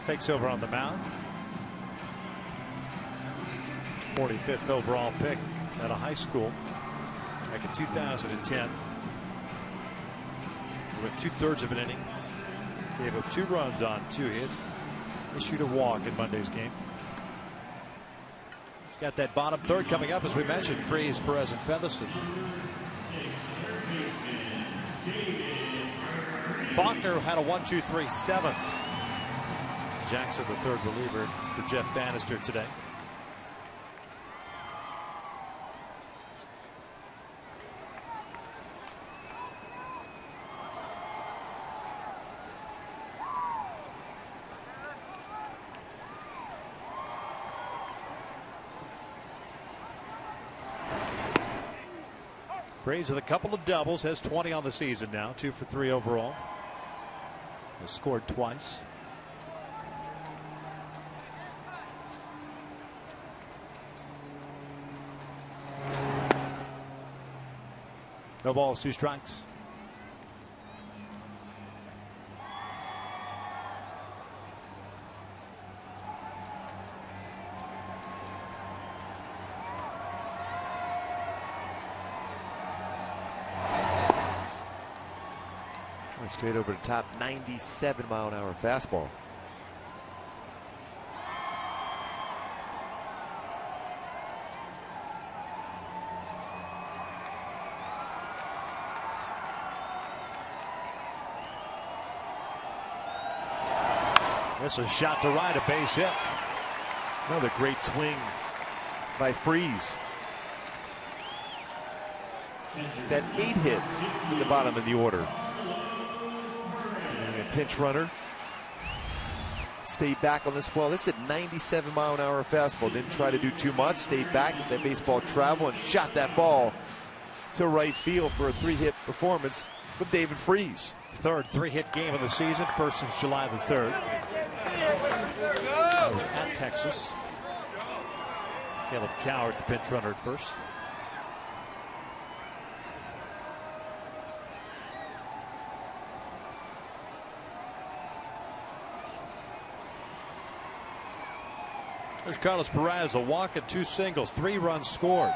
Takes over on the mound. 45th overall pick at a high school back in 2010. We went 2/3 of an inning. Gave up 2 runs on 2 hits. Issued a walk in Monday's game. He's got that bottom third coming up, as we mentioned. Freese, Perez, and Featherston. Faulkner had a 1-2-3 7th. Jackson, the third reliever for Jeff Bannister today. Freese with a couple of doubles, has 20 on the season now, 2 for 3 overall. Has scored twice. No balls, 2 strikes. Straight over the top, 97-mile-an-hour fastball. This is a shot to right, a base hit. Another great swing by Freese. That 8 hits in the bottom of the order. A pinch runner. Stayed back on this ball. This is a 97-mile-an-hour fastball. Didn't try to do too much. Stayed back at that baseball travel and shot that ball to right field for a 3-hit performance from David Freese. Third 3-hit game of the season, first since July the 3rd. At Texas. Caleb Coward, the pinch runner at first. There's Carlos Perez, a walk and 2 singles, 3 runs scored.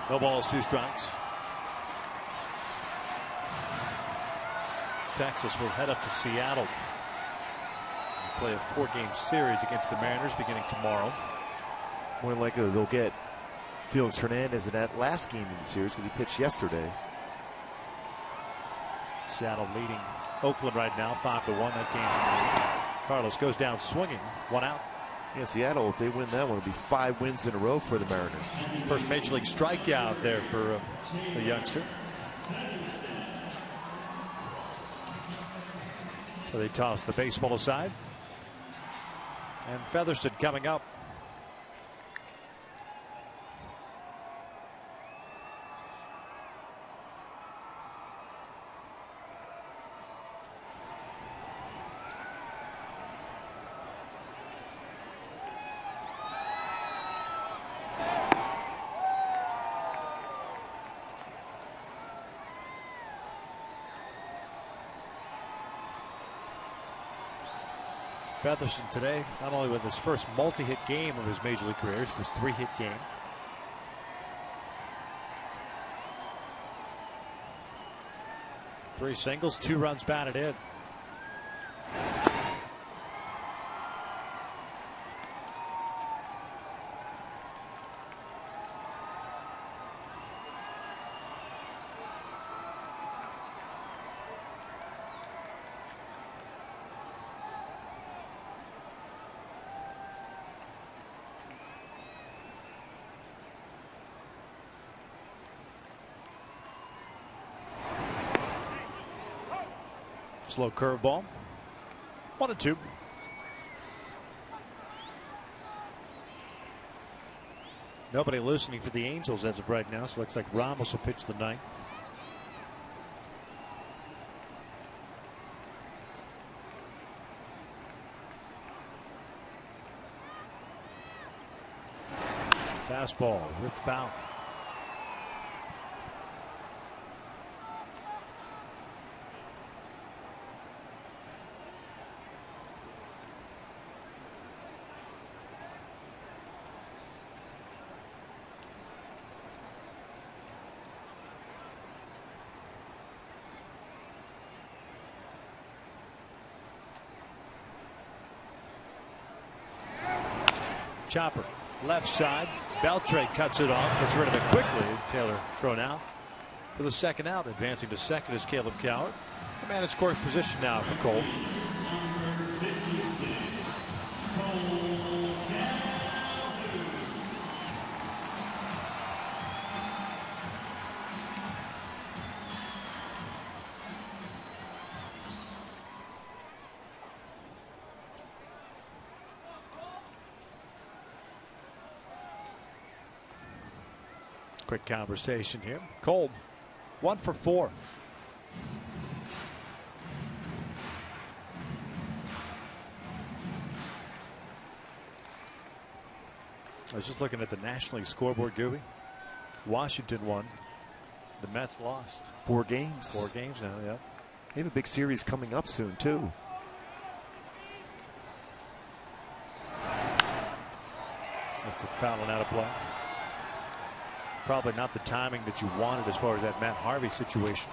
No balls, 2 strikes. Texas will head up to Seattle. Play a 4-game series against the Mariners beginning tomorrow. More than likely they'll get Felix Hernandez in that last game in the series because he pitched yesterday. Seattle leading Oakland right now 5-1. That game's Carlos goes down swinging, 1 out. Yeah, Seattle, if they win that one, it'll be 5 wins in a row for the Mariners. First major league strikeout there for a youngster. So they toss the baseball aside. And Featherston coming up. Featherston today, not only with his first multi-hit game of his major league career, his first 3-hit game. Three singles, 2 runs batted in. Slow curveball. 1-2. Nobody loosening for the Angels as of right now, so it looks like Ramos will pitch the 9th. Fastball, ripped foul. Chopper, left side. Beltre cuts it off, gets rid of it quickly. Taylor thrown out. for the second out. Advancing to second is Caleb Coward. The man in scoring position now for Cole. Quick conversation here. Cole, 1 for 4. I was just looking at the National League scoreboard, Gooby. Washington won. The Mets lost. 4 games. 4 games now, yeah. They have a big series coming up soon, too. After fouling out of play. Probably not the timing that you wanted as far as that Matt Harvey situation.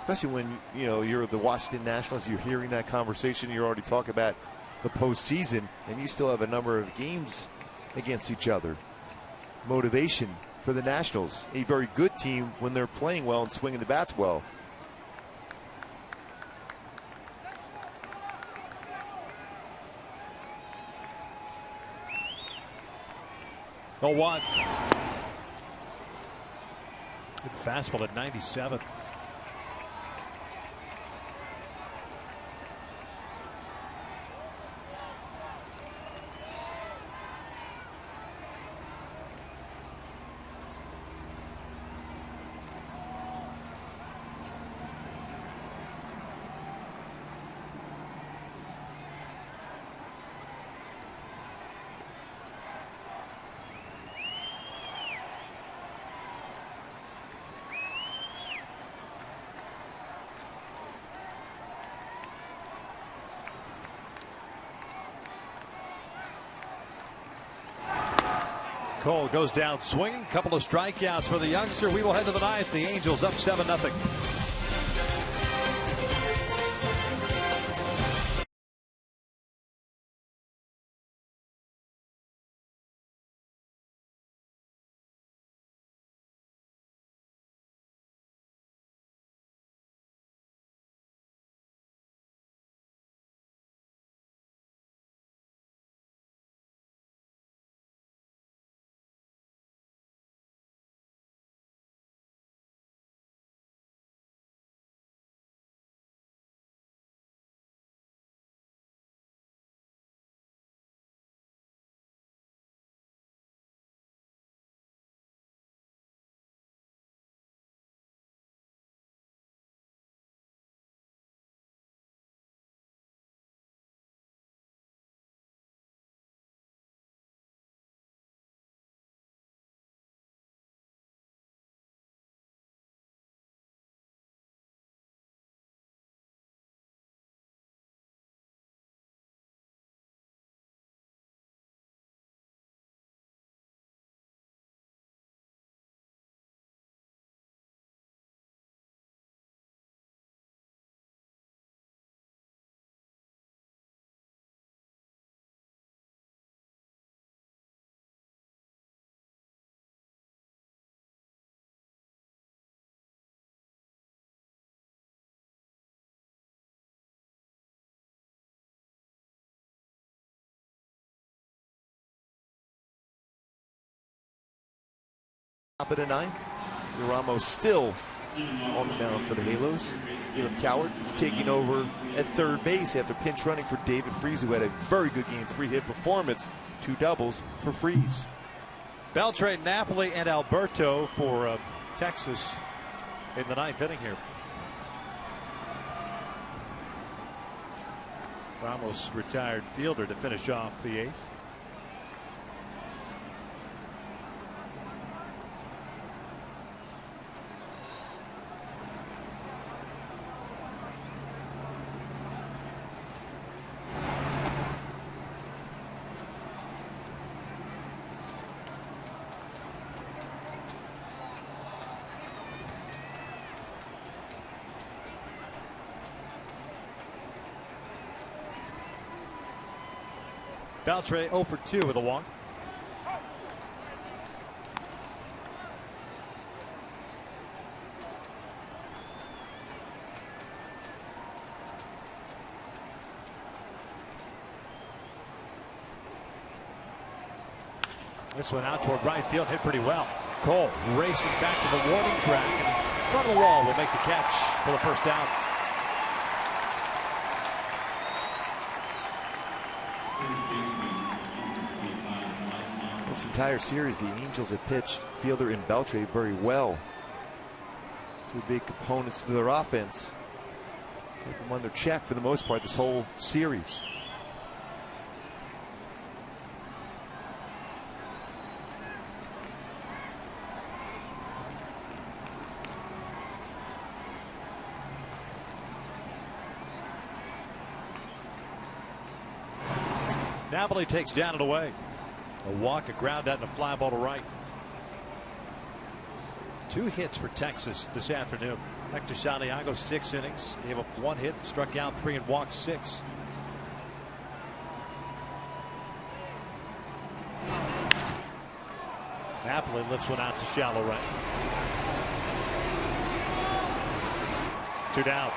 Especially when, you know, you're the Washington Nationals, you're hearing that conversation, you're already talking about the postseason, and you still have a number of games against each other. Motivation for the Nationals, a very good team when they're playing well and swinging the bats well. Oh, 1. Good fastball at 97. Cole goes down swinging. Couple of strikeouts for the youngster. We will head to the 9th. The Angels up 7-0. Top of the 9th. Ramos still on the mound for the Halos. Caleb Coward taking over at third base after pinch running for David Freese, who had a very good game, 3-hit performance, 2 doubles for Freese. Beltran, Napoli, and Alberto for Texas in the 9th inning here. Ramos, retired fielder, to finish off the 8th. Beltran 0 for 2 with a walk. This one out toward right field, hit pretty well. Cole racing back to the warning track, and in front of the wall will make the catch for the first out. This entire series, the Angels have pitched Fielder and Beltre very well. Two big components to their offense. Keep them under check for the most part this whole series. Napoli takes down and away. A walk, a ground out, and a fly ball to right. 2 hits for Texas this afternoon. Hector Santiago, 6 innings. Gave up 1 hit, struck out 3, and walked 6. Napoli lifts one out to shallow right. 2 down.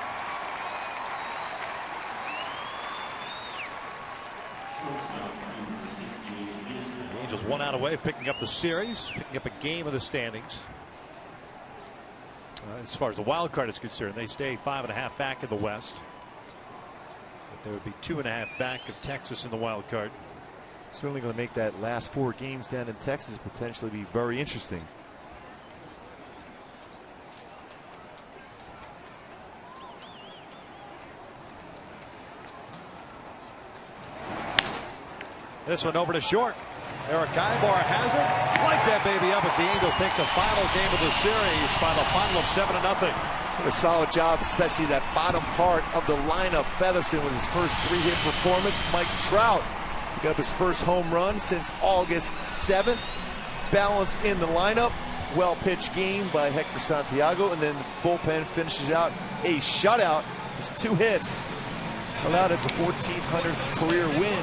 The Angels 1 out away of picking up the series, picking up a game of the standings. As far as the wild card is concerned, they stay 5.5 back in the West. But they would be 2.5 back of Texas in the wild card. Certainly going to make that last 4 games down in Texas potentially be very interesting. This one over to short. Eric Kaibar has it. Light that baby up as the Angels take the final game of the series by the final of 7-0. A solid job, especially that bottom part of the lineup. Featherston with his first 3-hit performance. Mike Trout got up his first home run since August 7th. Balance in the lineup. Well-pitched game by Hector Santiago, and then the bullpen finishes out a shutout. It's 2 hits. Allowed us a 1,400th career win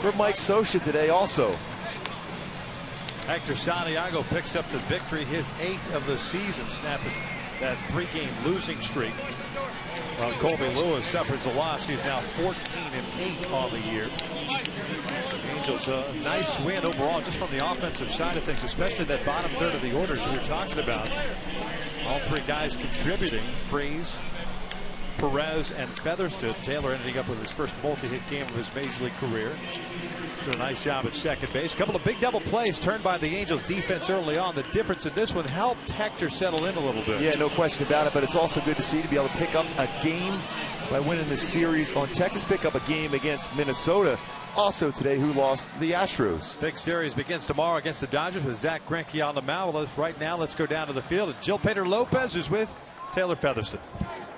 for Mike Scioscia today also. Hector Santiago picks up the victory, his 8th of the season, snaps that 3-game losing streak. While Colby Lewis suffers a loss, he's now 14-8 on the year. Angels a nice win overall just from the offensive side of things, especially that bottom third of the orders we were talking about. All 3 guys contributing. Freese, Perez, and Featherston. Taylor ending up with his first multi-hit game of his major league career. Did a nice job at second base. A couple of big double plays turned by the Angels defense early on. The difference in this one helped Hector settle in a little bit. Yeah, no question about it, but it's also good to see to be able to pick up a game by winning this series on Texas. Pick up a game against Minnesota also today, who lost the Astros. Big series begins tomorrow against the Dodgers with Zach Greinke on the mound. Well, right now, let's go down to the field. And Jill Painter-Lopez is with Taylor Featherston.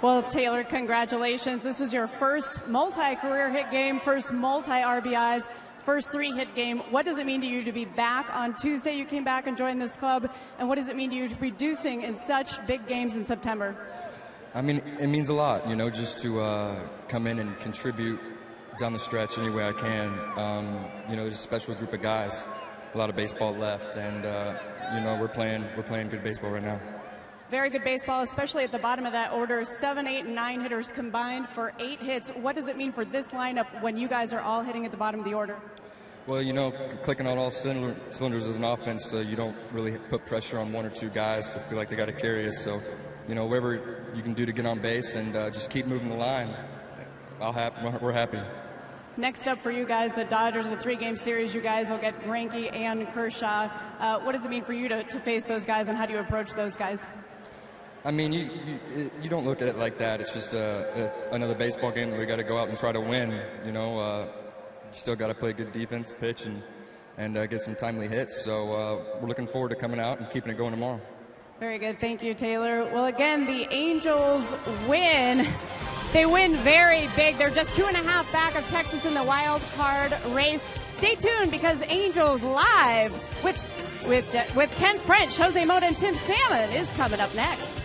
Well, Taylor, congratulations. This was your first multi-career hit game, first multi-RBIs, first 3-hit game. What does it mean to you to be back on Tuesday? You came back and joined this club. And what does it mean to you to be producing in such big games in September? I mean, it means a lot, you know, just to come in and contribute down the stretch any way I can. You know, there's a special group of guys, a lot of baseball left, and, you know, we're playing good baseball right now. Very good baseball, especially at the bottom of that order. 7, 8, and 9 hitters combined for 8 hits. What does it mean for this lineup when you guys are all hitting at the bottom of the order? Well, you know, clicking on all cylinders as an offense, you don't really put pressure on 1 or 2 guys to feel like they got to carry us. So, you know, whatever you can do to get on base and just keep moving the line, we're happy. Next up for you guys, the Dodgers, a 3-game series. You guys will get Greinke and Kershaw. What does it mean for you to face those guys, and how do you approach those guys? I mean, you don't look at it like that. It's just another baseball game that we got to go out and try to win. You know, still got to play good defense, pitch, and get some timely hits. So we're looking forward to coming out and keeping it going tomorrow. Very good. Thank you, Taylor. Well, again, the Angels win. They win very big. They're just 2.5 back of Texas in the wild card race. Stay tuned because Angels Live with Ken French, Jose Mota, and Tim Salmon is coming up next.